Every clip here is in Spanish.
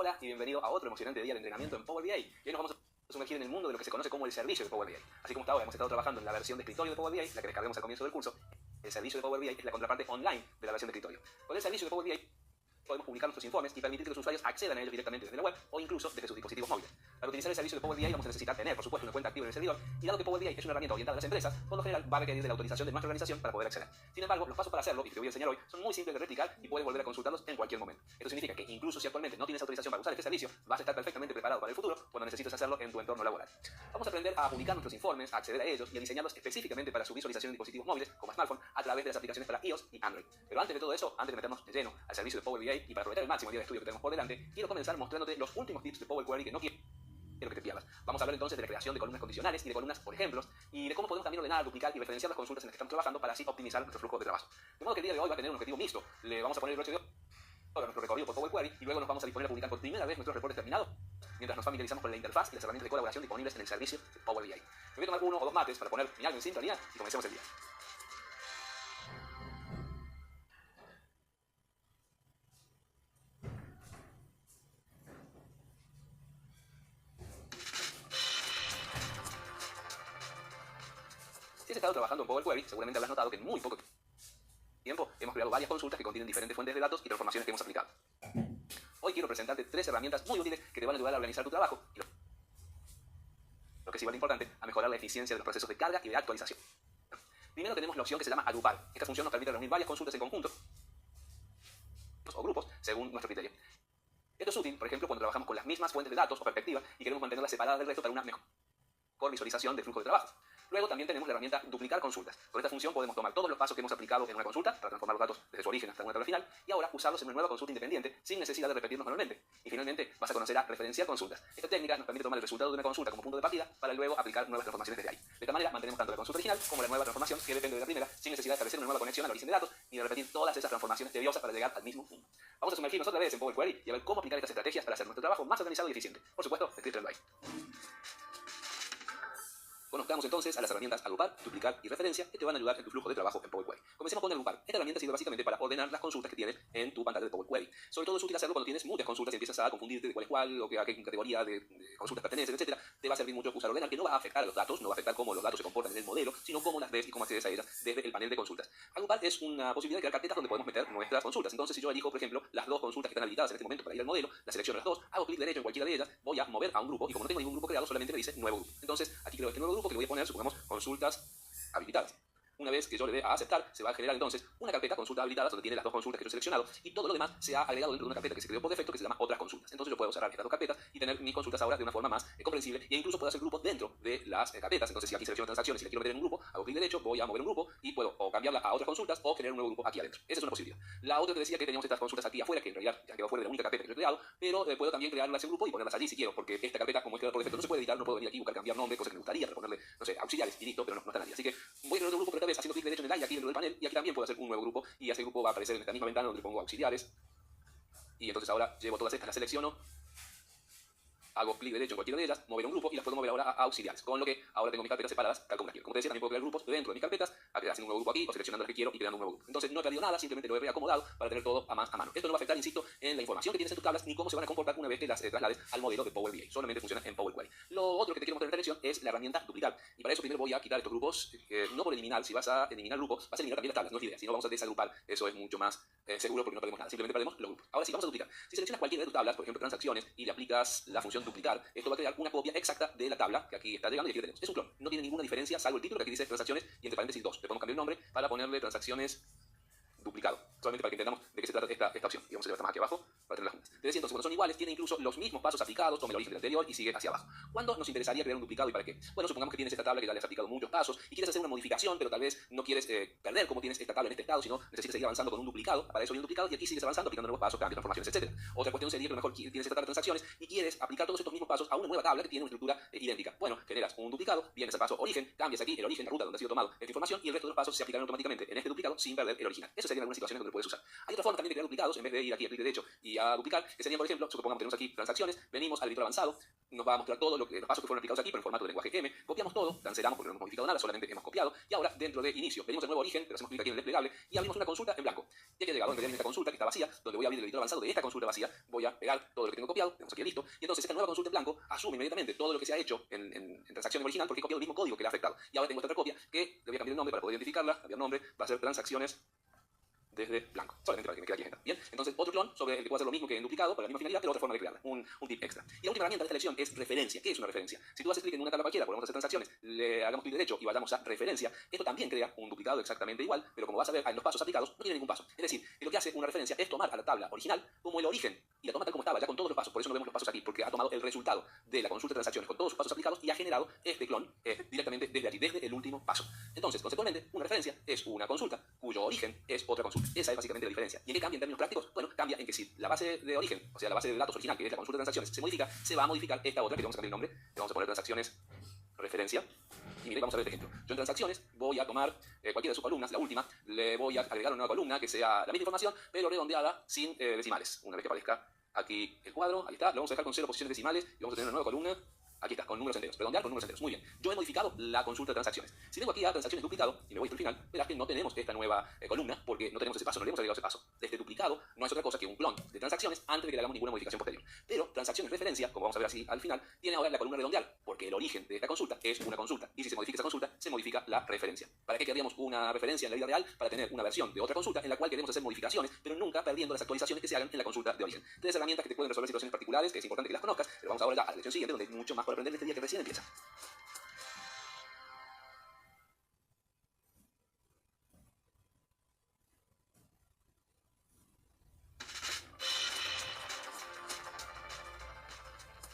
Hola y bienvenido a otro emocionante día de entrenamiento en Power BI. Y hoy nos vamos a sumergir en el mundo de lo que se conoce como el servicio de Power BI. Así como hasta ahora hemos estado trabajando en la versión de escritorio de Power BI, la que descargamos al comienzo del curso. El servicio de Power BI es la contraparte online de la versión de escritorio. Con el servicio de Power BI podemos publicar nuestros informes y permitir que los usuarios accedan a ellos directamente desde la web o incluso desde sus dispositivos móviles. Para utilizar el servicio de Power BI vamos a necesitar tener, por supuesto, una cuenta activa en el servidor, y dado que Power BI es una herramienta orientada a las empresas, por lo general va a requerir de la autorización de nuestra organización para poder acceder. Sin embargo, los pasos para hacerlo, y que te voy a enseñar hoy, son muy simples de replicar y puedes volver a consultarlos en cualquier momento. Esto significa que incluso si actualmente no tienes autorización para usar este servicio, vas a estar perfectamente preparado para el futuro cuando necesites hacerlo en tu entorno laboral. Vamos a aprender a publicar nuestros informes, a acceder a ellos y a diseñarlos específicamente para su visualización en dispositivos móviles como smartphone a través de las aplicaciones para iOS y Android. Pero antes de todo eso, antes de meternos de lleno al servicio de Power BI y para aprovechar el máximo día de estudio que tenemos por delante, quiero comenzar mostrándote los últimos tips de Power Query que no quiero que te pierdas. Vamos a hablar entonces de la creación de columnas condicionales y de columnas por ejemplos y de cómo podemos también ordenar, duplicar y referenciar las consultas en las que estamos trabajando para así optimizar nuestro flujo de trabajo. De modo que el día de hoy va a tener un objetivo mixto. Le vamos a poner el broche de oro a nuestro recorrido por Power Query y luego nos vamos a disponer a publicar por primera vez nuestros reportes terminados mientras nos familiarizamos con la interfaz y las herramientas de colaboración disponibles en el servicio de Power BI. Me voy a tomar uno o dos mates para poner mi alma en sintonía y comencemos el día. Si has estado trabajando en Power Query, seguramente habrás notado que en muy poco tiempo hemos creado varias consultas que contienen diferentes fuentes de datos y transformaciones que hemos aplicado. Hoy quiero presentarte 3 herramientas muy útiles que te van a ayudar a organizar tu trabajo y lo que es igual de importante, a mejorar la eficiencia de los procesos de carga y de actualización. Primero tenemos la opción que se llama agrupar. Esta función nos permite reunir varias consultas en conjunto o grupos según nuestro criterio. Esto es útil, por ejemplo, cuando trabajamos con las mismas fuentes de datos o perspectivas y queremos mantenerlas separadas del resto para una mejor visualización del flujo de trabajo. Luego también tenemos la herramienta duplicar consultas. Con esta función podemos tomar todos los pasos que hemos aplicado en una consulta para transformar los datos desde su origen hasta una tabla final y ahora usarlos en una nueva consulta independiente sin necesidad de repetirnos manualmente. Y finalmente vas a conocer a referenciar consultas. Esta técnica nos permite tomar el resultado de una consulta como punto de partida para luego aplicar nuevas transformaciones desde ahí. De esta manera mantenemos tanto la consulta original como la nueva transformación que depende de la primera sin necesidad de establecer una nueva conexión al origen de datos ni de repetir todas esas transformaciones tediosas para llegar al mismo punto. Vamos a sumergirnos otra vez en Power Query y a ver cómo aplicar estas estrategias para hacer nuestro trabajo más organizado y eficiente. Por supuesto, escrito en Drive. Conozcamos entonces a las herramientas agrupar, duplicar y referencia que te van a ayudar en tu flujo de trabajo en Power Query. Comencemos con agrupar. Esta herramienta sirve básicamente para ordenar las consultas que tienes en tu pantalla de Power Query. Sobre todo es útil hacerlo cuando tienes muchas consultas y empiezas a confundirte de cuál es cuál o a qué categoría de consultas pertenecen, etc. Te va a servir mucho usar ordenar, que no va a afectar a los datos, no va a afectar cómo los datos se comportan en el modelo, sino cómo las ves y cómo accedes a ellas desde el panel de consultas. Agrupar es una posibilidad de crear carpetas donde podemos meter nuestras consultas. Entonces, si yo elijo, por ejemplo, las dos consultas que están habilitadas en este momento para ir al modelo, la selecciono las dos, hago clic derecho en cualquiera de ellas, voy a mover a un grupo y como no tengo ningún grupo creado, solamente me dice nuevo grupo. Entonces, aquí creo este nuevo grupo que le voy a poner, supongamos, consultas habilitadas. Una vez que yo le dé a aceptar, se va a generar entonces una carpeta consultas habilitadas donde tiene las dos consultas que yo he seleccionado y todo lo demás se ha agregado dentro de una carpeta que se creó por defecto que se llama otras consultas. Entonces yo puedo cerrar estas dos carpetas y tener mis consultas ahora de una forma más comprensible e incluso puedo hacer grupos dentro de las carpetas. Entonces si aquí selecciono transacciones y le quiero meter en un grupo, hago clic derecho, voy a mover un grupo y puedo o cambiarla a otras consultas o crear un nuevo grupo aquí adentro. Esa es una posibilidad. La otra te decía que teníamos estas consultas aquí afuera, que en realidad ya quedó fuera de la única carpeta que yo he creado, pero puedo también crearlas en grupo y ponerlas allí si quiero, porque esta carpeta como es creada por defecto no se puede editar, no puedo venir aquí y buscar cambiar nombre, cosa que me gustaría, para ponerle, no sé, auxiliares y listo, pero no está nadie. Así que voy a crear otro grupo, pero esta vez haciendo clic derecho en el área aquí dentro del panel y aquí también puedo hacer un nuevo grupo y ese grupo va a aparecer en esta misma ventana donde le pongo auxiliares y entonces ahora llevo todas estas, las selecciono, hago clic derecho en cualquiera de ellas, mover un grupo y las puedo mover ahora a auxiliares, con lo que ahora tengo mis carpetas separadas tal como las quiero. Como te decía, también puedo crear grupos dentro de mis carpetas, haciendo un nuevo grupo aquí o seleccionando las que quiero y creando un nuevo grupo. Entonces no he perdido nada, simplemente lo he reacomodado para tener todo a más a mano. Esto no va a afectar, insisto, en la información que tienes en tus tablas ni cómo se van a comportar una vez que las traslades al modelo de Power BI. Solamente funciona en Power Query. Lo otro que te quiero mostrar en esta lección es la herramienta duplicar. Y para eso primero voy a quitar estos grupos, no por eliminar, si vas a eliminar grupos, vas a eliminar también las tablas, no es la idea, sino vamos a desagrupar, eso es mucho más seguro porque no perdemos nada, simplemente perdemos los grupos. Ahora sí, vamos a duplicar. Si seleccionas cualquiera de tus tablas, por ejemplo transacciones, y le aplicas la función duplicar, esto va a crear una copia exacta de la tabla que aquí está llegando y aquí la tenemos. Es un clon, no tiene ninguna diferencia salvo el título que aquí dice transacciones y entre paréntesis 2. Le podemos cambiar el nombre para ponerle transacciones duplicado, solamente para que entendamos de qué se trata esta opción. Y vamos a llevar más aquí abajo para tenerlas juntas. Te decía entonces, cuando son iguales, tiene incluso los mismos pasos aplicados, toma el origen del anterior y sigue hacia abajo. ¿Cuándo nos interesaría crear un duplicado y para qué? Bueno, supongamos que tienes esta tabla que ya le has aplicado muchos pasos y quieres hacer una modificación, pero tal vez no quieres perder como tienes esta tabla en este estado, sino necesitas seguir avanzando con un duplicado. Para eso hay un duplicado y aquí sigues avanzando, aplicando nuevos pasos, cambios, transformaciones, etc. Otra cuestión sería que a lo mejor tienes esta tabla de transacciones y quieres aplicar todos estos mismos pasos a una nueva tabla que tiene una estructura idéntica. Bueno, generas un duplicado, vienes al paso origen, cambias aquí el origen, la ruta donde ha sido tomado esta información y el resto de los pasos se aplicarán automáticamente en este duplicado sin perder el original. Eso ser en algunas situaciones donde lo puedes usar. Hay otra forma también de crear duplicados, en vez de ir aquí a clic derecho y a duplicar, que serían, por ejemplo, supongamos tenemos aquí transacciones, venimos al editor avanzado, nos va a mostrar todo los pasos que fueron aplicados aquí, pero en formato de lenguaje M, copiamos todo, cancelamos porque no hemos modificado nada, solamente hemos copiado, y ahora dentro de inicio, venimos al nuevo origen, pero hacemos clic aquí en el desplegable, y abrimos una consulta en blanco. Ya que he llegado a esta consulta que está vacía, donde voy a abrir el editor avanzado de esta consulta vacía, voy a pegar todo lo que tengo copiado, tenemos aquí listo, y entonces esta nueva consulta en blanco asume inmediatamente todo lo que se ha hecho en transacción original, porque he copiado el mismo código que le ha afectado. Y ahora tengo esta otra copia que le voy a cambiar el nombre para poder identificarla, cambiar nombre, va a ser transacciones desde blanco, solamente para que me quede aquí agenda. Bien, entonces otro clon sobre el que puedo hacer lo mismo que en duplicado, para la misma finalidad, pero otra forma de crearla, un tip extra. Y la última herramienta de esta elección es referencia. ¿Qué es una referencia? Si tú haces clic en una tabla cualquiera, podemos hacer transacciones, le hagamos clic derecho y vayamos a referencia, esto también crea un duplicado exactamente igual, pero como vas a ver en los pasos aplicados, no tiene ningún paso. Es decir, lo que hace una referencia es tomar a la tabla original como el origen, y la toma tal como estaba, ya con todos los pasos, por eso no vemos los pasos aquí, porque ha tomado el resultado de la consulta de transacciones con todos sus pasos aplicados y ha generado este clon directamente desde allí, desde el último paso. Entonces, conceptualmente, una referencia es una consulta cuyo origen es otra consulta. Esa es básicamente la diferencia. ¿Y en qué cambia en términos prácticos? Bueno, cambia en que si la base de origen, o sea, la base de datos original, que es la consulta de transacciones, se modifica, se va a modificar esta otra, que le vamos a cambiar el nombre, le vamos a poner transacciones referencia. Y mire, vamos a ver este ejemplo. Yo en transacciones voy a tomar cualquiera de sus columnas, la última, le voy a agregar una nueva columna que sea la misma información, pero redondeada sin decimales. Una vez que aparezca aquí el cuadro, ahí está, lo vamos a dejar con 0 posiciones decimales y vamos a tener una nueva columna. Aquí está, con números enteros. Redondear con números enteros. Muy bien. Yo he modificado la consulta de transacciones. Si vengo aquí a transacciones duplicado y me voy hasta el final, verás que no tenemos esta nueva columna porque no tenemos ese paso, no le hemos agregado ese paso. Este duplicado no es otra cosa que un clon de transacciones antes de que le hagamos ninguna modificación posterior. Pero transacciones referencia, como vamos a ver así al final, tiene ahora la columna redondear porque el origen de esta consulta es una consulta. Y si se modifica esa consulta, se modifica la referencia. ¿Para qué querríamos una referencia en la vida real? Para tener una versión de otra consulta en la cual queremos hacer modificaciones, pero nunca perdiendo las actualizaciones que se hagan en la consulta de origen. Tres herramientas que te pueden resolver situaciones particulares, que es importante que las conozcas, pero vamos ahora ya a la lección siguiente, donde hay mucho más por aprender de este día que recién empieza.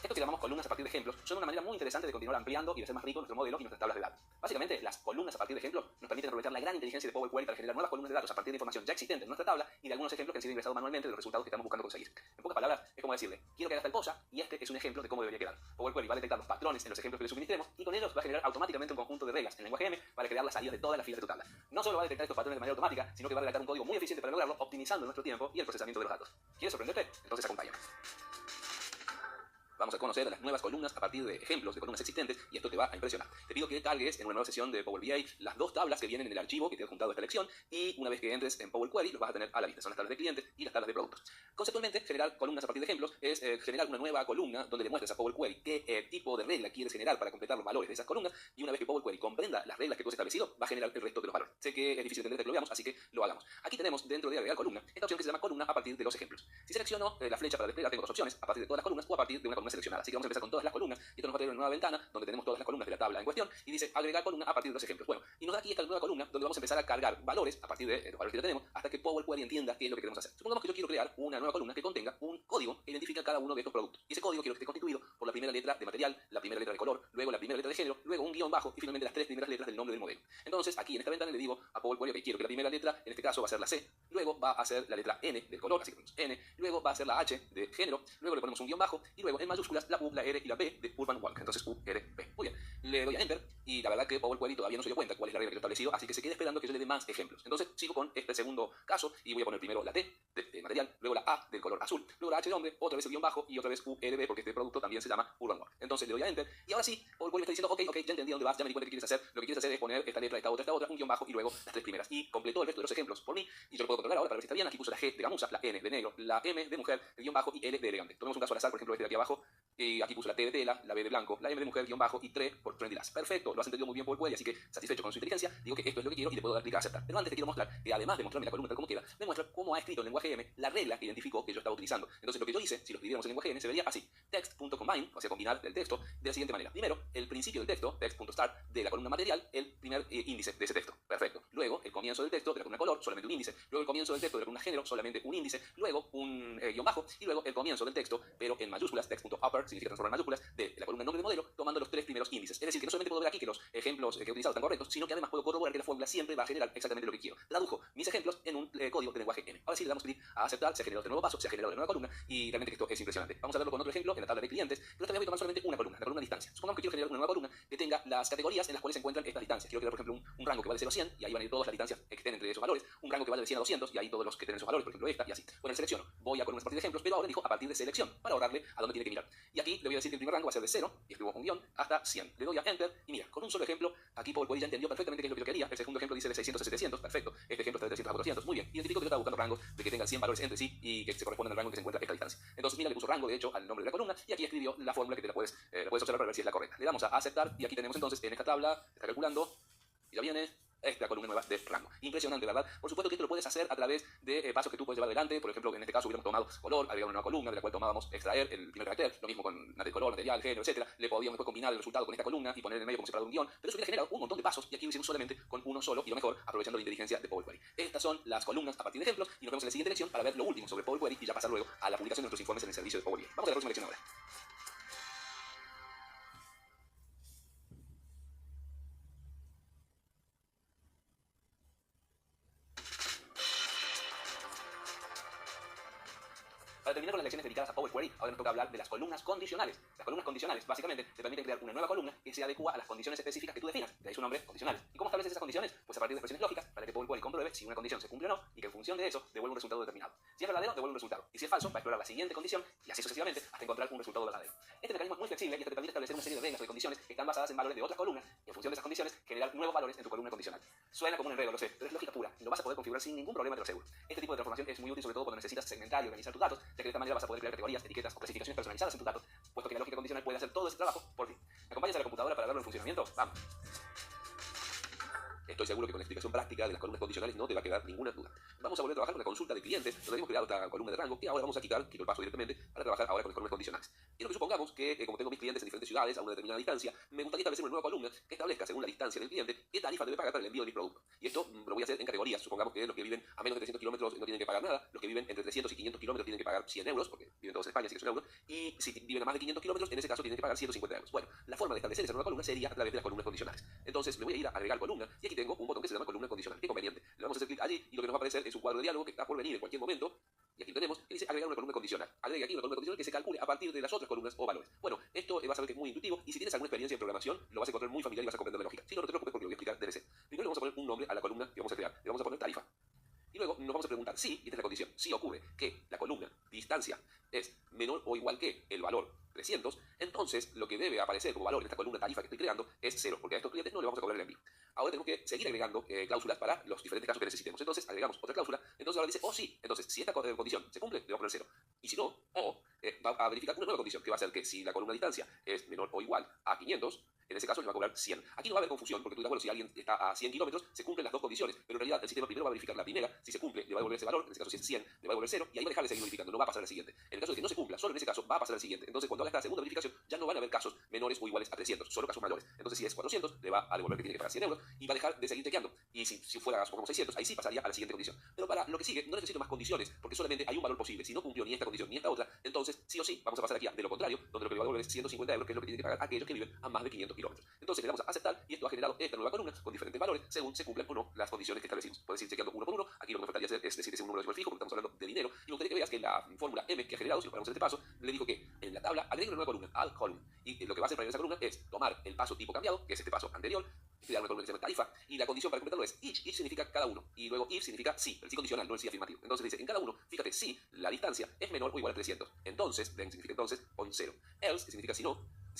Esto que llamamos columnas a partir de ejemplos son una manera muy interesante de continuar ampliando y de hacer más rico nuestro modelo y nuestras tablas de datos. Básicamente, las columnas a partir de ejemplos nos permiten aprovechar la gran inteligencia de Power Query para generar nuevas columnas de datos a partir de información ya existente en nuestra tabla y de algunos ejemplos que han sido ingresados manualmente de los resultados que estamos buscando conseguir. En pocas palabras, es como decirle, quiero que hagas tal cosa y este es un ejemplo de cómo debería quedar. Power Query va a detectar los patrones en los ejemplos que le suministremos y con ellos va a generar automáticamente un conjunto de reglas en lenguaje M para crear las salidas de todas las filas de tu tabla. No solo va a detectar estos patrones de manera automática, sino que va a redactar un código muy eficiente para lograrlo, optimizando nuestro tiempo y el procesamiento de los datos. ¿Quieres sorprenderte? Entonces acompáñame. Vamos a conocer las nuevas columnas a partir de ejemplos de columnas existentes y esto te va a impresionar. Te pido que cargues en una nueva sesión de Power BI las dos tablas que vienen en el archivo que te he juntado a esta lección y una vez que entres en Power Query los vas a tener a la vista. Son las tablas de clientes y las tablas de productos. Conceptualmente, generar columnas a partir de ejemplos es generar una nueva columna donde le muestres a Power Query qué tipo de regla quieres generar para completar los valores de esas columnas y una vez que Power Query comprenda las reglas que tú has establecido, va a generar el resto de los valores. Sé que es difícil entender que lo veamos, así que lo hagamos. Aquí tenemos dentro de agregar columna esta opción que se llama columna a partir de los ejemplos. Si selecciono la flecha para desplegar, tengo dos opciones, a partir de todas las columnas o a partir de una columna seleccionada. Así que vamos a empezar con todas las columnas y esto nos va a tener una nueva ventana donde tenemos todas las columnas de la tabla en cuestión y dice agregar columna a partir de los ejemplos. Bueno, y nos da aquí esta nueva columna donde vamos a empezar a cargar valores a partir de los valores que ya tenemos hasta que Power Query entienda qué es lo que queremos hacer. Supongamos que yo quiero crear una nueva columna que contenga un código que identifica cada uno de estos productos. Y ese código quiero que esté constituido por la primera letra de material, la primera letra de color, luego la primera letra de género, luego un guión bajo y finalmente las tres primeras letras del nombre del modelo. Entonces aquí en esta ventana le digo a Power Query que quiero que la primera letra en este caso va a ser la C, luego va a ser la letra N del color, así que ponemos N, luego va a ser la H de género, luego le ponemos un guión bajo y luego en mayúsculas la U, la R y la B de Urban Walk. Entonces URB. Muy bien. Le doy a Enter y la verdad que Power Query todavía no se dio cuenta cuál es la regla que yo he establecido, así que se queda esperando que yo le dé más ejemplos. Entonces sigo con este segundo caso y voy a poner primero la T de material, luego la A del color azul, luego la H de hombre, otra vez el guión bajo y otra vez URB porque este producto también se llama Urban Walk. Entonces le doy a Enter y ahora sí, Power Query me está diciendo, ok, ya entendí dónde vas, ya me di cuenta qué quieres hacer. Lo que quieres hacer es poner esta letra, esta otra, un guión bajo y luego las tres primeras. Y completó el resto de los ejemplos por mí y yo lo puedo controlar ahora para ver si está bien. Aquí puse la G de gamuza, la N de negro, la M de mujer, el guión bajo y L de elegante. Tomemos un caso al azar, por ejemplo este de aquí abajo. Y aquí puse la T de tela, la B de blanco, la M de mujer, guión bajo y 3 por trendy lass. Perfecto, lo has entendido muy bien Power Query, así que satisfecho con su inteligencia, digo que esto es lo que quiero y le puedo dar clic a aceptar. Pero antes te quiero mostrar que además de mostrarme la columna tal como queda, me muestra cómo ha escrito en lenguaje M la regla que identificó que yo estaba utilizando. Entonces lo que yo hice, si lo escribiéramos en lenguaje M, se vería así: text.combine, o sea, combinar el texto de la siguiente manera. Primero, el principio del texto, text.start, de la columna material, el primer índice de ese texto. Perfecto. Luego, el comienzo del texto de la columna color, solamente un índice. Luego, el comienzo del texto de la columna género, solamente un índice. Luego, un guión bajo. Y luego, el comienzo del texto, pero en mayúsculas, text.upper, significa transformar mayúsculas, de la columna nombre de modelo, tomando los tres primeros índices. Es decir, que no solamente puedo ver aquí que los ejemplos que he utilizado están correctos, sino que además puedo corroborar que la fórmula siempre va a generar exactamente lo que quiero. Tradujo mis ejemplos en un código de lenguaje M. Ahora sí le damos clic a aceptar, se ha generado este nuevo paso, se ha generado la nueva columna, y realmente esto es impresionante. Vamos a verlo con otro ejemplo en la tabla de clientes, pero esta vez voy a tomar solamente una columna, la columna distancia. Supongamos que quiero generar una nueva columna que tenga las categorías en las cuales se encuentran estas distancias. Quiero crear, por ejemplo, un rango que va de 0 a 100, y ahí van a ir todas las distancias que estén entre esos valores, un rango que va de 100 a 200, y ahí todos los que tienen esos valores, por ejemplo esta, y así. Bueno, selecciono, voy a columnas a partir de ejemplos, pero ahora dijo a partir de selección, para ahorrarle a dónde tiene que mirar. Y aquí le voy a decir que el primer rango va a ser de 0, y escribo un guión, hasta 100. Le doy a Enter, y mira, con un solo ejemplo, aquí Power Query ya entendió perfectamente qué es lo que yo quería. El segundo ejemplo dice de 600 a 700, perfecto. Este ejemplo está de 300 a 400, muy bien. Identifico que yo estaba buscando rangos de que tengan 100 valores entre sí y que se correspondan al rango en que se encuentra esta distancia. Entonces, mira, le puso rango, de hecho, al nombre de la columna, y aquí escribió la fórmula que te la puedes observar para ver si es la correcta. Le damos a aceptar, y aquí tenemos entonces en esta tabla, está calculando, y ya viene esta columna nueva de rango. Impresionante, ¿verdad? Por supuesto que esto lo puedes hacer a través de pasos que tú puedes llevar adelante. Por ejemplo, en este caso hubiéramos tomado color, agregar una nueva columna de la cual tomábamos extraer el primer carácter, lo mismo con color, material, género, etcétera. Le podíamos después combinar el resultado con esta columna y poner en el medio como separado un guión, pero eso hubiera generado un montón de pasos, y aquí lo hicimos solamente con uno solo, y lo mejor, aprovechando la inteligencia de Power Query. Estas son las columnas a partir de ejemplos, y nos vemos en la siguiente lección para ver lo último sobre Power Query y ya pasar luego a la publicación de nuestros informes en el servicio de Power BI. Vamos a la próxima lección ahora. Para terminar con las lecciones dedicadas a Power Query, ahora nos toca hablar de las columnas condicionales. Las columnas condicionales, básicamente, te permiten crear una nueva columna que se adecua a las condiciones específicas que tú definas. De ahí su nombre, condicional. ¿Y cómo estableces esas condiciones? Pues a partir de expresiones lógicas, para que Power Query compruebe si una condición se cumple o no, y que en función de eso devuelva un resultado determinado. Si es verdadero, devuelve un resultado. Y si es falso, va a explorar la siguiente condición, y así sucesivamente, hasta encontrar un resultado verdadero. Este mecanismo es muy flexible y te permite establecer una serie de reglas o de condiciones que están basadas en valores de otras columnas, y en función de esas condiciones, generar nuevos valores en tu columna condicional. Suena como un enredo, lo sé, pero es lógica pura, y lo vas a poder configurar sin ningún problema, te lo aseguro. Este tipo de transformación es muy útil sobre todo cuando necesitas segmentar y organizar tus datos, ya que de esta manera vas a poder crear categorías, etiquetas o clasificaciones personalizadas en tus datos, puesto que la lógica condicional puede hacer todo ese trabajo por ti. ¿Me acompañas a la computadora para verlo en funcionamiento? Vamos. Estoy seguro que con la explicación práctica de las columnas condicionales no te va a quedar ninguna duda. Vamos a volver a trabajar con la consulta de clientes, donde hemos creado esta columna de rango, que ahora vamos a quito el paso directamente para trabajar ahora con las columnas condicionales. Quiero que supongamos que, como tengo mis clientes en diferentes ciudades a una determinada distancia, me gustaría establecer una nueva columna que establezca, según la distancia del cliente, qué tarifa debe pagar para el envío de mi producto. Y esto lo voy a hacer en categorías. Supongamos que los que viven a menos de 300 kilómetros no tienen que pagar nada, los que viven entre 300 y 500 kilómetros tienen que pagar 100 euros, porque viven todos en España, así que son euros, y si viven a más de 500 kilómetros, en ese caso tienen que pagar 150 euros. Bueno, la forma de establecer esa nueva columna sería a través de las columnas condicionales. Entonces me voy a ir a agregar columna, y aquí tengo un botón que se llama columna condicional. Qué conveniente. Le vamos a hacer clic allí, y lo que nos va a aparecer es un cuadro de diálogo que está por venir en cualquier momento. Y aquí lo tenemos, que dice agregar una columna condicional. Agregue aquí una columna condicional que se calcule a partir de las otras columnas o valores. Bueno, esto vas a ver que es muy intuitivo, y si tienes alguna experiencia en programación, lo vas a encontrar muy familiar y vas a comprender la lógica. Si no, no te preocupes porque lo voy a explicar desde cero. Primero le vamos a poner un nombre a la columna que vamos a crear. Le vamos a poner tarifa. Y luego nos vamos a preguntar si, y esta es la condición, si ocurre que la columna distancia es menor o igual que el valor 300, entonces lo que debe aparecer como valor en esta columna tarifa que estoy creando es 0, porque a estos clientes no le vamos a cobrar el envío. Ahora tenemos que seguir agregando cláusulas para los diferentes casos que necesitemos. Entonces agregamos otra cláusula, entonces ahora dice, sí, entonces si esta condición se cumple, le vamos a poner 0. Y si no, va a verificar una nueva condición, que va a ser que si la columna distancia es menor o igual a 500, en ese caso le va a cobrar 100. Aquí no va a haber confusión, porque tú dirás, bueno, si alguien está a 100 kilómetros, se cumplen las dos condiciones, pero en realidad el sistema primero va a verificar la primera, si se cumple, le va a devolver ese valor, en ese caso si es 100, le va a devolver 0, y ahí va a dejar de seguir verificando, no va a pasar al siguiente. En el caso de que no se cumpla, solo en ese caso va a pasar al siguiente. Entonces cuando haga esta segunda verificación, ya no van a haber casos menores o iguales a 300, solo casos mayores. Entonces si es 400, le va a devolver que tiene que pagar 100 euros, y va a dejar de seguir chequeando. Y si fuera, supongamos 600, ahí sí pasaría a la siguiente condición. Pero para lo que sigue, no necesito más condiciones, porque solamente hay un valor posible. Si no cumplió ni esta condición ni esta otra, entonces sí o sí vamos a pasar aquí a de lo contrario, donde lo que le va a devolver es 150 euros, que es lo que tienen que pagar aquellos que viven a más de 500 kilómetros. Entonces le damos a aceptar, y esto ha generado esta nueva columna con diferentes valores según se cumplan o no las condiciones que establecimos. Puedes ir chequeando uno por uno. Aquí lo que me faltaría hacer es decir que es un número de fijo, porque estamos hablando de dinero. Y me gustaría que veas que la fórmula M que ha generado, si lo ponemos en este paso, le digo que en la tabla agregue una nueva columna, add column. Y lo que va a hacer para esa columna es tomar el paso tipo cambiado, que es este paso anterior, y crear una columna que se llama tarifa. Y la condición para completarlo es each. Each significa cada uno. Y luego if significa sí, el sí condicional, no el sí afirmativo. Entonces dice, en cada uno, fíjate, si la distancia es menor o igual a 300. Entonces, then significa entonces, pon 0. Else, que significa si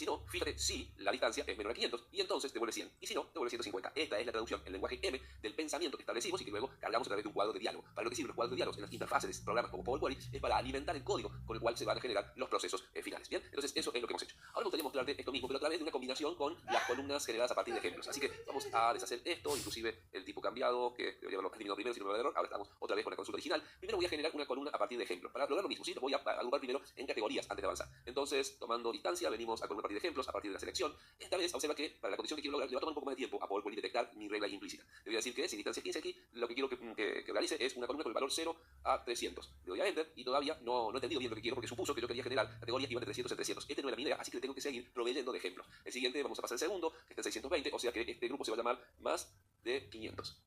no, fíjate, si la distancia es menor a 500, y entonces devuelve 100, y si no, devuelve 150. Esta es la traducción en lenguaje M del pensamiento que establecimos y que luego cargamos a través de un cuadro de diálogo. Para lo que sirven los cuadros de diálogos en las interfaces de programas como Power Query es para alimentar el código con el cual se van a generar los procesos finales. Bien, entonces eso es lo que hemos hecho. Ahora me gustaría mostrarte esto mismo, pero a través de una combinación con las columnas generadas a partir de ejemplos. Así que vamos a deshacer esto, inclusive el tipo cambiado, que debería haberlo eliminado primero si no me va a dar error. Ahora estamos otra vez con la consulta original. Primero voy a generar una columna a partir de ejemplos. Para lograr lo mismo, ¿sí? Lo voy a agrupar primero en categorías antes de avanzar. Entonces, tomando distancia, venimos a columna partir de ejemplos, a partir de la selección. Esta vez observa que para la condición que quiero lograr le va a tomar un poco más de tiempo a Power Query detectar mi regla implícita. Le voy a decir que si distancia 15 aquí, lo que quiero que realice es una columna con el valor 0 a 300. Le doy a Enter y todavía no he entendido bien lo que quiero porque supuso que yo quería generar categorías que iban de 300 en 300. Este no era mi idea, así que le tengo que seguir proveyendo de ejemplos. El siguiente vamos a pasar el segundo, que está en 620, o sea que este grupo se va a llamar más de 500.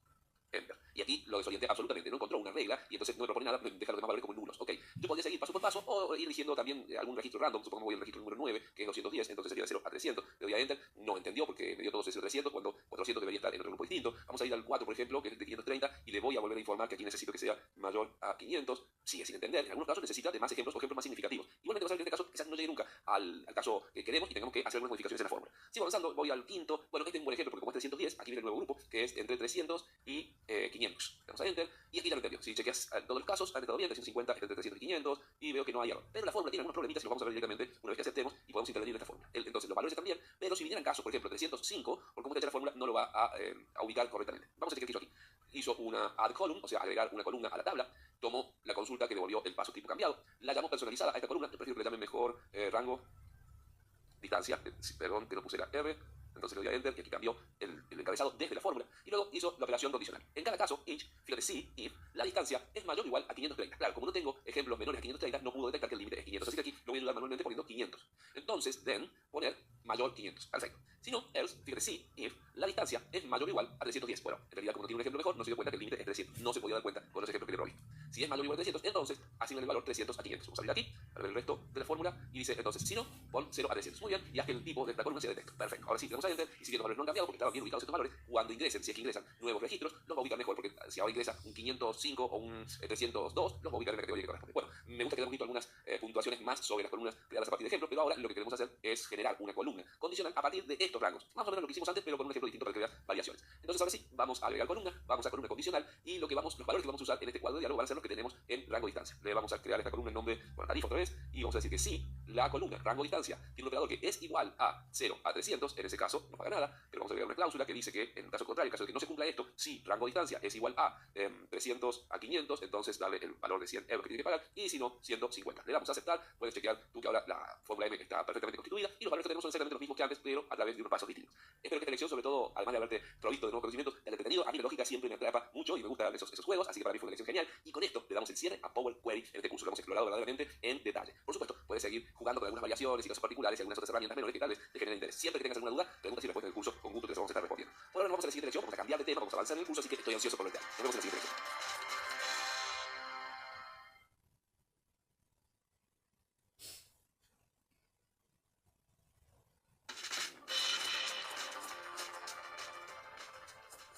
Enter. Y aquí lo desorienté absolutamente, no encontró una regla y entonces no me propone nada, deja los demás valores como nulos. Ok, yo podría seguir paso por paso o ir eligiendo también algún registro random, supongamos voy al registro número 9, que es 210, entonces sería de 0 a 300, le doy a Enter, no entendió porque me dio todos de 0 a 300 cuando 400 debería estar en otro grupo distinto. Vamos a ir al 4, por ejemplo, que es de 530 y le voy a volver a informar que aquí necesito que sea mayor a 500, sigue sin entender, en algunos casos necesita de más ejemplos o ejemplos más significativos. Igualmente va a ser que en este caso quizás no llegue nunca al caso que queremos y tengamos que hacer algunas modificaciones en la fórmula. Sigo avanzando, voy al quinto, bueno, este es un buen ejemplo porque como es 310, aquí viene el nuevo grupo, que es entre 300 y 500. Le damos a Enter y aquí ya lo entendió. Si chequeas todos los casos, han estado bien, 350 entre 300 y 500 y veo que no hay error. Pero la fórmula tiene algunos problemitas y los vamos a ver directamente una vez que aceptemos y podemos intervenir en esta fórmula. Entonces los valores están bien, pero si vinieran casos, por ejemplo, 305, por cómo está hecha la fórmula no lo va a ubicar correctamente. Vamos a chequear qué hizo aquí. Hizo una add column, o sea, agregar una columna a la tabla, tomó la consulta que devolvió el paso tipo cambiado, la llamó personalizada a esta columna, yo prefiero que le llamen mejor rango, distancia, perdón, que no puse la R, entonces le doy a Enter y aquí cambió el encabezado desde la fórmula y luego hizo la operación condicional. En cada caso, each, fíjate si, if, la distancia es mayor o igual a 530. Claro, como no tengo ejemplos menores a 530, no pudo detectar que el límite es 500, así que aquí lo voy a ayudar manualmente poniendo 500. Entonces, then, poner mayor 500. Perfecto. Si no, else, fíjate si, if, la distancia es mayor o igual a 310. Bueno, en realidad como no tiene un ejemplo mejor, no se dio cuenta que el límite es 300. No se podía dar cuenta con los ejemplos que le probé. Si es mayor o igual a 300, entonces asigna el valor 300 a 500. Vamos a abrir aquí, para ver el resto de la fórmula y dice, entonces, si no, pon 0 a 300. Muy bien, y haz que el tipo de esta columna sea de texto. Perfecto. Ahora sí, le damos a Enter y si bien los valores no han cambiado porque estaban bien ubicados estos valores, cuando ingresen, si es que ingresan nuevos registros, los va a ubicar mejor porque si ahora ingresa un 505 o un 302, los va a ubicar en la categoría que corresponde. Bueno, me gusta que hayamos visto algunas puntuaciones más sobre las columnas creadas a partir de ejemplos, pero ahora lo que queremos hacer es generar una columna condicional a partir de estos rangos. Más o menos lo que hicimos antes, pero con un ejemplo distinto para que veas variaciones. Entonces ahora sí, vamos a agregar columna, vamos a columna condicional y los valores que vamos a usar en este cuadro de diálogo van a ser los que tenemos en rango distancia. Le vamos a crear esta columna en nombre, bueno, tarifa otra vez, y vamos a decir que si la columna rango distancia tiene un operador que es igual a 0 a 300, en ese caso no paga nada, pero vamos a agregar una cláusula que dice que en caso contrario, en caso de que no se cumpla esto, si rango distancia es igual a 300 a 500, entonces darle el valor de 100 euros que tiene que pagar, y si no, 150. Le damos a aceptar, puedes chequear tú que ahora la fórmula M está perfectamente constituida, y los valores que tenemos son exactamente los mismos que antes, pero a través de unos pasos distintos. Espero que esta lección, sobre todo, además de haberte provisto de nuevos conocimientos, te haya entretenido. A mí la lógica siempre me atrapa mucho y me gustan esos juegos, así que para mí fue una lección genial, y con esto le damos el cierre a Power Query en este curso. Lo hemos explorado verdaderamente en detalle. Por supuesto, puedes seguir jugando con algunas variaciones y casos particulares y algunas otras herramientas menores que tal vez te generen interés. Siempre que tengas alguna duda, pregunta si respuesta del curso, con gusto te las vamos a estar respondiendo. Por ahora nos vamos a la siguiente lección, vamos a cambiar de tema, vamos a avanzar en el curso, así que estoy ansioso por verte. Nos vemos en la siguiente lección.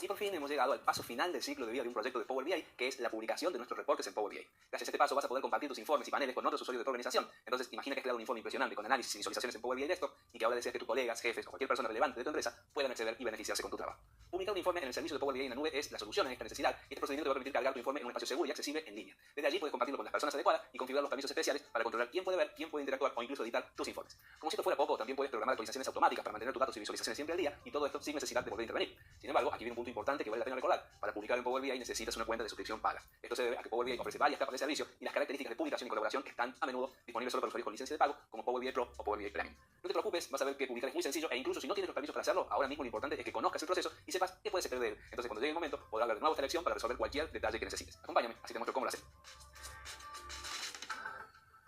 Y por fin hemos llegado al paso final del ciclo de vida de un proyecto de Power BI, que es la publicación de nuestros reportes en Power BI. Gracias a este paso vas a poder compartir tus informes y paneles con otros usuarios de tu organización. Entonces, imagina que has creado un informe impresionante con análisis y visualizaciones en Power BI Desktop y que ahora deseas que tus colegas, jefes o cualquier persona relevante de tu empresa puedan acceder y beneficiarse con tu trabajo. Publicar un informe en el servicio de Power BI en la nube es la solución a esta necesidad y este procedimiento te va a permitir cargar tu informe en un espacio seguro y accesible en línea. Desde allí puedes compartirlo con las personas adecuadas y configurar los permisos especiales para controlar quién puede ver, quién puede interactuar o incluso editar tus informes. Como si esto fuera poco, también puedes programar actualizaciones automáticas para mantener tus datos y visualizaciones siempre al día y todo esto sin necesidad de volver a intervenir. Sin embargo, aquí viene un punto importante que vale la pena recordar. Para publicar en Power BI necesitas una cuenta de suscripción paga. Esto se debe a que Power BI ofrece varias capas de servicio y las características de publicación y colaboración que están a menudo disponibles solo para usuarios con licencia de pago, como Power BI Pro o Power BI Premium. No te preocupes, vas a ver que publicar es muy sencillo e incluso si no tienes los permisos para hacerlo, ahora mismo lo importante es que conozcas el proceso y sepas qué puedes esperar de él. Entonces, cuando llegue el momento, podrás hablar de nuevo esta lección para resolver cualquier detalle que necesites. Acompáñame, así te muestro cómo lo hacer.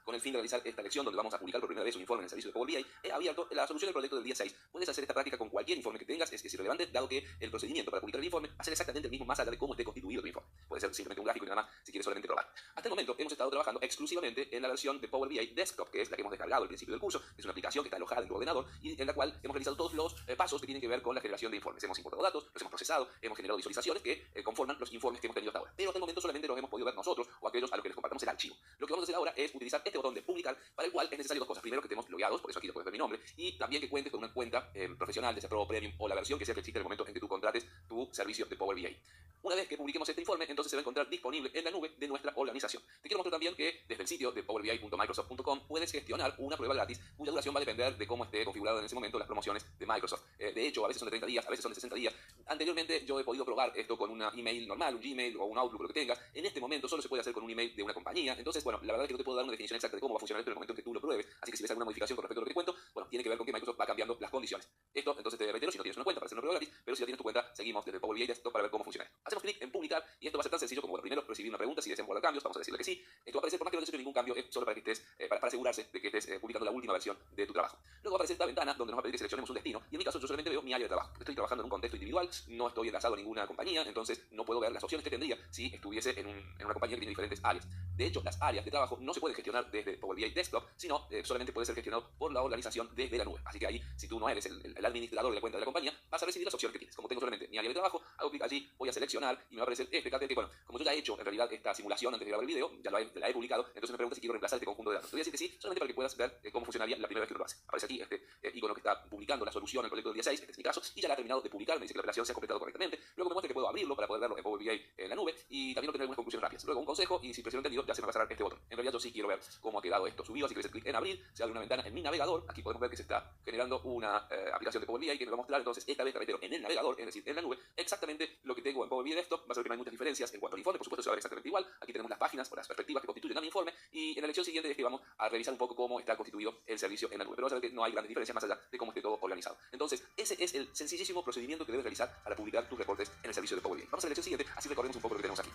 Con el fin de realizar esta lección, donde vamos a publicar por primera vez un informe en el servicio de Power BI, he abierto la solución del proyecto del día 6. Puedes hacer esta práctica con cualquier informe que tengas, es irrelevante, dado que el procedimiento para publicar el informe va a ser exactamente el mismo más allá de cómo esté constituido tu informe. Puede ser simplemente un gráfico y nada más si quieres solamente probar. Hasta el momento hemos estado trabajando exclusivamente en la versión de Power BI Desktop, que es la que hemos descargado al principio del curso. Es una aplicación que está alojada en tu ordenador y en la cual hemos realizado todos los pasos que tienen que ver con la generación de informes. Hemos importado datos, los hemos procesado, hemos generado visualizaciones que conforman los informes que hemos tenido hasta ahora. Pero hasta el momento solamente los hemos podido ver nosotros o aquellos a los que les compartamos el archivo. Lo que vamos a hacer ahora es utilizar este botón de publicar, para el cual es necesario dos cosas. Primero, que estemos logueados, por eso aquí lo puedes ver mi nombre, y también que cuentes con una cuenta profesional, ya sea Pro, Premium o la versión que sea que existe en el momento en que tú contrates tu servicio de Power BI. Una vez que publiquemos este informe, entonces se va a encontrar disponible en la nube de nuestra organización. Te quiero mostrar también que desde el sitio de powerbi.microsoft.com puedes gestionar una prueba gratis cuya duración va a depender de cómo esté configurado en ese momento las promociones de Microsoft. De hecho, a veces son de 30 días, a veces son de 60 días. Anteriormente yo he podido probar esto con una email normal, un Gmail o un Outlook, lo que tengas. En este momento solo se puede hacer con un email de una compañía. Entonces, bueno, la verdad es que no te puedo dar una definición exacta de cómo va a funcionar esto en el momento en que tú lo pruebes. Así que si ves alguna modificación con respecto a lo que te cuento, bueno, tiene que ver con que Microsoft va cambiando las condiciones. Esto, entonces te reitero, si no tienes una cuenta para hacer una prueba gratis, pero si ya tienes tu cuenta, seguimos desde Power BI Desktop para ver cómo funciona esto. Hacemos clic en publicar y esto va a ser tan sencillo como, bueno, primero recibir una pregunta si deseamos guardar cambios, vamos a decirle que sí. Esto va a aparecer, por más que no hayas hecho ningún cambio, es solo para que estés, para asegurarse de que estés publicando la última versión de tu trabajo. Luego va a aparecer esta ventana donde nos va a pedir que seleccionemos un destino y en mi caso yo solamente veo mi área de trabajo. Estoy trabajando en un contexto individual, no estoy enlazado a ninguna compañía, entonces no puedo ver las opciones que tendría si estuviese en una compañía que tiene diferentes áreas. De hecho, las áreas de trabajo no se pueden gestionar desde Power BI Desktop, sino solamente puede ser gestionado por la organización desde la nube. Así que ahí, si tú no eres el administrador de la cuenta de la compañía, vas a recibir las opciones que tienes. Como tengo solamente mi área de trabajo, hago clic allí, voy a seleccionar y me va a aparecer este cartel que, bueno, como yo ya he hecho en realidad esta simulación antes de grabar el video, ya la he publicado, entonces me pregunta si quiero reemplazar este conjunto de datos. Te voy a decir que sí, solamente para que puedas ver cómo funcionaría la primera vez que lo haces. Aparece aquí este icono que está publicando la solución al proyecto del día 6, este es mi caso, y ya la ha terminado de publicar, me dice que la operación se ha completado correctamente. Luego me muestra que puedo abrirlo para poder verlo en Power BI en la nube y también obtener algunas conclusiones rápidas. Luego un consejo y si presiono entendido ya se me va a cerrar este botón. En realidad yo sí quiero ver cómo ha quedado esto subido, así que voy a hacer clic en abrir, se abre una ventana en mi navegador. Aquí podemos ver que se está generando una aplicación de Power BI que me va a mostrar entonces esta vez, reitero, en el navegador, es decir, en la nube, exactamente lo que tengo en Power BI Desktop. Va a ser que no hay muchas diferencias en cuanto al informe, por supuesto se va a ver exactamente igual. Aquí tenemos las páginas o las perspectivas que constituyen a mi informe y en la lección siguiente es que vamos a revisar un poco cómo está constituido el servicio en la nube, pero vas a ver que no hay grandes diferencias más allá de cómo esté todo organizado. Entonces, ese es el sencillísimo procedimiento que debes realizar para publicar tus reportes en el servicio de Power BI. Vamos a la lección siguiente, así recordemos un poco lo que tenemos aquí.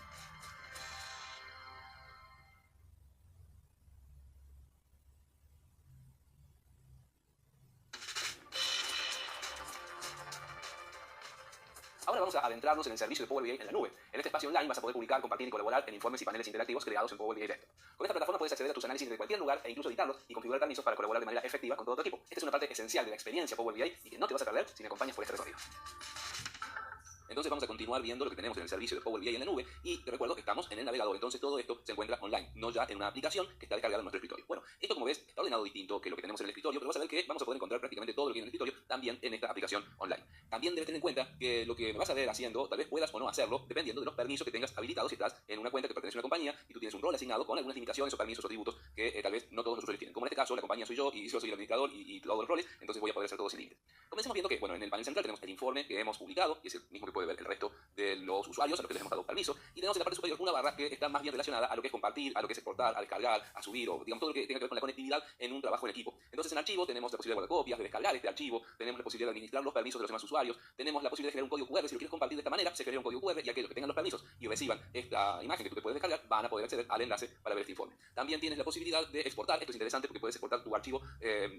Ahora vamos a adentrarnos en el servicio de Power BI en la nube. En este espacio online vas a poder publicar, compartir y colaborar en informes y paneles interactivos creados en Power BI Desktop. Con esta plataforma puedes acceder a tus análisis desde cualquier lugar e incluso editarlos y configurar permisos para colaborar de manera efectiva con todo tu equipo. Esta es una parte esencial de la experiencia Power BI y que no te vas a perder si me acompañas por este recorrido. Entonces vamos a continuar viendo lo que tenemos en el servicio de Power BI en la nube y te recuerdo que estamos en el navegador, entonces todo esto se encuentra online, no ya en una aplicación que está descargada en nuestro escritorio. Bueno, esto como ves está ordenado distinto que lo que tenemos en el escritorio, pero vas a ver que vamos a poder encontrar prácticamente todo lo que hay en el escritorio también en esta aplicación online. También debes tener en cuenta que lo que me vas a ver haciendo, tal vez puedas o no hacerlo, dependiendo de los permisos que tengas habilitados si estás en una cuenta que pertenece a una compañía y tú tienes un rol asignado con algunas limitaciones o permisos o tributos que tal vez no todos los usuarios tienen. Como en este caso, la compañía soy yo y yo soy el administrador y todos los roles, entonces voy a poder hacer todo sin límite. Comencemos viendo que, bueno, en el panel central tenemos el informe que hemos publicado y es el mismo que puede ver el resto de los usuarios a los que les hemos dado permiso y tenemos en la parte superior una barra que está más bien relacionada a lo que es compartir, a lo que es exportar, a descargar, a subir o digamos todo lo que tenga que ver con la conectividad en un trabajo en equipo. Entonces en archivo tenemos la posibilidad de guardar copias, de descargar este archivo, tenemos la posibilidad de administrar los permisos de los demás usuarios, tenemos la posibilidad de generar un código QR, si lo quieres compartir de esta manera se genera un código QR y aquellos que tengan los permisos y reciban esta imagen que tú te puedes descargar van a poder acceder al enlace para ver este informe. También tienes la posibilidad de exportar, esto es interesante porque puedes exportar tu archivo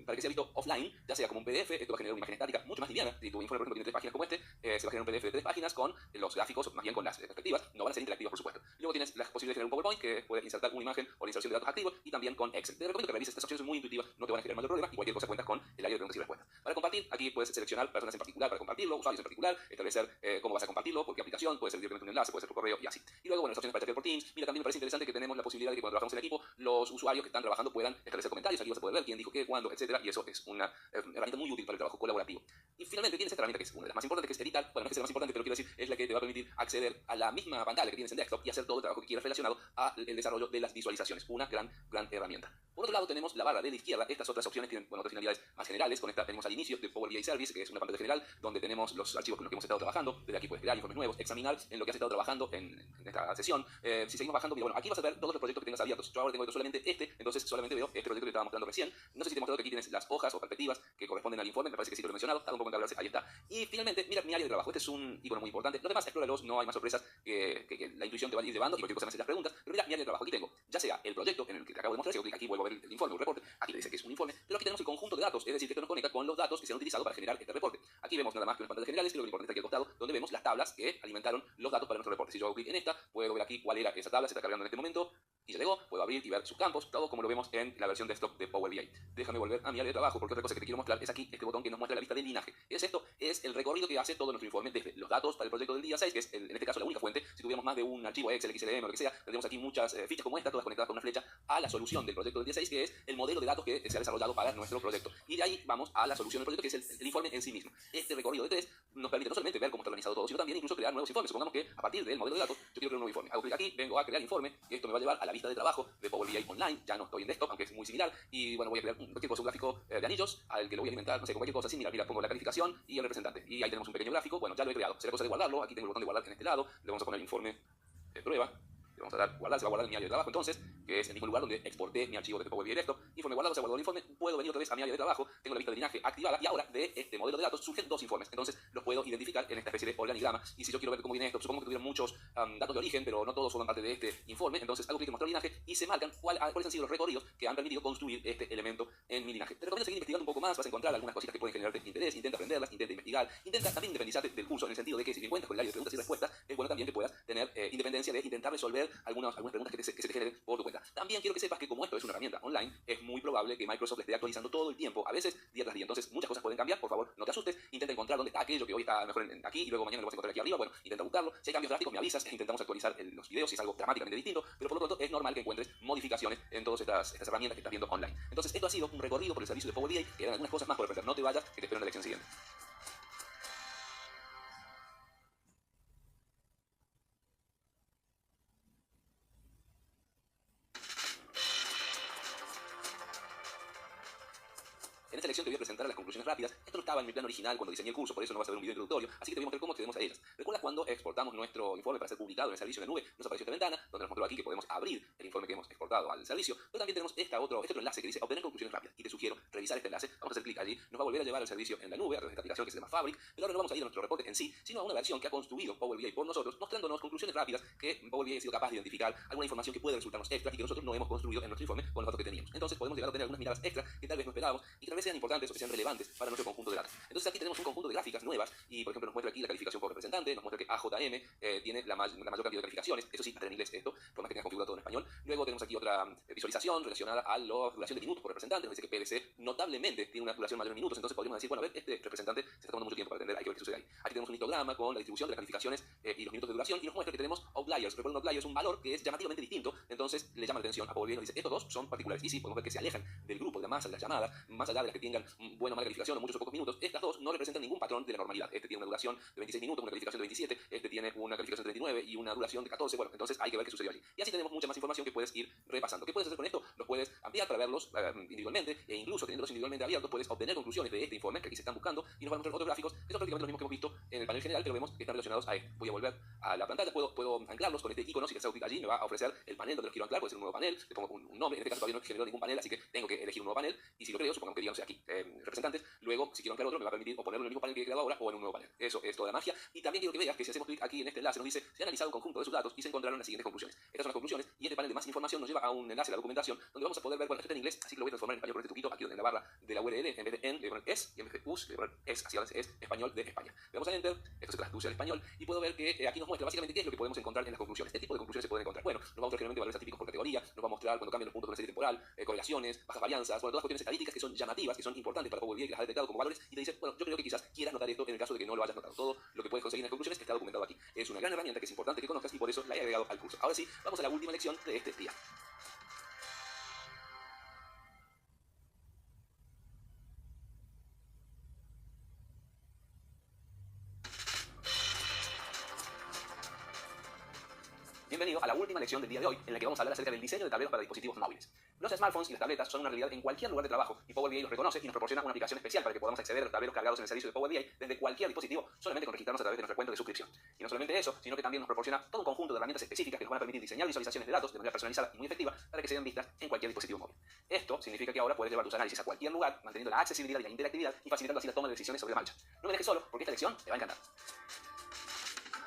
para que sea visto offline, ya sea como un PDF, esto va a generar una imagen estática mucho más liviana. Si tu informe por ejemplo tiene 3 páginas como este, se va a generar un PDF de 3 páginas con los gráficos, o más bien con las perspectivas, no van a ser interactivas por supuesto. Y luego tienes la posibilidad de generar un PowerPoint que puede insertar una imagen o la inserción de datos activos y también con Excel. Te recomiendo que revises estas opciones, son muy intuitivas, no te van a generar mayor problema y cualquier cosa cuentas con el área de preguntas y respuestas. Para compartir, aquí puedes seleccionar personas en particular para compartirlo, usuarios en particular, establecer cómo vas a compartirlo, por qué aplicación, puede ser directamente un enlace, puede ser por correo y así. Y luego, bueno, las opciones para chatear por Teams. Mira, también me parece interesante que tenemos la posibilidad de que cuando trabajamos en equipo, los usuarios que están trabajando puedan establecer comentarios, aquí vas a poder ver quién dijo qué, cuándo, etcétera, y eso es una herramienta muy útil para el trabajo colaborativo. Y finalmente tienes esta herramienta que es una de las más importantes, que es editar, bueno, no es que sea la más importante, pero quiero decir, es la que te va a permitir acceder a la misma pantalla que tienes en desktop y hacer todo el trabajo que quieras relacionado al desarrollo de las visualizaciones. Una gran herramienta. Por otro lado, tenemos la barra de la izquierda. Estas otras opciones tienen, bueno, otras finalidades más generales. Con esta tenemos al inicio de Power BI Service, que es una pantalla general donde tenemos los archivos con los que hemos estado trabajando. Desde aquí puedes crear informes nuevos, examinar en lo que has estado trabajando en esta sesión. Si seguimos bajando, mira, bueno, aquí vas a ver todos los proyectos que tengas abiertos. Yo ahora tengo solamente este, entonces solamente veo este proyecto que te estaba mostrando recién. No sé si te he mostrado que aquí tienes las hojas o perspectivas que corresponden al informe. Me parece que sí te lo he mencionado. Está un poco en tablarse. Ahí está. Y finalmente, mira mi área de trabajo. Este es un icono muy importante. Los demás, explóralos. No hay más sorpresas que la intuición te va a ir llevando y cualquier cosa me hace las preguntas. Pero mira mi área de trabajo. Aquí tengo, ya sea el proyecto en el que te acabo de mostrar, si hago clic aquí vuelvo a ver el informe, un reporte. Aquí te dice que es un informe, pero aquí tenemos el conjunto de datos, es decir, que esto nos conecta con los datos que se han utilizado para generar este reporte. Aquí vemos nada más que unas pantallas generales, que lo importante está aquí al costado, donde vemos las tablas que alimentaron los datos para nuestro reporte. Si yo hago clic en esta, puedo ver aquí cuál era esa tabla, se está cargando en este momento, y ya llegó, puedo abrir y ver sus campos, todo como lo vemos en la versión desktop de Power BI. Déjame volver a mi área de trabajo, porque otra cosa que te quiero mostrar es aquí, este botón que nos muestra la lista de linaje. ¿Qué es esto? Es el recorrido que hace todo nuestro informe desde los datos para el proyecto del día 6, que es en este caso la única fuente. Si tú tuviéramos más de un archivo Excel, XLM o lo que sea, tendríamos aquí muchas fichas como esta, todas conectadas con una flecha a la solución del proyecto del día 6, que es el modelo de datos que se ha desarrollado para nuestro proyecto. Y de ahí vamos a la solución del proyecto, que es el informe en sí mismo. Este recorrido de 3 nos permite no solamente ver cómo está organizado todo, sino también incluso crear nuevos informes. Supongamos que a partir del modelo de datos yo quiero crear un nuevo informe. Hago clic aquí, vengo a crear informe, y esto me va a llevar a la vista de trabajo de Power BI Online. Ya no estoy en desktop, aunque es muy similar. Y bueno, voy a crear cualquier cosa, un gráfico de anillos, al que lo voy a alimentar, no sé, con cualquier cosa así. Mira, pongo la calificación y el representante. Y ahí tenemos un pequeño gráfico. Bueno, ya lo he creado. Será cosa de guardarlo. Aquí tengo el botón de guardar en este lado. Le vamos a poner informe de prueba. Le vamos a dar guardar, se va a guardar en mi área de trabajo entonces, que es el mismo lugar donde exporté mi archivo de Power BI Desktop. Informe guardado, se ha guardado el informe, puedo venir otra vez a mi área de trabajo, tengo la vista de linaje activada y ahora de este modelo de datos surgen dos informes, entonces los puedo identificar en esta especie de organigrama. Y si yo quiero ver cómo viene esto, supongo que tuvieron muchos datos de origen, pero no todos forman parte de este informe, entonces hago clic en mostrar linaje y se marcan cuáles han sido los recorridos que han permitido construir este elemento en mi linaje. Te recomiendo seguir investigando un poco más, vas a encontrar algunas cositas que pueden generarte interés, intenta aprenderlas, intenta investigar, intenta también independizarte del curso, en el sentido de que si te encuentras con el área de preguntas y respuestas, es bueno también que puedas tener independencia de intentar resolver algunas preguntas que se te generen por tu cuenta. También quiero que sepas que como esto es una herramienta online, es muy probable que Microsoft esté actualizando todo el tiempo, a veces día tras día. Entonces muchas cosas pueden cambiar, por favor no te asustes, intenta encontrar dónde está aquello que hoy está mejor aquí y luego mañana lo vas a encontrar aquí arriba. Bueno, intenta buscarlo. Si hay cambios drásticos me avisas, intentamos actualizar los videos si es algo dramáticamente distinto, pero por lo pronto es normal que encuentres modificaciones en todas estas herramientas que estás viendo online. Entonces esto ha sido un recorrido por el servicio de Power BI, que eran algunas cosas más por aprender. No te vayas, que te espero en la lección siguiente. En esta lección te voy a presentar las conclusiones rápidas. Esto no estaba en mi plan original cuando diseñé el curso, por eso no vas a ver un video introductorio, así que te voy a mostrar cómo accedemos a ellas. ¿Recuerdas cuando exportamos nuestro informe para ser publicado en el servicio de nube? Nos apareció esta ventana, donde nos mostró aquí que podemos abrir el informe que hemos exportado al servicio, pero también tenemos este otro enlace que dice obtener conclusiones rápidas, y te sugiero revisar este enlace. Vamos a hacer clic allí, nos va a volver a llevar al servicio en la nube, a través de esta aplicación que se llama Fabric, pero ahora no vamos a ir a nuestro reporte en sí, sino a una versión que ha construido Power BI por nosotros, mostrándonos conclusiones rápidas que Power BI ha sido capaz de identificar, alguna información que puede resultarnos extra y que nosotros no hemos construido en nuestro informe con los datos que teníamos. Entonces podemos llegar a tener algunas miradas extra que tal vez no esperábamos y que tal vez sean importantes o que sean relevantes para nuestro conjunto de datos. Entonces aquí tenemos un conjunto de gráficas nuevas y por ejemplo nos muestra aquí la calificación por representante, nos muestra que AJM tiene la mayor cantidad de calificaciones, eso sí, está en inglés esto, por más que tengas configurado todo en español. Luego tenemos aquí otra visualización relacionada a la duración de minutos por representante, nos dice que PDC notablemente tiene una duración mayor en minutos, entonces podríamos decir, bueno, a ver, este representante se está tomando mucho tiempo para atender, hay que ver qué sucede ahí. Aquí tenemos un histograma con la distribución de las calificaciones y los minutos de duración y nos muestra que tenemos outliers. Recuerden, un outlier es un valor que es llamativamente distinto, entonces le llama la atención a Power BI y nos dice, estos dos son particulares. Y sí, podemos ver que se alejan del grupo de la masa de las llamadas, más allá de las que tengan buena o mala calificación o muchos o pocos minutos. Estas dos no representan ningún patrón de la normalidad. Este tiene una duración de 26 minutos, una calificación de 27, este tiene una calificación de 39 y una duración de 14. Bueno, entonces hay que ver qué sucedió allí. Y así tenemos mucha más información que puedes ir repasando. ¿Qué puedes hacer con esto? Los puedes ampliar para verlos individualmente e incluso teniéndolos individualmente abiertos puedes obtener conclusiones de este informe que aquí se están buscando y nos van a mostrar otros gráficos que son prácticamente los mismos que hemos visto en el panel general, pero vemos que están relacionados a esto. Voy a volver a la pantalla, puedo anclarlos con este icono. Si hago clic allí me va a ofrecer el panel donde los quiero anclar, puede ser un nuevo panel, le pongo un nombre, en este caso todavía no he generado ningún panel, así que tengo que elegir un nuevo panel y si lo creo, supongamos que digamos aquí representantes, luego si quiero anclar otro me va a permitir o ponerlo en el mismo panel que he creado ahora o en un nuevo panel. Eso es toda la magia. Y también quiero que veas que si hacemos clic aquí en este enlace nos dice se ha analizado un conjunto de sus datos y se encontraron las siguientes conclusiones. Estas son las conclusiones y este panel de más información nos lleva a un enlace a la documentación donde vamos a poder ver, bueno, esto está en inglés, así que lo voy a transformar en español por este truquito aquí donde en la barra de la URL, en vez de en, le voy a poner es y en vez de us, le voy a poner es, así ahora es español de España. Le damos a enter, esto se traduce al español y puedo ver que aquí nos muestra básicamente qué es lo que podemos encontrar en las conclusiones. ¿Qué tipo de conclusiones se pueden encontrar? Bueno, nos va a mostrar generalmente valores atípicos por categoría, nos va a mostrar cuando cambian los puntos de una serie temporal, correlaciones, bajas varianzas, bueno, todas cuestiones estadísticas que son llamativas, que son importantes para Power BI, que las ha detectado como valores y te dice, bueno, yo creo que quizás quieras notar esto en el caso de que no lo hayas notado. Todo lo que puedes conseguir en las conclusiones está documentado aquí. Es una gran herramienta que es importante que conozcas y por eso la he agregado al curso. Ahora sí, vamos a la última lección de este día. Bienvenido a la última lección del día de hoy, en la que vamos a hablar acerca del diseño de tableros para dispositivos móviles. Los smartphones y las tabletas son una realidad en cualquier lugar de trabajo, y Power BI los reconoce y nos proporciona una aplicación especial para que podamos acceder a los tableros cargados en el servicio de Power BI desde cualquier dispositivo, solamente con registrarnos a través de nuestra cuenta de suscripción. Y no solamente eso, sino que también nos proporciona todo un conjunto de herramientas específicas que nos van a permitir diseñar visualizaciones de datos de manera personalizada y muy efectiva para que sean vistas en cualquier dispositivo móvil. Esto significa que ahora puedes llevar tus análisis a cualquier lugar, manteniendo la accesibilidad y la interactividad y facilitando así la toma de decisiones sobre la marcha. No me dejes solo, porque esta lección te va a encantar.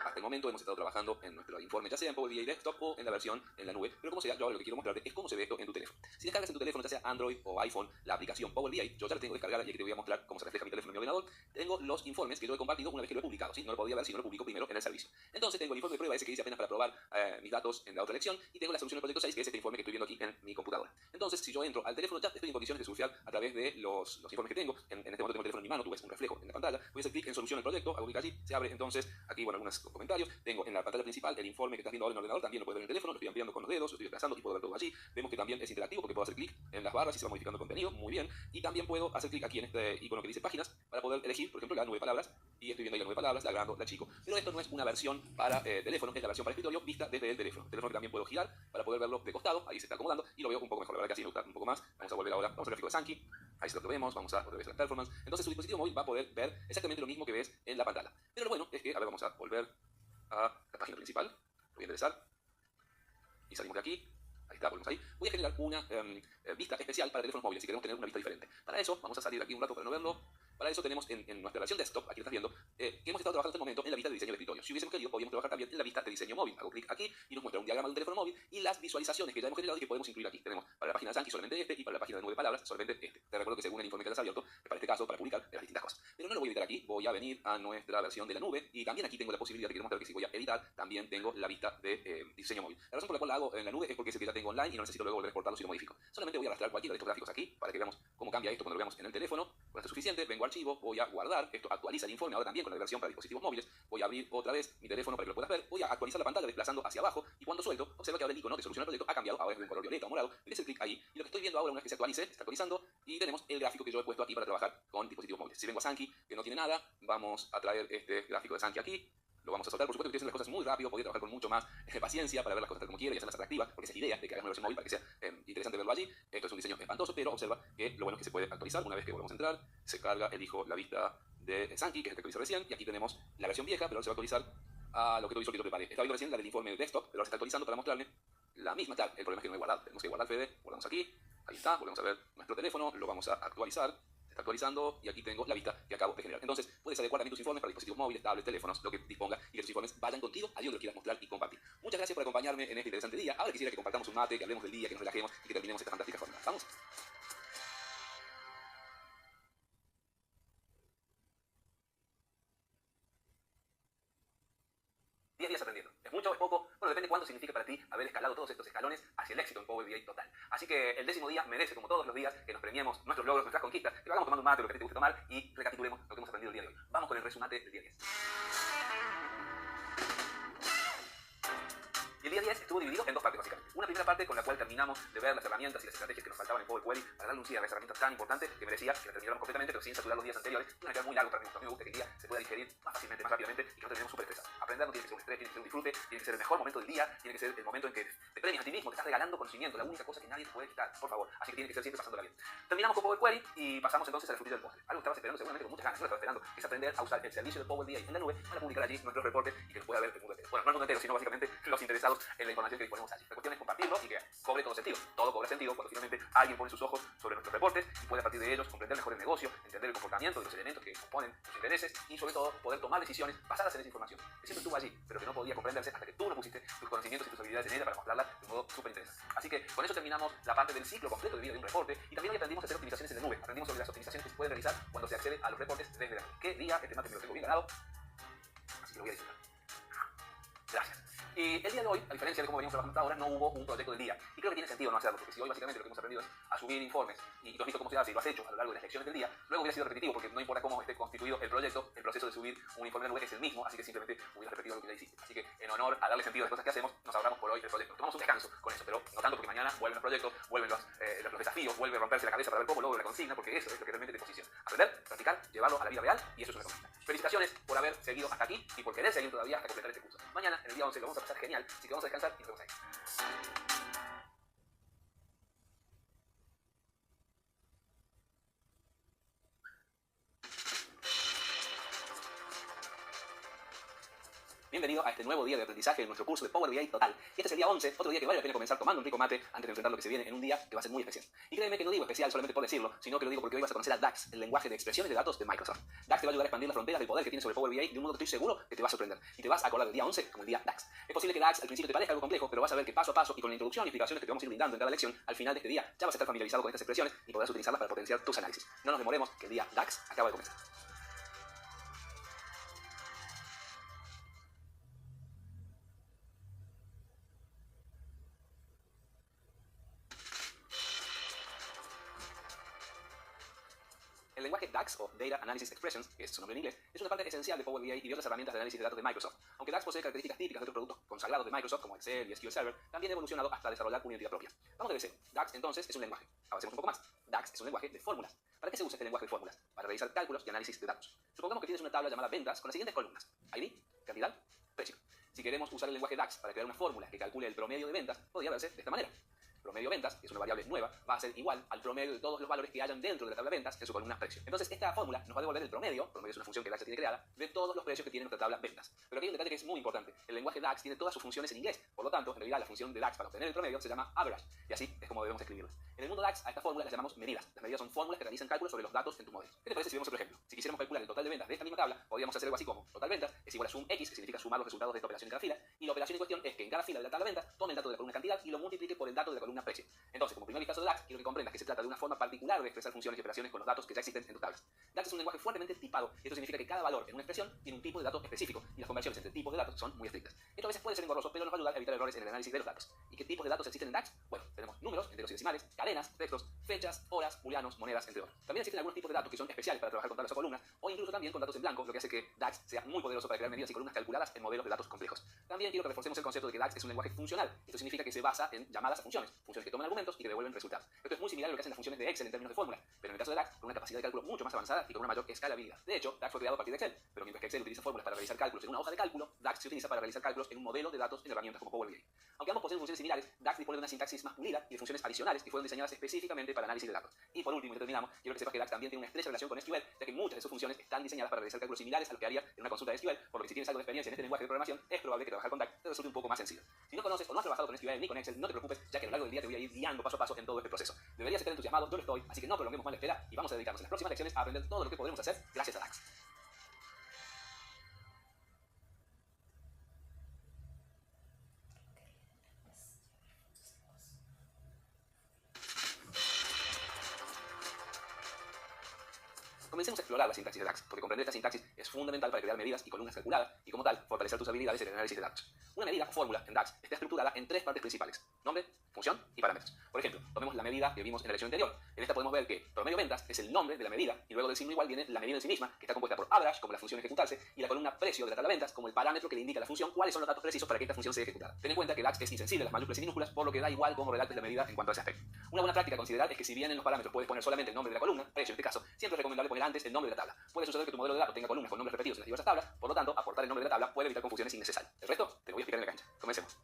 Hasta el momento hemos estado trabajando en nuestro informe, ya sea en Power BI Desktop o en la versión en la nube, pero como sea, yo ahora lo que quiero mostrarte es cómo se ve esto en tu teléfono. Si descargas en tu teléfono, ya sea Android o iPhone, la aplicación Power BI, yo ya la tengo descargada y aquí te voy a mostrar cómo se refleja mi teléfono en mi ordenador. Tengo los informes que yo he compartido una vez que lo he publicado, ¿sí? No lo podía ver si no lo publico primero en el servicio. Entonces tengo el informe de prueba ese que dice apenas para probar mis datos en la otra lección y tengo la solución del proyecto 6, que es este informe que estoy viendo aquí en mi computadora. Entonces, si yo entro al teléfono, ya estoy en condiciones de surfear a través de los informes que tengo. En este momento tengo el teléfono en mi mano, tú ves un reflejo en la pantalla. Voy a hacer clic en solución del proyecto, hago clic allí, se abre entonces aquí, bueno, algunas comentarios. Tengo en la pantalla principal el informe que estás viendo ahora en el ordenador, también lo puedes ver en el teléfono, lo estoy ampliando con los dedos, lo estoy desplazando y puedo ver todo allí. Vemos que también es interactivo porque puedo hacer clic en las barras y se va modificando el contenido, muy bien. Y también puedo hacer clic aquí en este icono que dice páginas para poder elegir, por ejemplo, las 9 palabras. Y estoy viendo ahí las 9 palabras, la agrando, la chico. Pero esto no es una versión para teléfono, es la versión para escritorio vista desde el teléfono. Teléfono que también puedo girar para poder verlo de costado, ahí se está acomodando y lo veo un poco mejor, la verdad que así me gusta un poco más. Vamos a volver ahora, vamos al gráfico de Sankey, ahí se lo vemos, vamos a otra vez la performance. Entonces su dispositivo móvil va a poder ver exactamente lo mismo que ves en la pantalla. Pero lo bueno es que, a ver, vamos a volver a la página principal, lo voy a enderezar y salimos de aquí. Ahí está, volvemos ahí. Voy a generar una vista especial para teléfonos móviles si queremos tener una vista diferente. Para eso, vamos a salir de aquí un rato para no verlo. Para eso tenemos en nuestra versión desktop, aquí lo estás viendo, que hemos estado trabajando hasta el momento en la vista de diseño de escritorio. Si hubiésemos querido, podríamos trabajar también en la vista de diseño móvil. Hago clic aquí y nos muestra un diagrama de un teléfono móvil y las visualizaciones que ya hemos generado y que podemos incluir aquí. Tenemos para la página de Sankey solamente este y para la página de 9 palabras solamente este. Te recuerdo que según el informe que has abierto, para este caso, para publicar, las distintas cosas. Pero no lo voy a editar aquí, voy a venir a nuestra versión de la nube y también aquí tengo la posibilidad de que mostrar que si voy a editar, también tengo la vista de diseño móvil. La razón por la cual la hago en la nube es porque es el que ya tengo online y no necesito luego volver a exportarlo si lo modifico. Solamente voy a arrastrar cualquiera de estos gráficos aquí para que veamos cómo cambia esto cuando lo veamos en el teléfono. Con esto es suficiente, vengo a archivo, voy a guardar, esto actualiza el informe ahora también con la versión para dispositivos móviles. Voy a abrir otra vez mi teléfono para que lo puedas ver, voy a actualizar la pantalla desplazando hacia abajo y cuando suelto, observa que ahora el icono que soluciona el proyecto ha cambiado, ahora es de un color violeta o morado, le des el clic ahí y lo que estoy viendo ahora una vez que se actualice, está actualizando y tenemos el gráfico que yo he puesto aquí para trabajar con dispositivos móviles. Si vengo a Sankey, que no tiene nada, vamos a traer este gráfico de Sankey aquí. Lo vamos a soltar, por supuesto que estoy haciendo las cosas muy rápido, podría trabajar con mucho más paciencia para ver las cosas tal como quiero y hacerlas atractivas, porque esa es la idea de que hagas una versión móvil para que sea interesante verlo allí. Esto es un diseño espantoso, pero observa que lo bueno es que se puede actualizar. Una vez que volvemos a entrar, se carga, elijo la vista de Sankey, que es el que actualizé recién, y aquí tenemos la versión vieja, pero ahora se va a actualizar a lo que yo preparé. Estaba viendo recién la del informe de desktop, pero ahora se está actualizando para mostrarme la misma tal. El problema es que no he guardado, tenemos que guardar Fede, guardamos aquí, ahí está, volvemos a ver nuestro teléfono, lo vamos a actualizar. Está actualizando y aquí tengo la vista que acabo de generar. Entonces, puedes adecuar también tus informes para dispositivos móviles, tablets, teléfonos, lo que disponga y que tus informes vayan contigo allí donde lo quieras mostrar y compartir. Muchas gracias por acompañarme en este interesante día. Ahora quisiera que compartamos un mate, que hablemos del día, que nos relajemos y que terminemos esta fantástica jornada. ¿Vamos? Días aprendiendo. ¿Es mucho o es poco? Bueno, depende cuánto significa para ti haber escalado todos estos escalones hacia el éxito en Power BI total. Así que el 10º día merece, como todos los días, que nos premiemos nuestros logros, nuestras conquistas, que lo hagamos tomando un mate, lo que te guste tomar y recapitulemos lo que hemos aprendido el día de hoy. Vamos con el resumate del día 10. Y el día 10 estuvo dividido en dos partes, básicamente. Una primera parte con la cual terminamos de ver las herramientas y las estrategias que nos faltaban en Power Query para darle un cierre a esa herramienta tan importante que merecía que la termináramos completamente, pero sin saturar los días anteriores. Y una queda muy largo para mí. A mí me gusta que el día se pueda digerir más fácilmente, más rápidamente y que no terminemos súper estresados. Aprender no tiene que ser un estrés, tiene que ser un disfrute, tiene que ser el mejor momento del día, tiene que ser el momento en que te premias a ti mismo, te estás regalando conocimiento, la única cosa que nadie te puede quitar, por favor. Así que tiene que ser siempre pasándola bien. Terminamos con Power Query y pasamos entonces a la frutilla del postre. Algo que estabas esperando seguramente con muchas ganas, yo lo estaba esperando, es aprender a usar el servicio de Power BI en la nube para publicar allí nuestros reportes y que los pueda ver el mundo entero. Bueno, no el mundo entero, sino básicamente los interesados en la información que disponemos allí. La cuestión es compartirlo y que cobre todo sentido. Todo cobra sentido cuando finalmente alguien pone sus ojos sobre nuestros reportes y puede a partir de ellos comprender mejor el negocio, entender el comportamiento de los elementos que componen los intereses y sobre todo poder tomar decisiones basadas en esa información que siempre estuvo allí, pero que no podía comprenderse hasta que tú no pusiste tus conocimientos y tus habilidades en ella para mostrarla de un modo súper interesante. Así que con eso terminamos la parte del ciclo completo de vida de un reporte y también hoy aprendimos a hacer optimizaciones en la nube. Aprendimos sobre las optimizaciones que se pueden realizar cuando se accede a los reportes desde la nube. ¿Qué día? Este mate me lo tengo bien ganado, así que lo voy a disfrutar. Gracias. Y el día de hoy, a diferencia de cómo venimos trabajando hasta ahora, no hubo un proyecto del día. Y creo que tiene sentido no hacerlo, porque si hoy básicamente lo que hemos aprendido es a subir informes y tú has visto cómo se hace y lo has hecho a lo largo de las lecciones del día, luego hubiera sido repetitivo, porque no importa cómo esté constituido el proyecto, el proceso de subir un informe de nube es el mismo, así que simplemente hubieras repetido lo que ya hiciste. Así que en honor a darle sentido a las cosas que hacemos, nos ahorramos por hoy el proyecto. Tomamos un descanso con eso, pero no tanto porque mañana vuelven los proyectos, vuelven los desafíos, vuelve a romperse la cabeza para ver cómo logro la consigna, porque eso es lo que realmente te posiciona. Aprender, practicar, llevarlo a la vida real y eso es una conquista. Felicitaciones por haber seguido hasta aquí y por querer seguir todavía hasta completar este curso. Mañana, en el día 11, lo vamos a pasar genial, así que vamos a descansar y nos vemos ahí. Bienvenido a este nuevo día de aprendizaje de nuestro curso de Power BI Total. Y este es el día 11, otro día que vale la pena comenzar tomando un rico mate antes de enfrentar lo que se viene en un día que va a ser muy especial. Y créeme que no digo especial solamente por decirlo, sino que lo digo porque hoy vas a conocer a DAX, el lenguaje de expresiones de datos de Microsoft. DAX te va a ayudar a expandir las fronteras del poder que tiene sobre Power BI de un modo que estoy seguro que te va a sorprender. Y te vas a acordar del día 11 como el día DAX. Es posible que DAX al principio te parezca algo complejo, pero vas a ver que paso a paso y con la introducción y explicaciones que te vamos a ir brindando en cada lección, al final de este día ya vas a estar familiarizado con estas expresiones y podrás utilizarlas para potenciar tus análisis. No nos demoremos, que el día DAX acaba de comenzar. El El lenguaje DAX o Data Analysis Expressions, que es su nombre en inglés, es una parte esencial de Power BI y de otras herramientas de análisis de datos de Microsoft. Aunque DAX posee características típicas de otros productos consagrados de Microsoft como Excel y SQL Server, también ha evolucionado hasta desarrollar una identidad propia. Vamos desde cero. DAX entonces es un lenguaje. Avancemos un poco más. DAX es un lenguaje de fórmulas. ¿Para qué se usa este lenguaje de fórmulas? Para realizar cálculos y análisis de datos. Supongamos que tienes una tabla llamada ventas con las siguientes columnas: ID, cantidad, precio. Si queremos usar el lenguaje DAX para crear una fórmula que calcule el promedio de ventas, podría verse de esta manera. Promedio ventas, que es una variable nueva, va a ser igual al promedio de todos los valores que hayan dentro de la tabla de ventas en su columna precio. Entonces, esta fórmula nos va a devolver el promedio es una función que DAX ya tiene creada, de todos los precios que tiene nuestra tabla ventas. Pero aquí hay un detalle que es muy importante. El lenguaje DAX tiene todas sus funciones en inglés. Por lo tanto, en realidad, la función de DAX para obtener el promedio se llama average. Y así es como debemos escribirla. En el mundo DAX, a esta fórmula las llamamos medidas. Las medidas son fórmulas que realizan cálculos sobre los datos en tu modelo. ¿Qué te parece si vemos otro ejemplo? Si quisiéramos calcular el total de ventas de esta misma tabla, podríamos hacer algo así como: total ventas es igual a sum X, que significa sumar los resultados de esta operación en cada fila, y la operación en cuestión es que en cada fila de la tabla de ventas tome el dato de la columna cantidad y lo multiplique por el dato de la columna precio. Entonces, como primer vistazo de DAX, quiero que comprendas que se trata de una forma particular de expresar funciones y operaciones con los datos que ya existen en tus tablas. DAX es un lenguaje fuertemente tipado, y esto significa que cada valor en una expresión tiene un tipo de dato específico, y las conversiones entre tipos de datos son muy estrictas. Esto a veces puede ser engorroso, pero nos va a ayudar a evitar errores en el análisis de los datos. ¿Y qué tipos de datos existen en DAX? Bueno, tenemos números, enteros y decimales, cadenas, textos, fechas, horas, booleanos, monedas, entre otros. También existen algunos tipos de datos que son especiales para trabajar con tablas o columnas, o incluso también con datos en blanco, lo que hace que DAX sea muy poderoso para crear medidas y columnas calculadas en modelos de datos complejos. También quiero que reforcemos el concepto de que DAX es un lenguaje funcional. Esto significa que se basa en llamadas a funciones que toman argumentos y que devuelven resultados. Esto es muy similar a lo que hacen las funciones de Excel en términos de fórmula, pero en el caso de DAX, con una capacidad de cálculo mucho más avanzada y con una mayor escalabilidad. De hecho, DAX fue creado a partir de Excel, pero mientras que Excel utiliza fórmulas para realizar cálculos en una hoja de cálculo, DAX se utiliza para realizar cálculos en un modelo de datos en herramientas como Power BI. Aunque ambos poseen funciones similares, DAX dispone de una sintaxis más pulida y de funciones adicionales que fueron diseñadas específicamente para análisis de datos. Y por último, y terminamos, quiero que sepas que DAX también tiene una estrecha relación con SQL, ya que muchas de sus funciones están diseñadas para realizar cálculos similares a lo que harías en una consulta de SQL, por lo que si tienes algo de experiencia en este lenguaje de programación, es probable que trabajar con DAX te resulte un poco más sencillo. Si no conoces o no has trabajado con SQL ni con Excel, no te preocupes, ya que a lo largo del día te voy a ir guiando paso a paso en todo este proceso. Deberías estar entusiasmado, yo lo estoy, así que no prolonguemos más la espera y vamos a dedicarnos en las próximas lecciones a aprender todo lo que podremos hacer gracias a DAX. Comencemos a explorar la sintaxis de DAX, porque comprender esta sintaxis es fundamental para crear medidas y columnas calculadas y, como tal, fortalecer tus habilidades en el análisis de datos. Una medida o fórmula en DAX está estructurada en tres partes principales: nombre, función y parámetros. Por ejemplo, tomemos la medida que vimos en la lección anterior. En esta podemos ver que promedio ventas es el nombre de la medida, y luego del signo igual viene la medida en sí misma, que está compuesta por average como la función a ejecutarse y la columna precio de la tabla de ventas como el parámetro que le indica a la función cuáles son los datos precisos para que esta función sea ejecutada. Ten en cuenta que DAX es insensible a las mayúsculas y minúsculas, por lo que da igual cómo redactes la medida en cuanto a ese aspecto. Una buena práctica a considerar es que si bien en los parámetros puedes poner solamente el nombre de la columna, precio en este caso, siempre es recomendable poner antes el nombre de la tabla. Puede suceder que tu modelo de datos tenga columnas con nombres repetidos en las diversas tablas, por lo tanto, aportar el nombre de la tabla puede evitar confusiones innecesarias. El resto te lo voy a explicar en la cancha. Comencemos.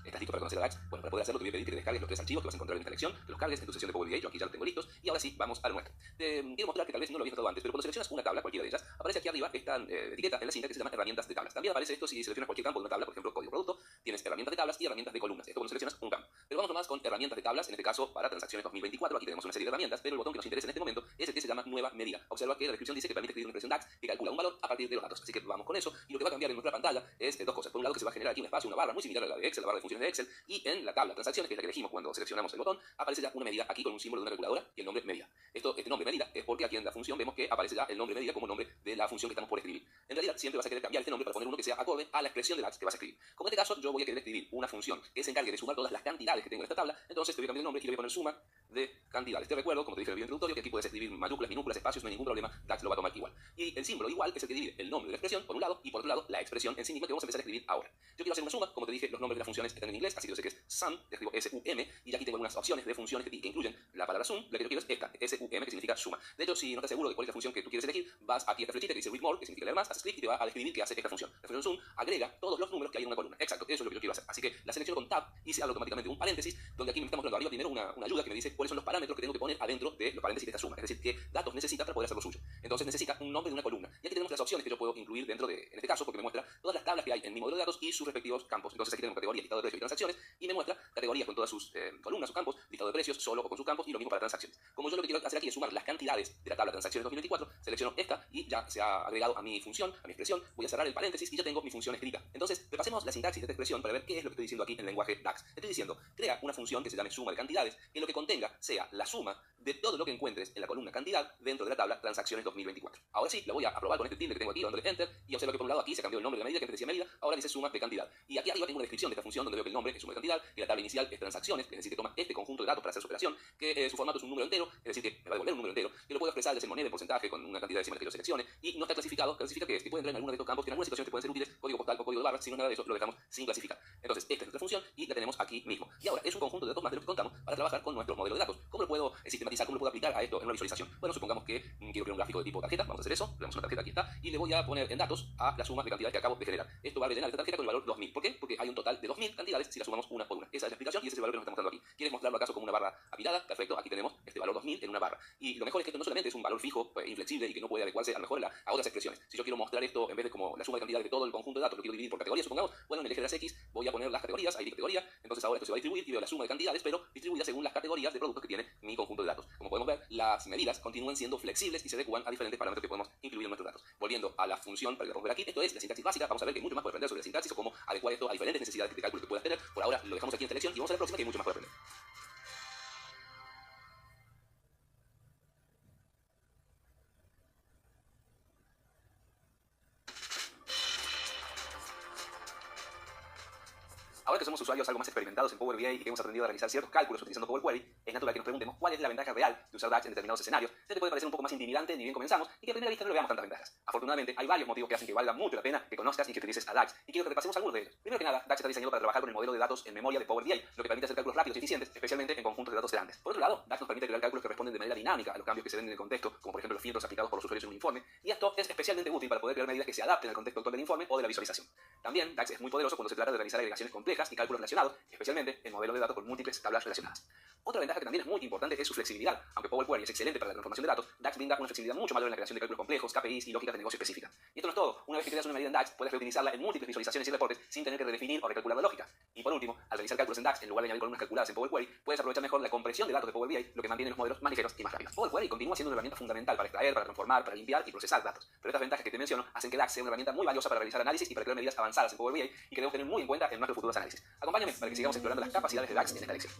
¿Estás listo para conocer a DAX? Bueno, para poder hacerlo te voy a pedir que te descargues los tres archivos que vas a encontrar en esta lección, que los cargues en tu sesión de Power BI. Yo aquí ya los tengo listos, y ahora sí, vamos a lo nuestro. Quiero mostrar que tal vez no lo habías notado antes, pero cuando seleccionas una tabla, cualquiera de ellas, aparece aquí arriba esta etiqueta en la cinta que se llama herramientas de tablas. También aparece esto si seleccionas cualquier campo de una tabla, por ejemplo, código producto, tienes herramientas de tablas y herramientas de columnas. Esto cuando seleccionas un campo. Pero vamos nomás con herramientas de tablas, en este caso para transacciones 2024. Aquí tenemos una serie de herramientas, pero el botón que nos interesa en este momento es el que se llama nueva medida. Observa que la descripción dice que permite escribir una expresión DAX que calcula un valor a partir de los datos. Así que vamos con eso, y lo que va a cambiar en nuestra pantalla es dos cosas. Por un lado, que se va a generar aquí un espacio, una barra muy similar a la de Excel, la barra de funciones de Excel, y en la tabla transacciones, que es la que elegimos cuando seleccionamos el botón, aparece ya una medida aquí con un símbolo de una calculadora y el nombre medida. Este nombre medida es porque aquí en la función vemos que aparece ya el nombre medida como nombre de la función que estamos por escribir. En realidad siempre vas a querer cambiar este nombre para poner uno que sea acorde a la expresión de DAX que vas a escribir. Como en este caso yo voy a querer escribir una función que se encargue de sumar todas las cantidades que tengo en esta tabla, entonces te voy a cambiar el nombre y le voy a poner suma de cantidades. Te recuerdo, como te dije en el video introductorio, que aquí puedes escribir mayúsculas, minúsculas, espacios, no hay ningún problema, DAX lo va a tomar igual. Y el símbolo igual es el que divide el nombre de la expresión por un lado y por otro lado la expresión en sí misma que vamos a empezar a escribir ahora. Yo quiero hacer una suma, como te dije, los nombres de las funciones están en inglés, así que yo sé que es sum, le escribo S-U-M, y ya aquí tengo algunas opciones de funciones que incluyen la palabra sum. La que yo quiero es esta, S-U-M, que significa suma. De hecho, si no estás seguro de cuál es la función que tú quieres elegir, vas aquí a esta flechita que dice read more, que significa leer más, haces clic y te va a describir qué hace esta función. La función sum agrega todos los números que hay en una columna. Exacto, eso es lo que yo quiero hacer. Así que la selecciono con tab y se abre automáticamente un paréntesis, donde aquí me está mostrando arriba primero una ayuda que me dice cuáles son los parámetros que tengo que poner adentro de los paréntesis de esta suma. Es decir, qué datos necesita para poder hacer lo suyo. Entonces necesita un nombre de una columna. Y aquí tenemos las opciones que yo puedo incluir dentro de, en este caso, porque me muestra todas las tablas que hay en mi modelo de datos y sus respectivos campos. Entonces aquí tengo categorías, listado de precios y transacciones, y me muestra categorías con todas sus columnas o campos, listado de precios solo o con sus campos, y lo mismo para transacciones. Como yo lo que quiero hacer aquí es sumar las cantidades de la tabla de transacciones 2024, selecciono esta y ya se ha agregado a mi función, a mi expresión. Voy a cerrar el paréntesis y ya tengo mi función escrita. Entonces, repasemos la sintaxis de esta expresión para ver qué es lo que estoy diciendo aquí en el lenguaje DAX. Estoy diciendo, crea una función que se llame suma de cantidades, que lo que contenga sea la suma de todo lo que encuentres en la columna cantidad dentro de la tabla transacciones 2024. Ahora sí, la voy a aprobar con este tilde que tengo aquí, dándole enter, y observa que por un lado aquí se cambió el nombre de la medida, que antes decía medida, línea, ahora dice suma de cantidad. Y aquí arriba tengo una descripción de esta función donde veo que el nombre es suma de cantidad, que la tabla inicial es transacciones, es decir, que toma este conjunto de datos para hacer su operación, que su formato es un número entero, es decir, que me va a devolver un número entero, que lo puedo expresar ya sea en moneda, en porcentaje, con una cantidad de decimales que yo seleccione, y no está clasificado. Clasifica que es que puede entrar en alguno de estos campos, que en algunas situaciones te pueden ser útiles, código postal o código de barra. Si no es nada de eso, lo dejamos sin clasificar. Entonces, esta es nuestra función y la tenemos aquí mismo. Y ahora es un conjunto de datos más de los que contamos para trabajar con nuestro modelo de datos. ¿Cómo lo puedo sistematizar? ¿Cómo lo puedo aplicar a esto en una visualización? Bueno, supongamos que quiero crear un gráfico de tipo tarjeta. Vamos a hacer eso. Creamos una tarjeta, aquí está. Y le voy a poner en datos a la suma de cantidades que acabo de generar. Esto va a rellenar esta tarjeta con el valor 2000. ¿Por qué? Porque hay un total de 2000 cantidades si las sumamos una por una. Esa es la explicación y ese es el valor que nos está mostrando aquí. ¿Quieres mostrarlo acaso como una barra apilada? Perfecto. Aquí tenemos este valor 2000 en una barra. Y lo mejor es que esto no solamente es un valor fijo, inflexible y que no puede adecuarse a lo mejor a otras expresiones. Si yo quiero mostrar esto en vez de como la suma de cantidades de todo el conjunto de datos, lo quiero dividir por categorías, supongamos, bueno, en el eje de las X voy a poner las categorías, ID categoría, entonces ahora esto se va a distribuir y veo la suma de cantidades, pero distribuida según las categorías de productos que tiene mi conjunto de datos. Como podemos ver, las medidas continúan siendo flexibles y se adecuan a diferentes parámetros que podemos incluir en nuestros datos. Volviendo a la función para ver aquí, esto es la sintaxis básica. Vamos a ver que hay mucho más por aprender sobre la sintaxis o cómo adecuar esto a diferentes necesidades de cálculo que puedas tener. Por ahora lo dejamos aquí en esta lección y vamos a la próxima, que hay mucho más por aprender. Ahora que somos usuarios algo más experimentados en Power BI y que hemos aprendido a realizar ciertos cálculos utilizando Power Query, es natural que nos preguntemos cuál es la ventaja real de usar DAX en determinados escenarios. Esto te puede parecer un poco más intimidante ni bien comenzamos y que a primera vista no le veamos tantas ventajas. Afortunadamente, hay varios motivos que hacen que valga mucho la pena que conozcas y que utilices a DAX, y quiero que repasemos algunos de ellos. Primero que nada, DAX está diseñado para trabajar con el modelo de datos en memoria de Power BI, lo que permite hacer cálculos rápidos y eficientes, especialmente en conjuntos de datos grandes. Por otro lado, DAX nos permite crear cálculos que responden de manera dinámica a los cambios que se den en el contexto, como por ejemplo los filtros aplicados por los usuarios en un informe, y esto es especialmente útil para poder crear medidas que se adapten al contexto actual del informe o de la visualización. También, DAX es muy poderoso cuando se trata de realizar agregaciones complejas y cálculos relacionados, especialmente en modelos de datos con múltiples tablas relacionadas. Otra ventaja que también es muy importante es su flexibilidad. Aunque Power Query es excelente para la transformación de datos, DAX brinda una flexibilidad mucho mayor en la creación de cálculos complejos, KPIs y lógicas de negocio específicas. Y esto no es todo. Una vez que creas una medida en DAX, puedes reutilizarla en múltiples visualizaciones y reportes sin tener que redefinir o recalcular la lógica. Y por último, al realizar cálculos en DAX, en lugar de añadir columnas calculadas en Power Query, puedes aprovechar mejor la compresión de datos de Power BI, lo que mantiene los modelos más ligeros y más rápidos. Power Query continúa siendo una herramienta fundamental para extraer, para transformar, para limpiar y procesar datos. Pero estas ventajas que te menciono hacen que DAX sea una herramienta muy valiosa para realizar análisis y para crear medidas avanzadas en Power BI y que debemos tener muy en cuenta en nuestros futuros análisis. Acompáñame para que sigamos explorando las capacidades de DAX en esta lección.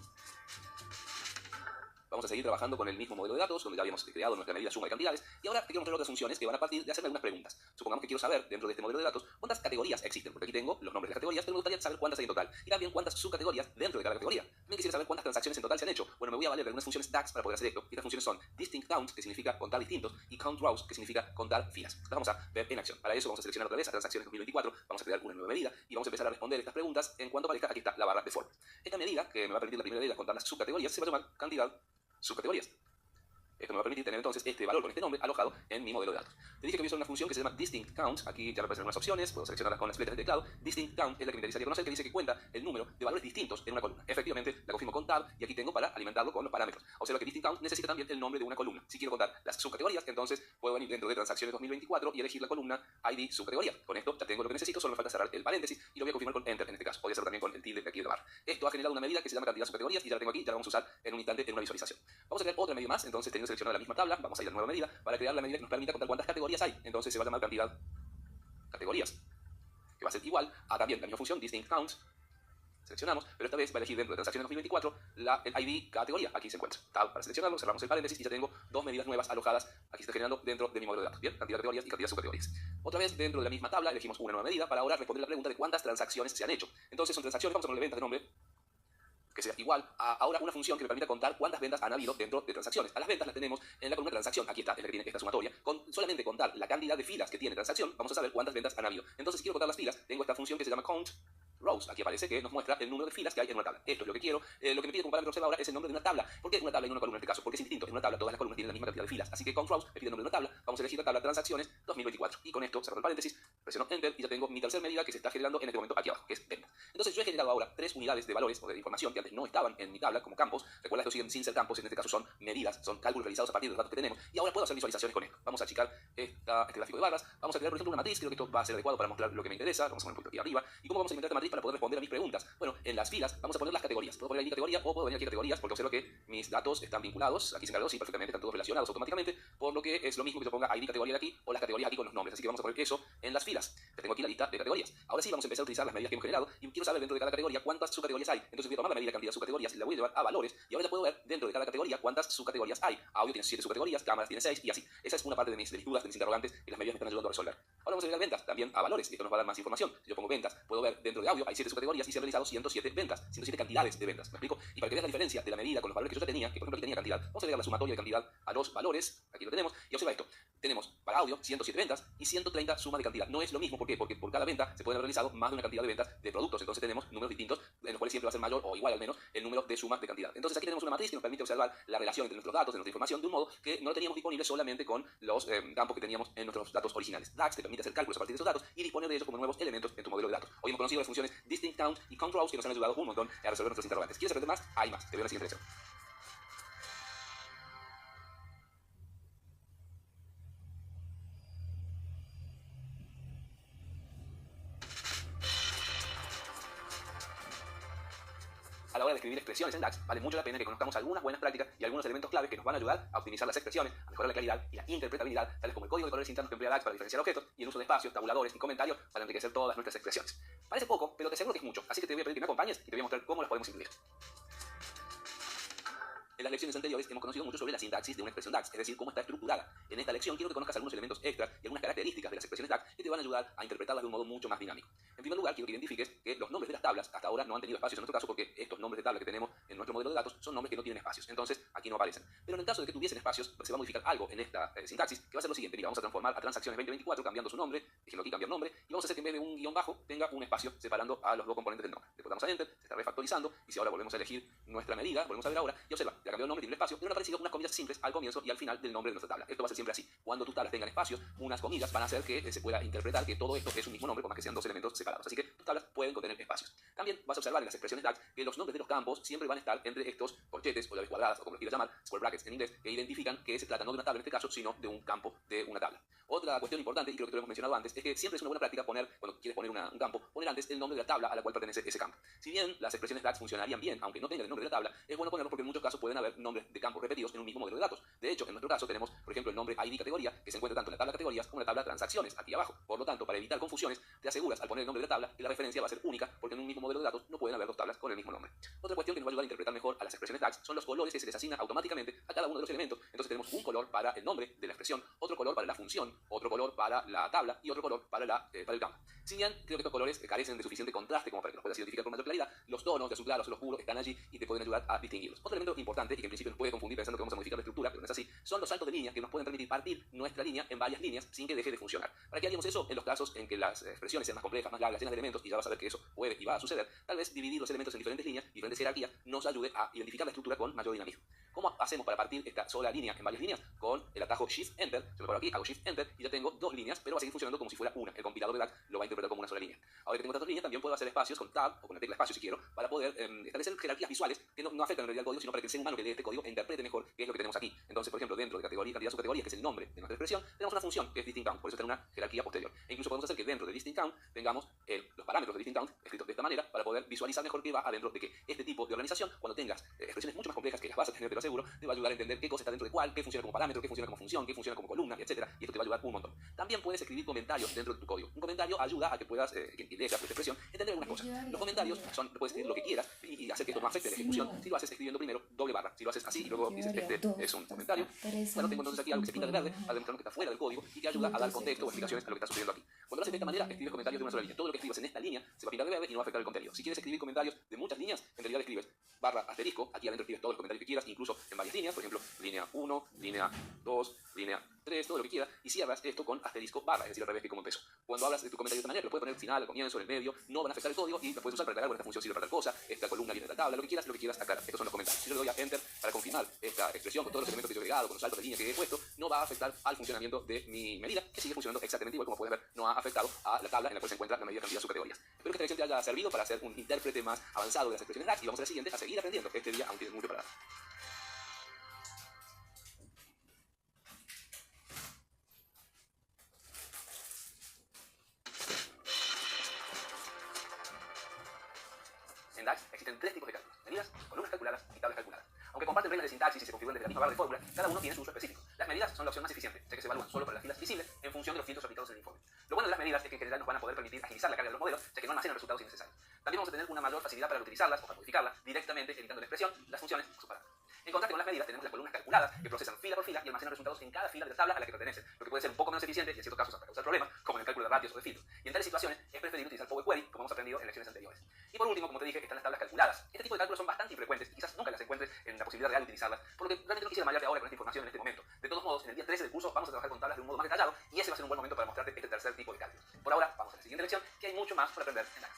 Vamos a seguir trabajando con el mismo modelo de datos, donde ya habíamos creado nuestra medida suma de cantidades, y ahora te quiero mostrar otras funciones que van a partir de hacerme algunas preguntas. Supongamos que quiero saber, dentro de este modelo de datos, cuántas categorías existen, porque aquí tengo los nombres de las categorías, pero me gustaría saber cuántas hay en total, y también cuántas subcategorías dentro de cada categoría. Me quisiera saber cuántas transacciones en total se han hecho. Bueno, me voy a valer de algunas funciones DAX para poder hacer esto, y estas funciones son distinct counts, que significa contar distintos, y count rows, que significa contar filas. Las vamos a ver en acción. Para eso vamos a seleccionar otra vez a transacciones 2024, vamos a crear una nueva medida, y vamos a empezar a responder estas preguntas en cuanto aparezca. Aquí está la barra de forma. Esta medida, que me va a permitir la primera medida contar las subcategorías, se va a llamar cantidad subcategorías. Esto me va a permitir tener entonces este valor con este nombre alojado en mi modelo de datos. Te dije que voy a usar una función que se llama distinct counts. Aquí ya aparecen algunas opciones, puedo seleccionarlas con las letras del teclado. Distinct count es la que me interesaría conocer, que dice que cuenta el número de valores distintos en una columna. Efectivamente, la confirmo con tab y aquí tengo para alimentarlo con los parámetros. Observa que distinct count necesita también el nombre de una columna. Si quiero contar las subcategorías, entonces puedo venir dentro de transacciones 2024 y elegir la columna ID subcategoría. Con esto ya tengo lo que necesito, solo me falta cerrar el paréntesis y lo voy a confirmar con enter en este caso. Podría ser también con el tilde de aquí de la barra. Esto ha generado una medida que se llama cantidad subcategorías y ya la tengo aquí, ya la vamos a usar en un instante en una visualización. Vamos a crear otra medida más, entonces teniendo seleccionada la misma tabla, vamos a ir a la nueva medida para crear la medida que nos permita contar cuántas categorías hay. Entonces se va a llamar cantidad categorías, que va a ser igual a también la misma función distinct counts. Seleccionamos, pero esta vez va a elegir dentro de transacciones 2024 el ID categoría. Aquí se encuentra. Tab para seleccionarlo, cerramos el paréntesis y ya tengo dos medidas nuevas alojadas. Aquí se está generando dentro de mi modelo de datos. Bien, cantidad de categorías y cantidad de subcategorías. Otra vez dentro de la misma tabla elegimos una nueva medida para ahora responder la pregunta de cuántas transacciones se han hecho. Entonces son transacciones, vamos a ponerle ventas de nombre, que sea igual a ahora una función que me permita contar cuántas ventas han habido dentro de transacciones. A las ventas las tenemos en la columna transacción. Aquí está, es la que tiene esta sumatoria. Con solamente contar la cantidad de filas que tiene transacción, vamos a saber cuántas ventas han habido. Entonces, si quiero contar las filas, tengo esta función que se llama count rows. Aquí aparece que nos muestra el número de filas que hay en una tabla. Esto es lo que quiero. Lo que me pide como parámetro observa ahora es el nombre de una tabla. ¿Por qué una tabla y no una columna en este caso? Porque es distinto. En una tabla todas las columnas tienen la misma cantidad de filas. Así que count rows me pide el nombre de una tabla. Vamos a elegir la tabla transacciones 2024. Y con esto, cerrando el paréntesis, presiono enter y ya tengo mi tercera medida que se está generando en este momento aquí abajo, que es venta. Entonces yo he generado ahora tres unidades de valores o de información que antes no estaban en mi tabla como campos. Recuerda que siguen sin ser campos, en este caso son medidas, son cálculos realizados a partir de los datos que tenemos. Y ahora puedo hacer visualizaciones con esto. Vamos a achicar este gráfico de barras. Vamos a crear, por ejemplo, una matriz. Creo que esto va a ser adecuado para mostrar lo que me interesa. Vamos a poner un punto aquí arriba. ¿Y cómo vamos a alimentar esta matriz? Madrid para poder responder a mis preguntas. Bueno, en las filas vamos a poner las categorías. Puedo poner aquí categoría o puedo venir aquí categorías porque observo que mis datos están vinculados. Aquí se encargó, sí, perfectamente, están todos relacionados automáticamente, por lo que es lo mismo que yo ponga ID categoría de aquí o las categorías aquí con los nombres. Así que vamos a poner eso en las filas. Ya tengo aquí la lista de categorías. Ahora sí vamos a empezar a utilizar las medidas que hemos generado y quiero saber dentro de cada categoría cuántas subcategorías hay. Entonces voy a tomar la medida de cantidad de subcategorías y la voy a llevar a valores y ahora ya puedo ver dentro de cada categoría cuántas subcategorías hay. Audio tiene 7 subcategorías, cámaras tiene 6 y así. Esa es una parte de mis dudas, de mis interrogantes y las medidas me están ayudando a resolver. Ahora vamos a agregar ventas también a valores y esto nos va a dar más información. Si yo pongo ventas, puedo ver dentro de audio hay 7 subcategorías y se han realizado 107 ventas, 107 cantidades de ventas. ¿Me explico? Y para que veas la diferencia de la medida con los valores que yo ya tenía, que por ejemplo aquí tenía cantidad, vamos a agregar la sumatoria de cantidad a los valores, aquí lo tenemos, y observa esto. Tenemos para audio 107 ventas y 130 suma de cantidad. No es lo mismo, ¿por qué? Porque por cada venta se pueden haber realizado más de una cantidad de ventas de productos. Entonces tenemos números distintos en los cuales siempre va a ser mayor o igual al menos el número de sumas de cantidad. Entonces aquí tenemos una matriz que nos permite observar la relación entre nuestros datos, de nuestra información, de un modo que no lo teníamos disponible solamente con los campos que teníamos en nuestros datos originales. DAX te permite hacer cálculos a partir de esos datos y disponer de ellos como nuevos elementos en tu modelo de datos. Hoy hemos conocido las funciones distinct count y count rows que nos han ayudado un montón a resolver nuestros interrogantes. ¿Quieres aprender más? Hay más. Te veo en la siguiente lección. A la hora de escribir expresiones en DAX, vale mucho la pena que conozcamos algunas buenas prácticas y algunos elementos clave que nos van a ayudar a optimizar las expresiones, a mejorar la claridad y la interpretabilidad, tales como el código de colores internos que emplea DAX para diferenciar objetos y el uso de espacios, tabuladores y comentarios para enriquecer todas nuestras expresiones. Parece poco, pero te aseguro que es mucho, así que te voy a pedir que me acompañes y te voy a mostrar cómo las podemos incluir. En las lecciones anteriores hemos conocido mucho sobre la sintaxis de una expresión DAX, es decir, cómo está estructurada. En esta lección quiero que conozcas algunos elementos extras y algunas características de las expresiones DAX que te van a ayudar a interpretarlas de un modo mucho más dinámico. En primer lugar, quiero que identifiques que los nombres de las tablas hasta ahora no han tenido espacios en nuestro caso porque estos nombres de tabla que tenemos en nuestro modelo de datos son nombres que no tienen espacios, entonces aquí no aparecen. Pero en el caso de que tuviesen espacios, se va a modificar algo en esta sintaxis que va a ser lo siguiente. Mira, vamos a transformar a transacciones 2024 cambiando su nombre, dejando aquí cambiar nombre, y vamos a hacer que en vez de un guión bajo tenga un espacio separando a los dos componentes del nombre. Después damos a Enter, se está refactorizando y si ahora volvemos a elegir nuestra medida, volvemos a ver ahora y observa, ya cambió el nombre, tiene el espacio, pero han aparecido unas comillas simples al comienzo y al final del nombre de nuestra tabla. Esto va a ser siempre así. Cuando tus tablas tengan espacios, unas comillas van a hacer que se pueda interpretar que todo esto es un mismo nombre, por más que sean dos elementos separados. Así que tus tablas pueden contener espacios. También vas a observar en las expresiones DAX que los nombres de los campos siempre van a estar entre estos corchetes o llaves cuadradas, o como lo quieras llamar, square brackets en inglés, que identifican que se trata no de una tabla en este caso, sino de un campo de una tabla. Otra cuestión importante, y creo que te lo hemos mencionado antes, es que siempre es una buena práctica poner, cuando quieres poner un campo, poner antes el nombre de la tabla a la cual pertenece ese campo. Si bien las expresiones DAX funcionarían bien, aunque no tengan el nombre de la tabla, es bueno ponerlo porque en muchos casos pueden haber nombres de campos repetidos en un mismo modelo de datos. De hecho, en nuestro caso tenemos, por ejemplo, el nombre ID categoría, que se encuentra tanto en la tabla categorías como en la tabla transacciones, aquí abajo. Por lo tanto, para evitar confusiones, te aseguras al poner el nombre de la tabla que la referencia va a ser única, porque en un mismo modelo de datos no pueden haber dos tablas con el mismo nombre. Otra cuestión que nos va a ayudar a interpretar mejor a las expresiones DAX son los colores que se les asignan automáticamente a cada uno de los elementos. Entonces tenemos un color para el nombre de la expresión, otro color para la función, otro color para la tabla y otro color para el campo. Si bien creo que estos colores carecen de suficiente contraste como para que los puedas identificar con mayor claridad, los tonos de azul claro, azul oscuro están allí y te pueden ayudar a distinguirlos. Otro elemento importante y que en principio nos puede confundir pensando que vamos a modificar la estructura, pero no es así, son los saltos de línea que nos pueden permitir partir nuestra línea en varias líneas sin que deje de funcionar. ¿Para qué haríamos eso? En los casos en que las expresiones sean más complejas, más largas, llenas de elementos, y ya vas a ver que eso puede y va a suceder, tal vez dividir los elementos en diferentes líneas, diferentes jerarquías, nos ayude a identificar la estructura con mayor dinamismo. ¿Cómo hacemos para partir esta sola línea en varias líneas? Con el atajo Shift Enter. Yo me paro aquí, hago Shift Enter y ya tengo dos líneas, pero va a seguir funcionando como si fuera una. El compilador de DAX lo va a interpretar como una sola línea. Ahora que tengo estas dos líneas, también puedo hacer espacios con Tab o con la tecla espacio si quiero, para poder establecer jerarquías visuales que no afectan en realidad el código, sino para que el ser humano que lee este código interprete mejor qué es lo que tenemos aquí. Entonces, por ejemplo, dentro de categoría, cantidad, subcategoría, que es el nombre de nuestra expresión, tenemos una función que es distinct count, por eso tiene una jerarquía posterior. E incluso podemos hacer que dentro de distinct count tengamos los parámetros de distinct count escritos de esta manera para poder visualizar mejor qué va adentro de qué. Este tipo de organización, cuando tengas expresiones mucho más complejas que las vas a tener, te lo aseguro, te va a ayudar a entender qué cosa está dentro de cuál, qué funciona como parámetro, qué funciona como función, qué funciona como columna, etc. Y esto te va a ayudar un montón. También puedes escribir comentarios dentro de tu código. Un comentario ayuda a que puedas, que leas esta expresión, entender algunas cosas. Los comentarios puedes escribir lo que quieras y hacer que esto no afecte la ejecución si lo haces escribiendo primero doble barra. Si lo haces así y luego dices este es un comentario, bueno, tengo entonces aquí algo que se pinta de verde para demostrarnos que está fuera del código y que ayuda a dar contexto o explicaciones a lo que está sucediendo aquí. Cuando lo haces de esta manera, escribes comentarios de una sola línea. Todo lo que escribas en esta línea se va a pintar de verde y no va a afectar el contenido. Si quieres escribir comentarios de muchas líneas, en realidad escribes barra asterisco, aquí adentro escribes todos los comentarios que quieras, incluso en varias líneas, por ejemplo, línea 1, línea 2, línea 3, todo lo que quieras, y cierras esto con asterisco barra, es decir, al revés que como empezó. Cuando hablas de tu comentario de esta manera, lo puedes poner al final, al comienzo, en el medio, no van a afectar el código y lo puedes usar para aclarar, bueno, esta función sirve para tal cosa, esta columna viene de la tabla, lo que quieras aclarar. Estos son los comentarios. Si yo le doy a Enter para confirmar esta expresión con todos los elementos que yo he agregado, con los saltos de línea que he puesto, no va a afectar al funcionamiento de mi medida, que sigue funcionando exactamente igual, como puedes ver, no ha afectado a la tabla en la cual se encuentra la medida de cantidad de subcategorías. Espero que esta lección te haya servido para ser un intérprete más avanzado de las expresiones DAX y vamos a la siguiente a seguir aprendiendo. Este día aún tienes mucho para dar. DAX existen tres tipos de cálculos: medidas, columnas calculadas y tablas calculadas. Aunque comparten reglas de sintaxis y se configuran desde la misma barra de fórmula, cada uno tiene su uso específico. Las medidas son la opción más eficiente, ya que se evalúan solo para las filas visibles en función de los filtros aplicados en el informe. Lo bueno de las medidas es que en general nos van a poder permitir agilizar la carga de los modelos, ya que no almacenan resultados innecesarios. También vamos a tener una mayor facilidad para reutilizarlas o para modificarlas directamente editando la expresión, las funciones o sus parámetros. En contraste con las medidas, tenemos las columnas calculadas que procesan fila por fila y almacenan resultados en cada fila de la tabla a la que pertenecen, lo que puede ser un poco menos eficiente y en ciertos casos hasta causar problemas, como en el cálculo de ratios o de filtros. Y en tales situaciones es preferible utilizar Power Query, como hemos aprendido en lecciones anteriores. Y por último, como te dije, están las tablas calculadas. Este tipo de cálculos son bastante infrecuentes y quizás nunca las encuentres en la posibilidad real de utilizarlas, por lo que realmente no quisiera marearte ahora con esta información en este momento. De todos modos, en el día 13 del curso vamos a trabajar con tablas de un modo más detallado y ese va a ser un buen momento para mostrarte este tercer tipo de cálculos. Por ahora, vamos a la siguiente lección, que hay mucho más por aprender en DAX.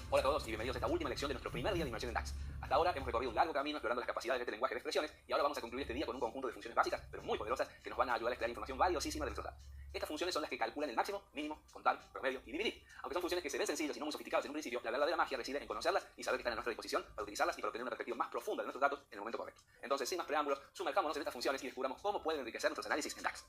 Hola a todos y bienvenidos a esta última lección de nuestro primer día de inmersión en DAX. Hasta ahora hemos recorrido un largo camino explorando las capacidades de este lenguaje de expresiones y ahora vamos a concluir este día con un conjunto de funciones básicas, pero muy poderosas, que nos van a ayudar a extraer información valiosísima de nuestros datos. Estas funciones son las que calculan el máximo, mínimo, contar, promedio y dividir. Aunque son funciones que se ven sencillas y no muy sofisticadas en un principio, la verdadera magia reside en conocerlas y saber que están a nuestra disposición para utilizarlas y para obtener una perspectiva más profunda de nuestros datos en el momento correcto. Entonces, sin más preámbulos, sumerjámonos en estas funciones y descubramos cómo pueden enriquecer nuestros análisis en DAX.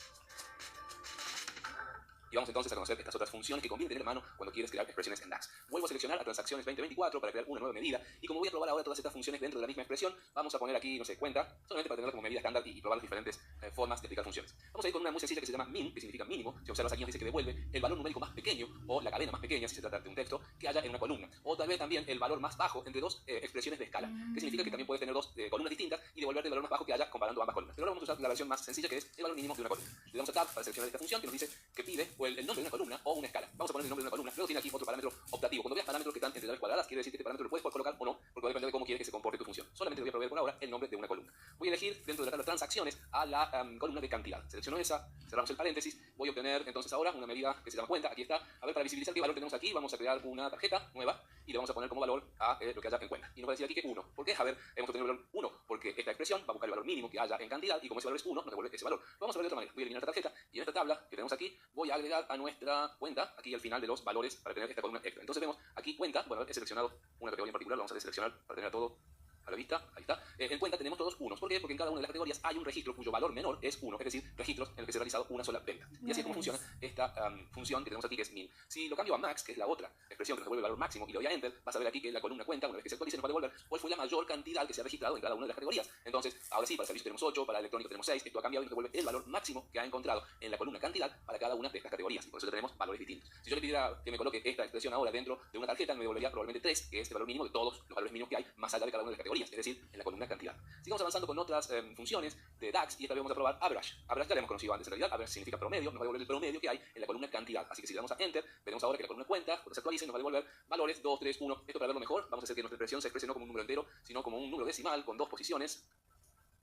Y vamos entonces a conocer estas otras funciones que conviene tener a mano cuando quieres crear expresiones en DAX. Vuelvo a seleccionar a transacciones 2024 para crear una nueva medida y como voy a probar ahora todas estas funciones dentro de la misma expresión, vamos a poner aquí, no sé, cuenta, solamente para tenerla como medida estándar y probar las diferentes formas de aplicar funciones. Vamos a ir con una muy sencilla que se llama min, que significa mínimo. Si observas aquí nos dice que devuelve el valor numérico más pequeño o la cadena más pequeña, si se trata de un texto, que haya en una columna. O tal vez también el valor más bajo entre dos expresiones de escala, que significa que también puedes tener dos columnas distintas y devolverte el valor más bajo que haya comparando ambas columnas. Pero ahora vamos a usar la versión más sencilla, que es el valor mínimo de una columna. Le damos a tab para seleccionar esta función que nos dice que pide el nombre de una columna o una escala. Vamos a poner el nombre de una columna. Luego tiene aquí otro parámetro optativo. Cuando veas parámetros que están entre llaves cuadradas, quiere decir que este parámetro lo puedes colocar o no, porque va a depender de cómo quieres que se comporte tu función. Solamente le voy a proveer por ahora el nombre de una columna. Voy a elegir dentro de la tabla de transacciones a la columna de cantidad. Selecciono esa, cerramos el paréntesis. Voy a obtener entonces ahora una medida que se llama cuenta. Aquí está. A ver, para visibilizar qué valor tenemos aquí, vamos a crear una tarjeta nueva y le vamos a poner como valor a lo que haya en cuenta. Y nos va a decir aquí que 1. ¿Por qué? A ver, hemos obtenido el valor 1 porque esta expresión va a buscar el valor mínimo que haya en cantidad y como ese valor es 1, nos devuelve ese valor. Lo vamos a ver de otra manera. Voy a eliminar esta tarjeta y en esta tabla que tenemos aquí voy a agregar a nuestra cuenta aquí al final de los valores para tener esta columna extra. Entonces vemos aquí cuenta, bueno, he seleccionado una categoría en particular, lo vamos a deseleccionar para tener todo a la vista, ahí está. En cuenta tenemos todos unos. ¿Por qué? Porque en cada una de las categorías hay un registro cuyo valor menor es 1, es decir, registros en el que se ha realizado una sola venta. Y así es como funciona esta función que tenemos aquí, que es min. Si lo cambio a max, que es la otra expresión que nos devuelve el valor máximo, y le doy a enter, vas a ver aquí que la columna cuenta, una vez que se actualice, nos va a devolver cuál fue la mayor cantidad que se ha registrado en cada una de las categorías. Entonces, ahora sí, para el servicio tenemos 8, para el electrónico tenemos 6, esto ha cambiado y nos devuelve el valor máximo que ha encontrado en la columna cantidad para cada una de estas categorías. Y por eso tenemos valores distintos. Si yo le pidiera que me coloque esta expresión ahora dentro de una tarjeta, me devolvería probablemente 3, que es el valor mínimo de todos los valores mínimos que hay más allá de cada una de las categorías, es decir, en la columna cantidad. Sigamos avanzando con otras funciones de DAX y esta vez vamos a probar average. Average ya lo hemos conocido antes. En realidad, average significa promedio, nos va a devolver el promedio que hay en la columna cantidad. Así que si le damos a enter, veremos ahora que la columna cuenta, cuando se actualice, nos va a devolver valores 2, 3, 1. Esto para verlo mejor, vamos a hacer que nuestra expresión se exprese no como un número entero, sino como un número decimal con dos posiciones.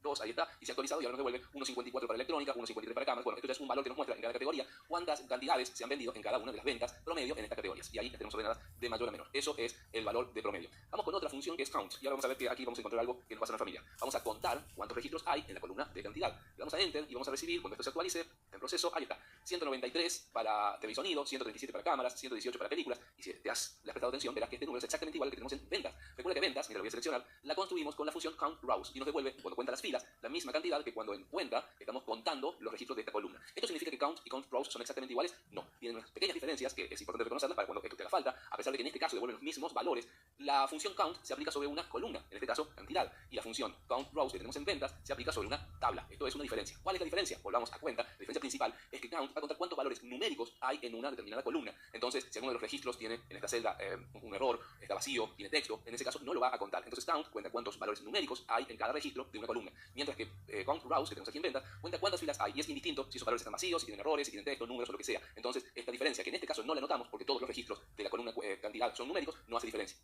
2, ahí está, y se ha actualizado y ahora nos devuelve 1,54 para electrónica, 1,53 para cámaras. Bueno, esto ya es un valor que nos muestra en cada categoría cuántas cantidades se han vendido en cada una de las ventas promedio en estas categorías. Y ahí las tenemos ordenadas de mayor a menor. Eso es el valor de promedio. Vamos con otra función que es count. Y ahora vamos a ver que aquí vamos a encontrar algo que nos va a ser familiar. Vamos a contar cuántos registros hay en la columna de cantidad. Le damos a enter y vamos a recibir, cuando esto se actualice, en proceso, ahí está. 193 para TV y sonido, 137 para cámaras, 118 para películas. Y si le has prestado atención, verás que este número es exactamente igual al que tenemos en ventas. Recuerda que ventas, mira, lo voy a seleccionar, la construimos con la función count rows y nos devuelve, cuando cuenta las filas, la misma cantidad que cuando en cuenta estamos contando los registros de esta columna. ¿Esto significa que count y count rows son exactamente iguales? No. Tienen unas pequeñas diferencias que es importante reconocerlas para cuando esto te haga falta. A pesar de que en este caso devuelven los mismos valores, la función count se aplica sobre una columna, en este caso cantidad, y la función count rows que tenemos en ventas se aplica sobre una tabla. Esto es una diferencia. ¿Cuál es la diferencia? Volvamos a cuenta. La diferencia principal es que count va a contar cuántos valores numéricos hay en una determinada columna. Entonces, si alguno de los registros tiene en esta celda un error, está vacío, tiene texto, en ese caso no lo va a contar. Entonces count cuenta cuántos valores numéricos hay en cada registro de una columna. Mientras que count rows, que tenemos aquí en ventas, cuenta cuántas filas hay y es indistinto si esos valores están vacíos, si tienen errores, si tienen texto, números o lo que sea. Entonces, esta diferencia, que en este caso no la notamos porque todos los registros de la columna cantidad son numéricos, no hace diferencia.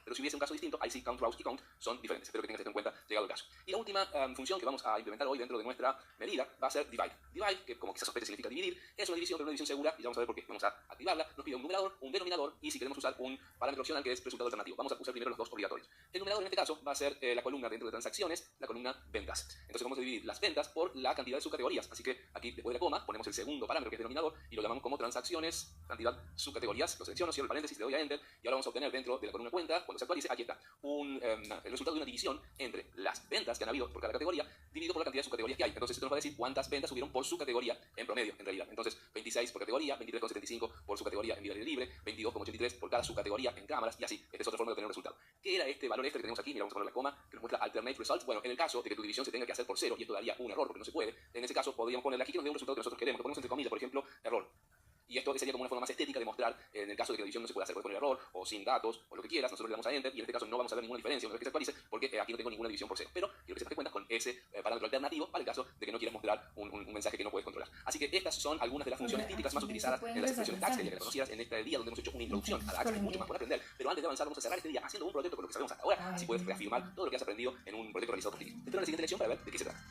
Pero si hubiese un caso distinto, ahí sí count rows y count son diferentes. Espero que tengas esto en cuenta llegado el caso. Y la última función que vamos a implementar hoy dentro de nuestra medida va a ser divide. Divide, que como quizás sospeche significa dividir, es una división, pero una división segura, y ya vamos a ver por qué. Vamos a activarla, nos pide un numerador, un denominador, y si queremos usar un parámetro opcional que es resultado alternativo. Vamos a usar primero los dos obligatorios. El numerador en este caso va a ser la columna dentro de transacciones, la columna ventas. Entonces vamos a dividir las ventas por la cantidad de subcategorías. Así que aquí después de la coma ponemos el segundo parámetro que es denominador y lo llamamos como transacciones, cantidad, subcategorías. Lo selecciono, cierro el paréntesis, le doy a enter y ahora vamos a obtener dentro de la columna cuenta cuando se actualice, aquí está, el resultado de una división entre las ventas que han habido por cada categoría, dividido por la cantidad de subcategorías que hay. Entonces esto nos va a decir cuántas ventas subieron por su categoría en promedio, en realidad. Entonces 26 por categoría, 23,75 por su categoría en vida libre, 22,83 por cada subcategoría en cámaras, y así. Esta es otra forma de obtener un resultado. ¿Qué era este valor extra que tenemos aquí? Mira, vamos a poner la coma, que nos muestra alternate results. Bueno, en el caso de que tu división se tenga que hacer por 0, y esto daría un error porque no se puede, en ese caso podríamos ponerle aquí que nos dé un resultado que nosotros queremos. Lo ponemos entre comillas, por ejemplo, error. Y esto sería como una forma más estética de mostrar, en el caso de que la división no se pueda hacer, puedes poner error, o sin datos, o lo que quieras, nosotros le damos a Enter, y en este caso no vamos a ver ninguna diferencia una vez que se actualice, porque aquí no tengo ninguna división por 0. Pero quiero que sepas que cuentas con ese parámetro alternativo para el caso de que no quieras mostrar un mensaje que no puedes controlar. Así que estas son algunas de las funciones típicas más utilizadas en las expresiones DAX, que ya conocías en este día donde hemos hecho una introducción a DAX, hay mucho más por aprender. Pero antes de avanzar, vamos a cerrar este día haciendo un proyecto con lo que sabemos hasta ahora, así puedes reafirmar todo lo que has aprendido en un proyecto realizado por ti. Te espero en la siguiente lección para ver de qué se trata.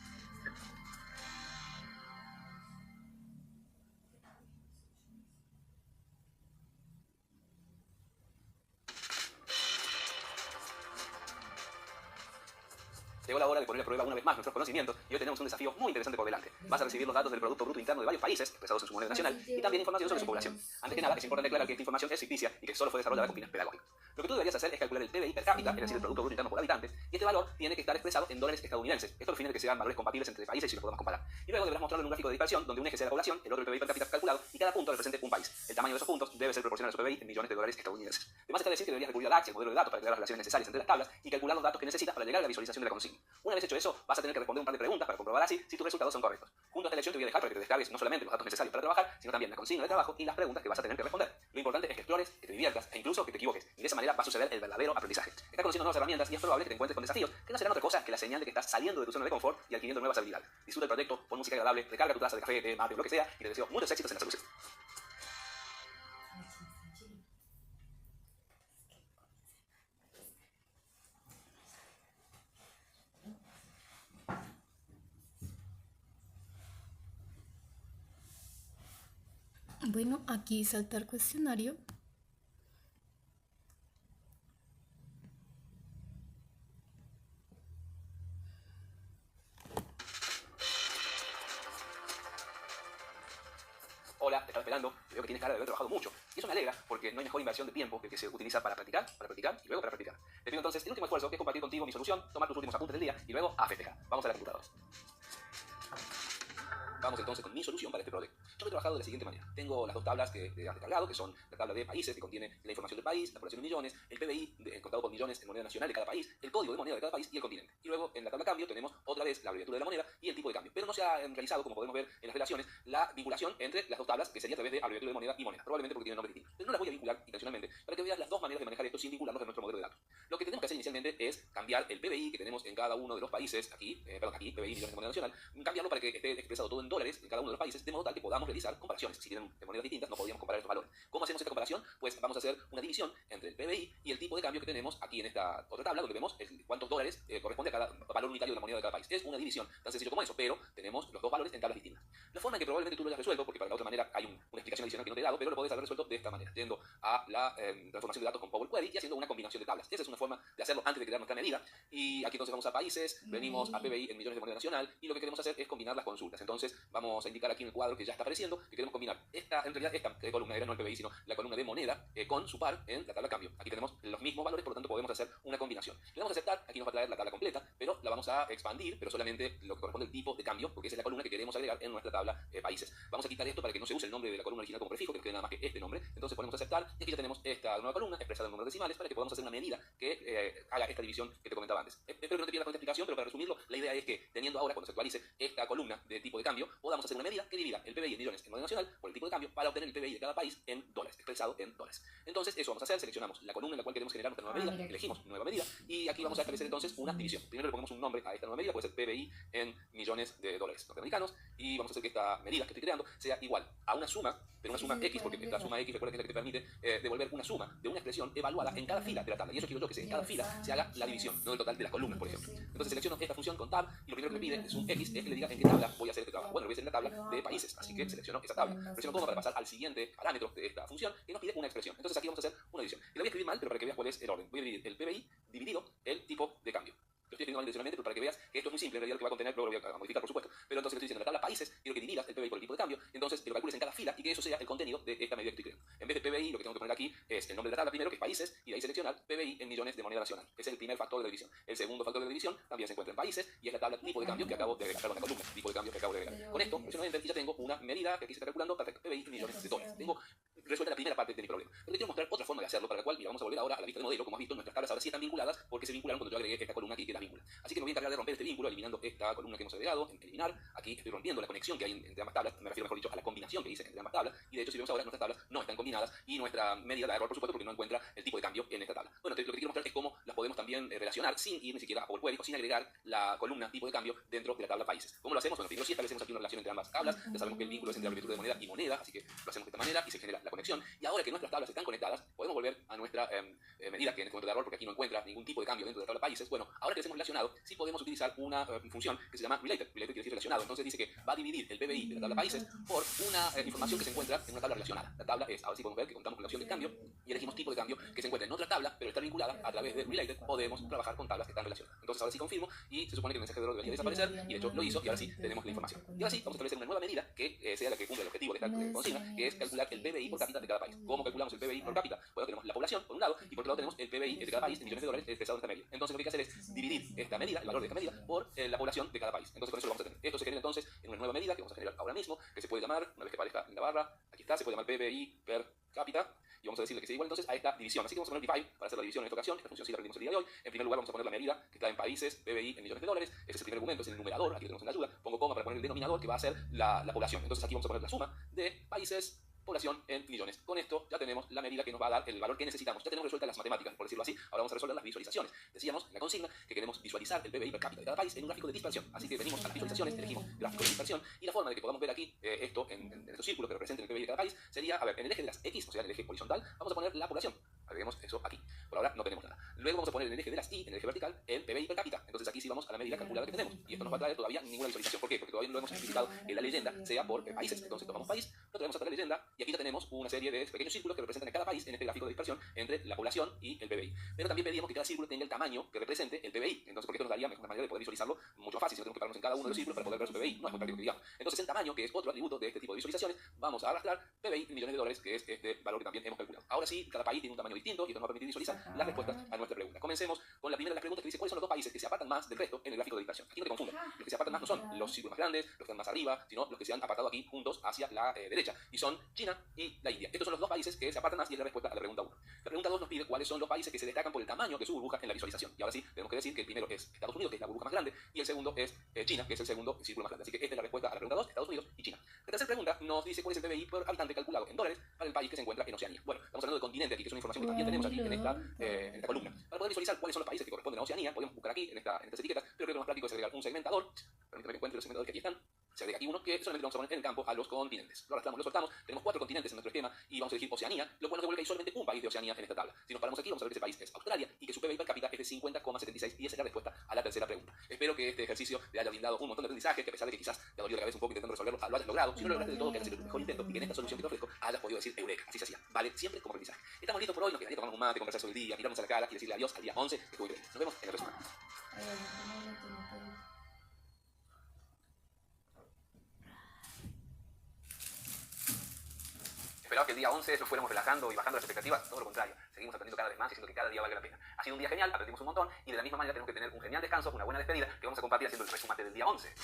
Llegó la hora de poner a prueba una vez más nuestros conocimientos y hoy tenemos un desafío muy interesante por delante. Vas a recibir los datos del Producto Bruto Interno de varios países, expresados en su moneda nacional, y también información sobre su población. Antes que nada, es importante aclarar que esta información es ficticia y que solo fue desarrollada con fines pedagógicos. Lo que tú deberías hacer es calcular el PBI per cápita, es decir, el Producto Bruto Interno por habitante, y este valor tiene que estar expresado en dólares estadounidenses. Esto al fin de que sean valores compatibles entre países y los podamos comparar. Y luego deberás mostrarlo en un gráfico de dispersión donde un eje sea la población, el otro el PBI per cápita calculado, y cada punto represente un país. El tamaño de esos puntos debe ser proporcional a su PBI en millones de dólares estadounidenses. Además está decir que deberías recurrir a DAX, el modelo de datos, para crear las relaciones necesarias entre las tablas y calcular los datos que necesitas para llegar a la visualización de la consigna. Una vez hecho eso, vas a tener que responder un par de preguntas para comprobar así si tus resultados son correctos. Junto a esta lección te voy a dejar para que te descargues no solamente los datos necesarios para trabajar, sino también la consigna de trabajo y las preguntas que vas a tener que responder. Lo importante es que explores, que te diviertas e incluso que te equivoques. Y de esa manera va a suceder el verdadero aprendizaje. Estás conociendo nuevas herramientas y es probable que te encuentres con desafíos que no serán otra cosa que la señal de que estás saliendo de tu zona de confort y adquiriendo nuevas habilidades. Disfruta el proyecto, pon música agradable, recarga tu taza de café, té, mate o lo que sea y te deseo muchos éxitos en la solución. Bueno, aquí saltar cuestionario. Hola, te estaba esperando, y veo que tienes cara de haber trabajado mucho. Y eso me alegra, porque no hay mejor inversión de tiempo que el que se utiliza para practicar y luego para practicar. Te pido entonces el último esfuerzo, que es compartir contigo mi solución, tomar tus últimos apuntes del día y luego a festejar. Vamos a la computadora. Vamos entonces con mi solución para este proyecto. Yo he trabajado de la siguiente manera. Tengo las dos tablas que te has descargado, que son la tabla de países, que contiene la información del país, la población en millones, el PBI contado por millones en moneda nacional de cada país, el código de moneda de cada país y el continente. Y luego en la tabla cambio tenemos otra vez la abreviatura de la moneda y el tipo de cambio. Pero no se ha realizado, como podemos ver en las relaciones, la vinculación entre las dos tablas, que sería a través de abreviatura de moneda y moneda. Probablemente porque tienen nombres distintos. Pero no las voy a vincular intencionalmente para que veas las dos maneras de manejar esto sin vincularlos en nuestro modelo de datos. Lo que tenemos que hacer inicialmente es cambiar el PBI que tenemos en cada uno de los países, aquí PBI millones de moneda nacional, cambiarlo para que esté expresado todo en dólares en cada uno de los países, de modo tal que podamos realizar comparaciones. Si tienen monedas distintas, no podríamos comparar estos valores. ¿Cómo hacemos esta comparación? Pues vamos a hacer una división entre el PBI y el tipo de cambio que tenemos aquí en esta otra tabla, donde vemos cuántos dólares corresponde a cada valor unitario de la moneda de cada país. Es una división tan sencillo como eso, pero tenemos los dos valores en tablas distintas. La forma en que probablemente tú lo hayas resuelto, porque para la otra manera hay una explicación adicional que no te he dado, pero lo podés haber resuelto de esta manera, yendo a la transformación de datos con Power Query y haciendo una combinación de tablas. Esa es una forma de hacerlo antes de crear nuestra medida. Y aquí entonces vamos a países, venimos a PBI en millones de moneda nacional y lo que queremos hacer es combinar las consultas. Entonces vamos a indicar aquí en el cuadro que ya está apareciendo que queremos combinar en realidad esta columna era no el PBI, sino la columna de moneda con su par en la tabla cambio. Aquí tenemos los mismos valores, por lo tanto podemos hacer una combinación. Le vamos a aceptar, aquí nos va a traer la tabla completa, pero la vamos a expandir, pero solamente lo que corresponde al tipo de cambio, porque esa es la columna que queremos agregar en nuestra tabla países. Vamos a quitar esto para que no se use el nombre de la columna original como prefijo, que nos quede nada más que este nombre. Entonces ponemos aceptar y aquí ya tenemos esta nueva columna expresada en números decimales para que podamos hacer una medida que haga esta división que te comentaba antes. Espero que no te pierdas con esta explicación, pero para resumirlo, la idea es que teniendo ahora, cuando se actualice esta columna de tipo de cambio, podamos hacer una medida que divida el PBI en millones en moneda nacional por el tipo de cambio para obtener el PBI de cada país en dólares, expresado en dólares. Entonces eso vamos a hacer, seleccionamos la columna en la cual queremos generar nuestra nueva medida, elegimos nueva medida y aquí vamos a establecer entonces una división. Primero le ponemos un nombre a esta nueva medida, puede ser PBI en millones de dólares norteamericanos y vamos a hacer que esta medida que estoy creando sea igual a una suma, pero una suma X, porque esta suma X recuerda que es la que te permite devolver una suma de una expresión evaluada en cada fila de la tabla. Y eso quiero yo, que en cada fila se haga la división, no el total de las columnas, por ejemplo. Entonces selecciono esta función con tab y lo primero que me pide es un X, es que le diga en qué tabla voy a hacer este trabajo. Bueno, lo voy a hacer en la tabla de países, así que selecciono esa tabla. Presiono coma para pasar al siguiente parámetro de esta función que nos pide una expresión. Entonces aquí vamos a hacer una división. Y la voy a escribir mal, pero para que veas cuál es el orden. Voy a dividir el PBI dividido el tipo de cambio. Lo estoy escribiendo mal intencionalmente, pero para que veas que esto es muy simple, en realidad lo que va a contener, luego lo voy a modificar por supuesto, pero entonces le estoy diciendo en la tabla países, quiero que dividas el PBI por el tipo de cambio, entonces que lo calcules en cada fila y que eso sea el contenido de esta medida que estoy creando. En vez de PBI, lo que tengo que poner aquí es el nombre nombre de la tabla primero, que es países, y de ahí seleccionar PBI en millones de moneda nacional. Ese es el primer factor de la división. El segundo factor de la división también se encuentra en países, y es la tabla tipo de cambio que acabo de agregar, perdón, la columna tipo de cambio que acabo de agregar. Con esto, presiono Enter y ya tengo una medida que aquí se está calculando, perfecto, PBI en millones de dólares. Tengo resuelta la primera parte de mi problema. Pero te quiero mostrar otra forma de hacerlo, para la cual, mira, vamos a volver ahora a la vista del modelo. Como has visto, nuestras tablas ahora sí están vinculadas, porque se vincularon cuando yo agregué esta columna aquí que las vincula. Así que me voy a encargar de romper este vínculo, eliminando esta columna que hemos agregado, en eliminar. Aquí estoy rompiendo la conexión que hay entre ambas tablas, me refiero, mejor dicho, a la combinación que hice entre ambas tablas, y de hecho, si vemos ahora, nuestras tablas no están combinadas, y nuestra medida da error, por supuesto, porque no encuentra el tipo de cambio en esta tabla. Bueno, lo que te quiero mostrar es cómo las podemos también relacionar sin ir ni siquiera a Power Query o sin agregar la columna tipo de cambio dentro de la tabla países. ¿Cómo lo hacemos? Bueno, primero sí establecemos aquí una relación entre ambas tablas. Ya sabemos que el vínculo es entre la amplitud de moneda y moneda, así que lo hacemos de esta manera y se genera la conexión. Y ahora que nuestras tablas están conectadas, podemos volver a nuestra medida, que en este momento da error porque aquí no encuentra ningún tipo de cambio dentro de la tabla países. Bueno, ahora que les hemos relacionado, sí podemos utilizar una función que se llama related. Related quiere decir relacionado. Entonces dice que va a dividir el PBI de la tabla países por una información que se encuentra en una tabla relacionada. La tabla es, ahora sí podemos ver que contamos con la opción de cambio y elegimos tipo de cambio que se encuentra en otra tabla, pero está vinculada a través de related. Podemos trabajar con tablas que están relacionadas. Entonces ahora sí confirmo y se supone que el mensaje de error debería desaparecer, y de hecho lo hizo, y ahora sí tenemos la información. Y ahora sí vamos a establecer una nueva medida que sea la que cumpla el objetivo de esta consigna, que es calcular el PBI por cápita de cada país. ¿Cómo calculamos el PBI por cápita? Bueno, tenemos la población por un lado, y por otro lado tenemos el PBI de cada país en millones de dólares expresado en esta medida. Entonces lo que hay que hacer es dividir esta medida, el valor de esta medida, por la población de cada país. Entonces con eso lo vamos a tener. Esto se genera entonces en una nueva medida que vamos a generar ahora mismo, que se puede llamar, una vez que aparezca en la barra, aquí está, se puede llamar PBI per cápita, y vamos a decirle que sea igual entonces a esta división. Así que vamos a poner divide para hacer la división en esta ocasión. Esta función sí la aprendimos el día de hoy. En primer lugar vamos a poner la medida que está en países, PBI en millones de dólares. Ese es el primer argumento, es el numerador, aquí lo tenemos en la ayuda. Pongo coma para poner el denominador que va a ser la población. Entonces aquí vamos a poner la suma de países, población en millones. Con esto ya tenemos la medida que nos va a dar el valor que necesitamos. Ya tenemos resueltas las matemáticas, por decirlo así. Ahora vamos a resolver las visualizaciones. Decíamos en la consigna que queremos visualizar el PBI per cápita de cada país en un gráfico de dispersión. Así que venimos a las visualizaciones, elegimos gráfico de dispersión, y la forma de que podamos ver aquí esto en estos círculos que representen el PBI de cada país sería, a ver, en el eje de las X, o sea, en el eje horizontal, vamos a poner la población. Agreguemos eso aquí. Por ahora no tenemos nada. Luego vamos a poner en el eje de las Y, en el eje vertical, el PBI per cápita. Entonces aquí sí vamos a la medida calculada que tenemos. Y esto nos va a traer todavía ninguna visualización. ¿Por qué? Porque todavía no lo hemos especificado en la leyenda, sea por países. Entonces tomamos país, lo traemos hasta la leyenda, y aquí ya tenemos una serie de pequeños círculos que representan en cada país en este gráfico de dispersión entre la población y el PBI. Pero también pedíamos que cada círculo tenga el tamaño que represente el PBI. Entonces, porque esto nos daría una manera de poder visualizarlo mucho más fácil, si no tenemos que pararnos en cada uno de los círculos para poder ver su PBI. No es muy práctico que digamos. Entonces, el tamaño, que es otro atributo de este tipo de visualizaciones, vamos a arrastrar PBI en millones de dólares, que es este valor que también hemos calculado. Ahora sí, cada país tiene un tamaño distinto y esto nos va a permitir visualizar las respuestas a nuestra pregunta. Comencemos con la primera de las preguntas, que dice cuáles son los dos países que se apartan más del resto en el gráfico de dispersión. Aquí no te confundas. Los que se apartan más no son los círculos más grandes, los que están más arriba, sino los que se han apartado aquí juntos hacia la derecha. Y son China y la India. Estos son los dos países que se apartan más, y es la respuesta a la pregunta 1. La pregunta 2 nos pide cuáles son los países que se destacan por el tamaño de su burbuja en la visualización. Y ahora sí, tenemos que decir que el primero es Estados Unidos, que es la burbuja más grande, y el segundo es China, que es el segundo círculo más grande. Así que esta es la respuesta a la pregunta 2, Estados Unidos y China. La tercera pregunta nos dice cuál es el PBI por habitante calculado en dólares para el país que se encuentra en Oceanía. Bueno, estamos hablando de continente aquí, que es una información que también tenemos aquí en esta columna. Para poder visualizar cuáles son los países que corresponden a Oceanía, podemos buscar aquí en estas etiquetas, pero creo que lo más práctico es agregar un segmentador. Permítame que encuentre los segmentadores que aquí están. Se agrega aquí uno que solamente vamos a poner en el campo a los continentes. Lo arrastramos, lo soltamos. Tenemos 4 continentes en nuestro esquema y vamos a elegir Oceanía, lo cual nos devuelve que hay solamente un país de Oceanía en esta tabla. Si nos paramos aquí, vamos a ver que ese país es Australia y que su PBI per cápita es de 50,76, y esa es la respuesta a la tercera pregunta. Espero que este ejercicio te haya brindado un montón de aprendizaje, que a pesar de que quizás te ha dolido la cabeza un poco intentando resolverlo, lo hayas logrado. Si no lo lograste del todo, que hayas hecho tu mejor intento y que en esta solución que te ofrezco hayas podido decir eureka. Así se hacía. Vale, siempre como aprendizaje. Estamos listos por hoy, nos quedaría tomar un mate, conversar sobre el día, mirarnos a la cara y decirle adiós al día 11, que estuvo increíble. Nos vemos en el resumen. Esperaba que el día 11 nos fuéramos relajando y bajando las expectativas, todo lo contrario. Seguimos aprendiendo cada vez más y haciendo que cada día valga la pena. Ha sido un día genial, aprendimos un montón, y de la misma manera tenemos que tener un genial descanso, una buena despedida, que vamos a compartir haciendo el resumate del día 11.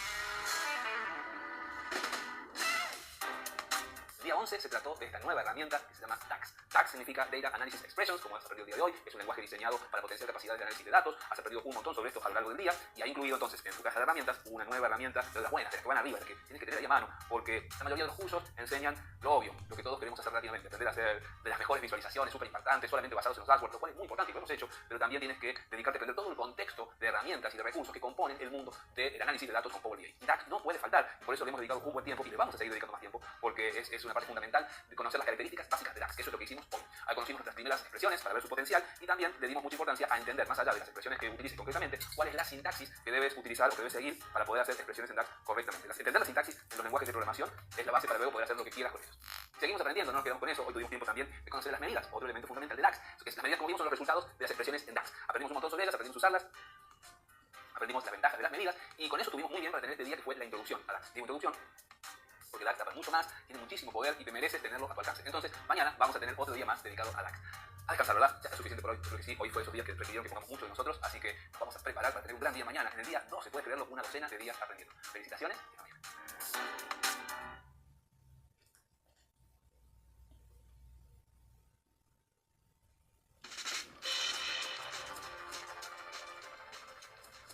El día 11 se trató de esta nueva herramienta que se llama DAX. DAX significa Data Analysis Expressions, como has aprendido el día de hoy. Es un lenguaje diseñado para potenciar capacidades de análisis de datos. Has aprendido un montón sobre esto a lo largo del día, y ha incluido entonces en tu caja de herramientas una nueva herramienta de las buenas, de las que van arriba, de las que tienes que tener ahí a mano, porque la mayoría de los cursos enseñan lo obvio, lo que todos queremos hacer rápidamente, aprender a hacer de las mejores visualizaciones súper impactantes, solamente basados en los dashboards, lo cual es muy importante y lo hemos hecho, pero también tienes que dedicarte a aprender todo el contexto de herramientas y de recursos que componen el mundo del análisis de datos con Power BI. DAX no puede faltar, y por eso le hemos dedicado un buen tiempo y le vamos a seguir dedicando más tiempo, porque es una parte fundamental de conocer las características básicas de DAX, que eso es lo que hicimos hoy. Ahí conocimos nuestras primeras expresiones para ver su potencial, y también le dimos mucha importancia a entender, más allá de las expresiones que utilices concretamente, cuál es la sintaxis que debes utilizar o que debes seguir para poder hacer expresiones en DAX correctamente. Entender la sintaxis en los lenguajes de programación es la base para luego poder hacer lo que quieras con ellos. Seguimos aprendiendo, no nos quedamos con eso. Hoy tuvimos tiempo también de conocer las medidas, otro elemento fundamental de DAX. Las medidas, como vimos, son los resultados de las expresiones en DAX. Aprendimos un montón sobre ellas, aprendimos a usarlas, aprendimos las ventajas de las medidas, y con eso tuvimos muy bien para tener este día que fue la introducción a DAX. Digo introducción porque DAX da para mucho más, tiene muchísimo poder y te mereces tenerlo a tu alcance. Entonces, mañana vamos a tener otro día más dedicado a DAX. A descansar, ¿verdad? Ya está suficiente por hoy. Creo que sí, hoy fue esos días que requirieron que pongamos mucho de nosotros, así que nos vamos a preparar para tener un gran día mañana. En el día 12, puedes creerlo, una docena de días aprendiendo. Felicitaciones y familia.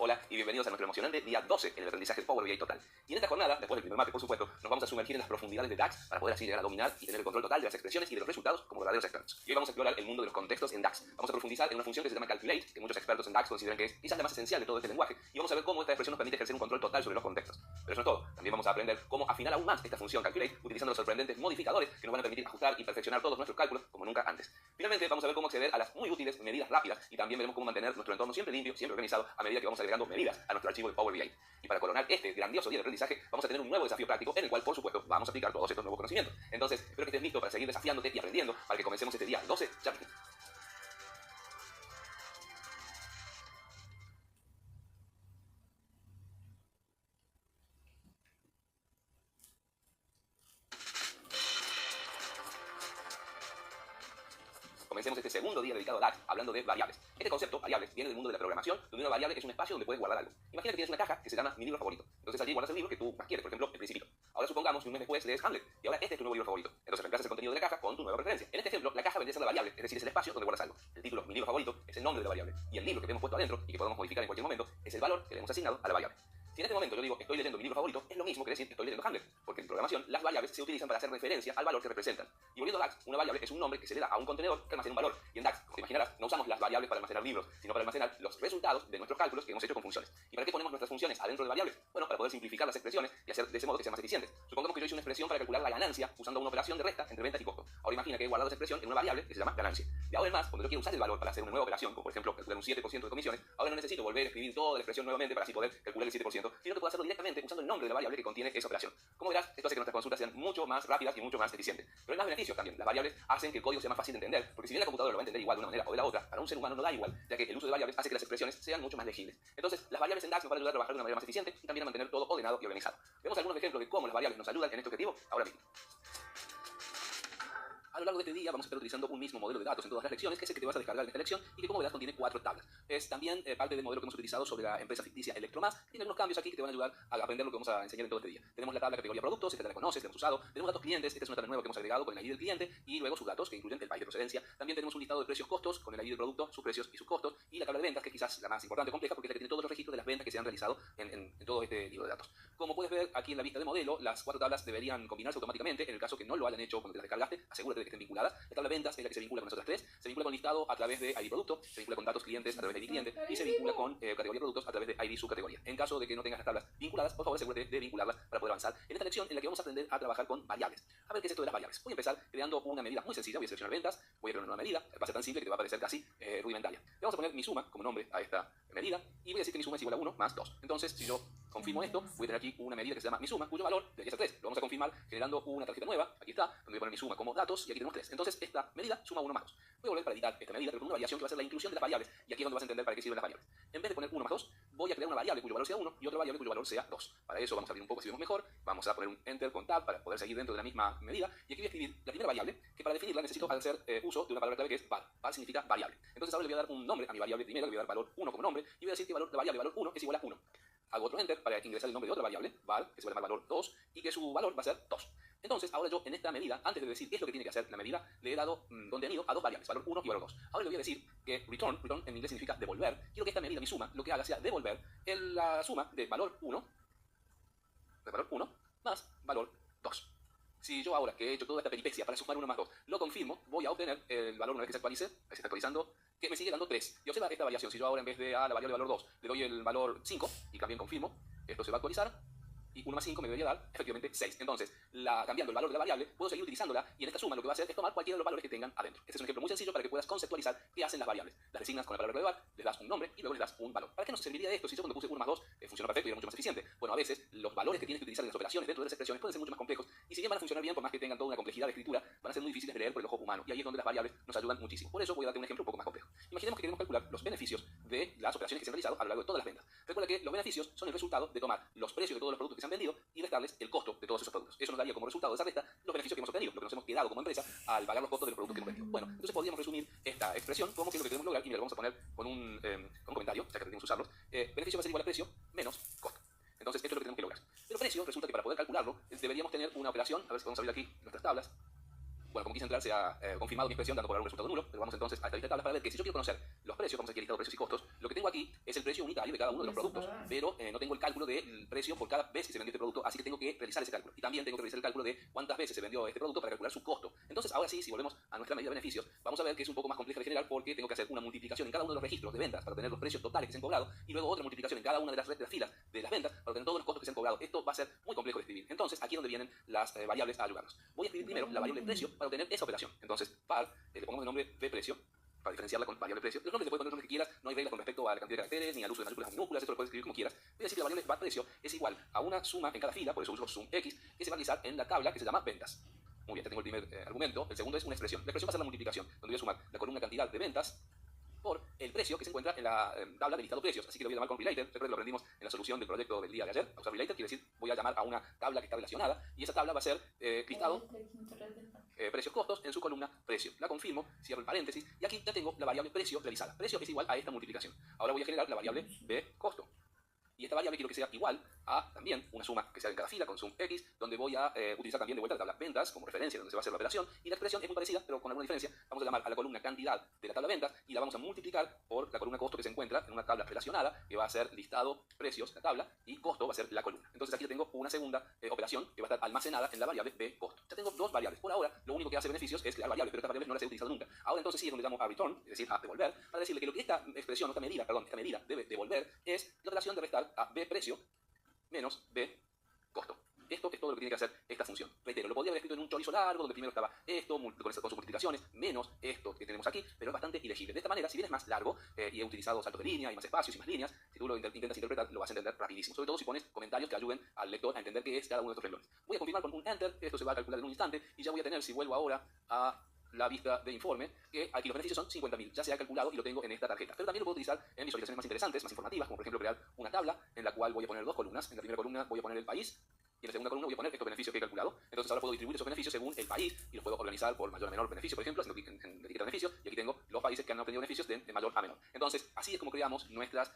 Hola y bienvenidos a nuestro emocionante día 12 en el aprendizaje Power BI total. Y en esta jornada, después del primer mate por supuesto, nos vamos a sumergir en las profundidades de DAX para poder así llegar a dominar y tener el control total de las expresiones y de los resultados como verdaderos expertos. Y hoy vamos a explorar el mundo de los contextos en DAX. Vamos a profundizar en una función que se llama Calculate, que muchos expertos en DAX consideran que es quizás la más esencial de todo este lenguaje, y vamos a ver cómo esta expresión nos permite ejercer un control total sobre los contextos. Pero eso no es todo. También vamos a aprender cómo afinar aún más esta función Calculate utilizando los sorprendentes modificadores que nos van a permitir ajustar y perfeccionar todos nuestros cálculos como nunca antes. Finalmente vamos a ver cómo acceder a las muy útiles medidas rápidas y también veremos cómo mantener nuestro entorno siempre limpio, siempre organizado a medida que vamos agregando medidas a nuestro archivo de Power BI. Y para coronar este grandioso día de aprendizaje, vamos a tener un nuevo desafío práctico en el cual, por supuesto, vamos a aplicar todos estos nuevos conocimientos. Entonces, espero que estés listo para seguir desafiándote y aprendiendo para que comencemos este día 12 ya mismo. Comencemos este segundo día dedicado a DAX hablando de variables. Este concepto, variables, viene del mundo de la programación, donde una variable es un espacio donde puedes guardar algo. Imagina que tienes una caja que se llama mi libro favorito. Entonces allí guardas el libro que tú más quieres, por ejemplo, El Principito. Ahora supongamos que un mes después lees Hamlet, y ahora este es tu nuevo libro favorito. Entonces reemplazas el contenido de la caja con tu nueva referencia. En este ejemplo, la caja vendría a ser la variable, es decir, es el espacio donde guardas algo. El título, mi libro favorito, es el nombre de la variable. Y el libro que hemos puesto adentro y que podemos modificar en cualquier momento es el valor que le hemos asignado a la variable. Si en este momento yo digo estoy leyendo mi libro favorito, es lo mismo que decir estoy leyendo Hamlet, porque en programación las variables se utilizan para hacer referencia al valor que representan. Y volviendo a DAX, una variable es un nombre que se le da a un contenedor que almacena un valor. Y en DAX, como te imaginarás, no usamos las variables para almacenar libros, sino para almacenar los resultados de nuestros cálculos que hemos hecho con funciones. ¿Y para qué ponemos nuestras funciones adentro de variables? Bueno, para poder simplificar las expresiones y hacer de ese modo que sean más eficientes. Supongamos que yo hice una expresión para calcular la ganancia usando una operación de resta entre ventas y costo. Ahora imagina que he guardado esa expresión en una variable que se llama ganancia. De ahora en más, cuando yo quiero usar el valor para hacer una nueva operación, como por ejemplo calcular un 7% de comisiones, ahora no necesito volver a escribir toda la expresión nuevamente para así poder calcular el 7%, sino que puedo hacerlo directamente usando el nombre de la variable que contiene esa operación. Como verás, esto hace que nuestras consultas sean mucho más rápidas y mucho más eficientes. Pero hay más beneficios también. Las variables hacen que el código sea más fácil de entender, porque si bien la computadora lo va a entender igual de una manera o de la otra, para un ser humano no da igual, ya que el uso de variables hace que las expresiones sean mucho más legibles. Entonces, las variables en DAX nos van a ayudar a trabajar de una manera más eficiente y también a mantener todo ordenado y organizado. Vemos algunos ejemplos de cómo las variables nos ayudan en este objetivo ahora mismo. A lo largo de este día vamos a estar utilizando un mismo modelo de datos en todas las lecciones, que es el que te vas a descargar en esta lección y que, como verás, contiene 4 tablas. Es también parte del modelo que hemos utilizado sobre la empresa ficticia Electromas. Tiene algunos cambios aquí que te van a ayudar a aprender lo que vamos a enseñar en todo este día. Tenemos la tabla categoría productos, esta la conoces, la hemos usado. Tenemos datos clientes, esta es una tabla nueva que hemos agregado con el ID del cliente y luego sus datos que incluyen el país de procedencia. También tenemos un listado de precios costos con el ID del producto, sus precios y sus costos, y la tabla de ventas, que es quizás la más importante y compleja porque es la que tiene todos los registros de las ventas que se han realizado en todo este libro de datos. Como puedes ver aquí en la vista de modelo, las 4 tablas deberían combinarse automáticamente. En el caso que no lo hayan hecho cuando te las descargaste, asegúrate de que estén vinculadas. La tabla de ventas es la que se vincula con las otras 3, se vincula con listado a través de ID producto, se vincula con datos clientes a través de ID cliente y se vincula con categoría productos a través de ID subcategoría. En caso de que no tengas las tablas vinculadas, por favor asegúrate de vincularlas para poder avanzar en esta lección en la que vamos a aprender a trabajar con variables. A ver qué es esto de las variables. Voy a empezar creando una medida muy sencilla, voy a seleccionar ventas, voy a crear una nueva medida, va a ser tan simple que te va a parecer casi rudimentaria. Le vamos a poner mi suma como nombre a esta medida y voy a decir que mi suma es igual a 1 más 2. Entonces, si yo confirmo esto, voy a tener aquí una medida que se llama mi suma, cuyo valor debería ser 3. Lo vamos a confirmar generando una tarjeta nueva, aquí está, donde voy a poner mi suma como datos y aquí tenemos 3. Entonces, esta medida suma 1 más 2. Voy a volver para editar esta medida, pero con una variación que va a ser la inclusión de las variables, y aquí es donde vas a entender para qué sirven las variables. En vez de poner 1 más 2, voy a crear una variable cuyo valor sea 1 y otra variable cuyo valor sea 2. Para eso vamos a abrir un poco si vemos mejor, vamos a poner un enter con tab para poder seguir dentro de la misma medida, y aquí voy a escribir la primera variable, que para definirla necesito hacer uso de una palabra clave que es var. Var significa variable. Entonces ahora le voy a dar un nombre a mi variable primero, le voy a dar valor 1 como nombre, y voy a decir que valor de variable valor 1 es igual a 1. Hago otro enter para ingresar el nombre de otra variable, var, que se va a llamar valor 2, y que su valor va a ser 2. Entonces, ahora yo en esta medida, antes de decir qué es lo que tiene que hacer la medida, le he dado contenido a dos variables, valor 1 y valor 2. Ahora le voy a decir que return en inglés significa devolver. Quiero que esta medida, mi suma, lo que haga sea devolver la suma de valor 1 más valor 2. Si yo ahora que he hecho toda esta peripecia para sumar 1 más 2, lo confirmo, voy a obtener el valor una vez que se actualice, se está actualizando, que me sigue dando 3. Y observa esta variación, si yo ahora en vez de a la variable valor 2 le doy el valor 5, y también confirmo, esto se va a actualizar, y 1 más 5 me debería dar efectivamente 6. Entonces, cambiando el valor de la variable, puedo seguir utilizándola y en esta suma lo que va a hacer es tomar cualquiera de los valores que tengan adentro. Este es un ejemplo muy sencillo para que puedas conceptualizar qué hacen las variables. Las designas con la palabra clave var, les das un nombre y luego les das un valor. ¿Para qué nos serviría esto si yo cuando puse 1 más 2 funcionó perfecto y era mucho más eficiente? Bueno, a veces los valores que tienes que utilizar en las operaciones dentro de las expresiones pueden ser mucho más complejos y si bien van a funcionar bien, por más que tengan toda una complejidad de escritura, van a ser muy difíciles de leer por el ojo humano y ahí es donde las variables nos ayudan muchísimo. Por eso voy a darte un ejemplo un poco más complejo. Imaginemos que queremos calcular los beneficios de las operaciones que se han realizado a lo largo de todas las ventas. Recuerda que los beneficios son el resultado de tomar los precios de todos los productos que se han vendido y restarles el costo de todos esos productos. Eso nos daría como resultado de esa resta los beneficios que hemos obtenido, lo que nos hemos quedado como empresa al pagar los costos de los productos que hemos vendido. Bueno, entonces podríamos resumir esta expresión como que lo que queremos lograr, y mira, lo vamos a poner con un comentario, ya que tenemos que usarlos. Beneficio va a ser igual a precio menos costo. Entonces, esto es lo que tenemos que lograr. Pero precio, resulta que para poder calcularlo, deberíamos tener una operación. A ver si vamos a abrir aquí nuestras tablas. Bueno, como quise entrar, se ha confirmado mi expresión dando por algún resultado nulo, pero vamos entonces a esta lista de tablas para ver que si yo quiero conocer los precios, vamos aquí a listado precios y costos, lo que tengo aquí es el precio unitario de cada uno de los productos, pero no tengo el cálculo del precio por cada vez que se vendió este producto, así que tengo que realizar ese cálculo. Y también tengo que realizar el cálculo de cuántas veces se vendió este producto para calcular su costo. Entonces, ahora sí, si volvemos a nuestra medida de beneficios, vamos a ver que es un poco más compleja de generar porque tengo que hacer una multiplicación en cada uno de los registros de ventas para obtener los precios totales que se han cobrado y luego otra multiplicación en cada una de las filas de las ventas para obtener todos los costos que se han cobrado. Esto va a ser muy complejo de escribir. Entonces, aquí es donde vienen las variables a ayudarnos. Voy a escribir primero la variable precio para obtener esa operación. Entonces, var, le ponemos el nombre de precio, para diferenciarla con variable precio. Los nombres le puedes poner los nombres que quieras, no hay reglas con respecto a la cantidad de caracteres, ni al uso de mayúsculas o minúsculas, esto lo puedes escribir como quieras. Voy a decir que la variable var precio es igual a una suma en cada fila, por eso uso sum x, que se va a realizar en la tabla que se llama ventas. Muy bien, ya tengo el primer argumento. El segundo es una expresión. La expresión va a ser la multiplicación, donde voy a sumar la columna cantidad de ventas por el precio que se encuentra en la tabla de listado precios. Así que lo voy a llamar con related. Recuerden que lo aprendimos en la solución del proyecto del día de ayer. A usar related quiere decir voy a llamar a una tabla que está relacionada y esa tabla va a ser listado precios costos en su columna precio. La confirmo, cierro el paréntesis y aquí ya tengo la variable precio realizada. Precio es igual a esta multiplicación. Ahora voy a generar la variable b costo. Y esta variable quiero que sea igual a también una suma que sea en cada fila con sum x, donde voy a utilizar también de vuelta la tabla ventas como referencia donde se va a hacer la operación. Y la expresión es muy parecida, pero con alguna diferencia. Vamos a llamar a la columna cantidad de la tabla ventas y la vamos a multiplicar por la columna costo que se encuentra en una tabla relacionada, que va a ser listado precios, la tabla, y costo va a ser la columna. Entonces aquí tengo una segunda operación que va a estar almacenada en la variable b costo. Ya tengo dos variables. Por ahora, lo único que hace beneficios es crear variables, pero estas variables no las he utilizado nunca. Ahora entonces sí es donde llamo a return, es decir, a devolver, para decirle que lo que esta expresión, esta medida debe devolver es la relación de restar a b precio menos b costo. Esto es todo lo que tiene que hacer esta función. Reitero, lo podría haber escrito en un chorizo largo, donde primero estaba esto, con sus multiplicaciones, menos esto que tenemos aquí, pero es bastante ilegible. De esta manera, si bien es más largo, y he utilizado saltos de línea, y más espacios, y más líneas, si tú lo intentas interpretar, lo vas a entender rapidísimo. Sobre todo si pones comentarios que ayuden al lector a entender qué es cada uno de estos renglones. Voy a confirmar con un enter, esto se va a calcular en un instante, y ya voy a tener, si vuelvo ahora a la vista de informe, que aquí los beneficios son 50.000, ya se ha calculado y lo tengo en esta tarjeta. Pero también lo puedo utilizar en visualizaciones más interesantes, más informativas, como por ejemplo crear una tabla en la cual voy a poner dos columnas. En la primera columna voy a poner el país y en la segunda columna voy a poner estos beneficios que he calculado. Entonces ahora puedo distribuir esos beneficios según el país y los puedo organizar por mayor o menor beneficio, por ejemplo, haciendo clic en etiqueta de beneficios, y aquí tengo los países que han obtenido beneficios de mayor a menor. Entonces, así es como creamos nuestras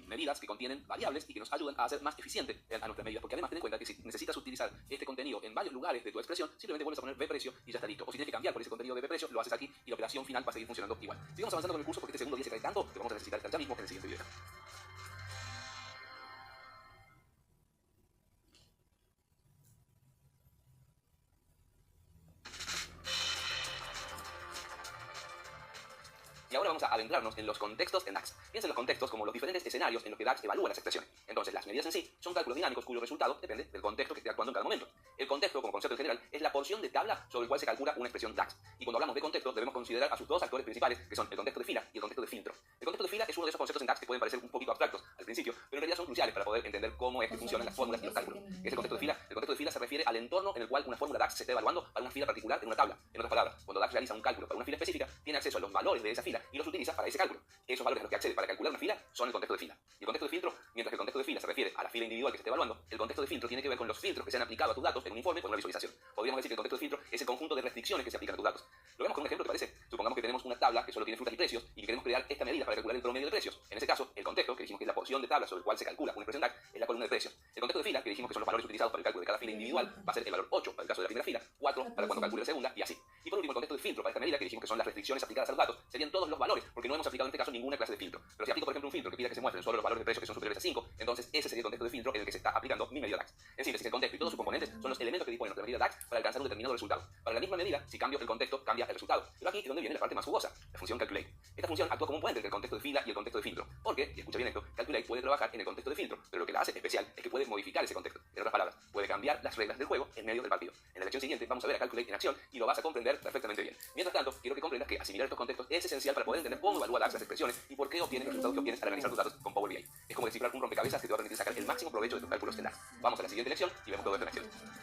medidas que contienen variables y que nos ayudan a hacer más eficiente a nuestras medidas, porque además ten en cuenta que si necesitas utilizar este contenido en varios lugares de tu expresión, simplemente vuelves a poner b precio y ya está listo. O si tienes que cambiar por ese contenido de b precio, lo haces aquí y la operación final va a seguir funcionando igual. Sigamos avanzando con el curso porque este segundo día se cae tanto que vamos a necesitar estar ya mismo en el siguiente video. Y ahora vamos a adentrarnos en los contextos en DAX. Piensa en los contextos como los diferentes escenarios en los que DAX evalúa las expresiones. Entonces, las medidas en sí son cálculos dinámicos cuyo resultado depende del contexto que esté actuando en cada momento. El contexto, como concepto en general, es la porción de tabla sobre el cual se calcula una expresión DAX. Y cuando hablamos de contexto, debemos considerar a sus dos actores principales, que son el contexto de fila y el contexto de filtro. El contexto de fila es uno de esos conceptos en DAX que pueden parecer un poquito abstractos al principio, pero en realidad son cruciales para poder entender cómo es que funcionan las fórmulas y los cálculos. ¿Qué es el contexto de fila? El contexto de fila se refiere al entorno en el cual una fórmula DAX se está evaluando para una fila particular en una tabla. En otras palabras, cuando DAX realiza un cálculo para una fila específica, tiene acceso a los valores de esa fila y los utiliza para ese cálculo. Esos valores a los que accede para calcular una fila son el contexto de fila. Y el contexto de filtro, mientras que el contexto de fila se refiere a la fila individual que se está evaluando, el contexto de filtro tiene que ver con los filtros que se han aplicado a tus datos en un informe con una visualización. Podríamos decir que el contexto de filtro es el conjunto de restricciones que se aplican a tus datos. Lo vemos con un ejemplo que parece. Supongamos que tenemos una tabla que solo tiene frutas y precios y que queremos crear esta medida para calcular el promedio de precios. En ese caso, el contexto, que dijimos que es la porción de tabla sobre el cual se calcula una expresión DAX, es la columna de precios. El contexto de fila, que dijimos que son los valores utilizados para el cálculo de cada fila individual, va a ser el valor 8 para el caso de la primera fila, 4 para cuando calcule la segunda y así. Y por último, el contexto de filtro para esta medida, que dijimos que son las restricciones aplicadas a los datos, serían todos los valores, porque no hemos aplicado en este caso ninguna clase de filtro. Pero si aplico, por ejemplo, un filtro que pida que se muestren solo los valores de precio que son superiores a 5, entonces ese sería el contexto de filtro en el que se está aplicando mi medida DAX. En síntesis, el contexto y todos sus componentes son los elementos que disponen nuestra medida DAX para alcanzar un determinado resultado. Para la misma medida, si cambio el contexto, cambia el resultado. Pero aquí es donde viene la parte más jugosa, la función calculate. Esta función actúa como un puente entre el contexto de fila y el contexto de filtro, porque, y escucha bien esto, calculate puede trabajar en el contexto de filtro, pero lo que la hace especial es que puede modificar ese contexto. En otras palabras, puede cambiar las reglas del juego en medio del partido. En la lección siguiente vamos a ver a calculate en acción y lo vas a comprender perfectamente bien. Mientras tanto, quiero que comprendas que asimilar estos contextos es esencial para poder entender cómo evalúa DAX las expresiones y por qué obtienes los resultados que obtienes al analizar tus datos con Power BI. Es como descifrar un rompecabezas que te va a permitir sacar el máximo provecho de tus cálculos en DAX. Vamos a la siguiente lección y vemos todo esto en acción.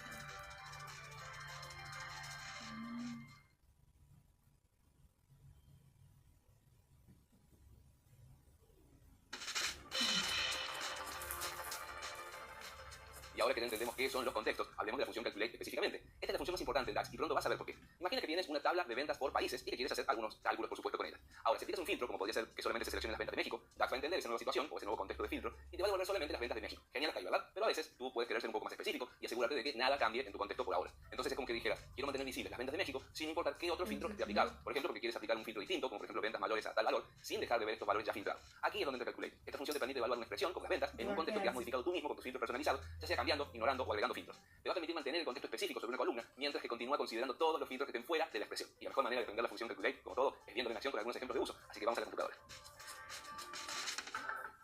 ahora que ya entendemos qué son los contextos, hablemos de la función calculate específicamente. Esta es la función más importante del DAX y pronto vas a ver por qué. Imagina que tienes una tabla de ventas por países y que quieres hacer algunos cálculos, por supuesto, con ella. Ahora, si aplicas un filtro, como podría ser que solamente se seleccionen las ventas de México, DAX va a entender esa nueva situación o ese nuevo contexto de filtro y te va a devolver solamente las ventas de México. Genial hasta ahí, ¿verdad? Pero a veces tú puedes querer ser un poco más específico y asegurarte de que nada cambie en tu contexto por ahora. Entonces es como que dijeras, quiero mantener visibles las ventas de México sin importar qué otro filtro esté aplicado. Por ejemplo, porque quieres aplicar un filtro distinto, como por ejemplo ventas mayores a tal valor, sin dejar de ver estos valores ya filtrados. Aquí es donde entra Calculate. Esta función te permite evaluar una expresión, como las ventas, en un contexto que has modificado tú mismo con tus filtros personalizados, ya sea cambiando, ignorando o agregando filtros. Te va a permitir mantener el contexto específico sobre una columna, mientras que continúa considerando todos los filtros que estén fuera de la expresión. Y la mejor manera de aprender la función Calculate, como todo, es viéndolo en acción con algunos ejemplos de uso. Así que vamos a la computadora.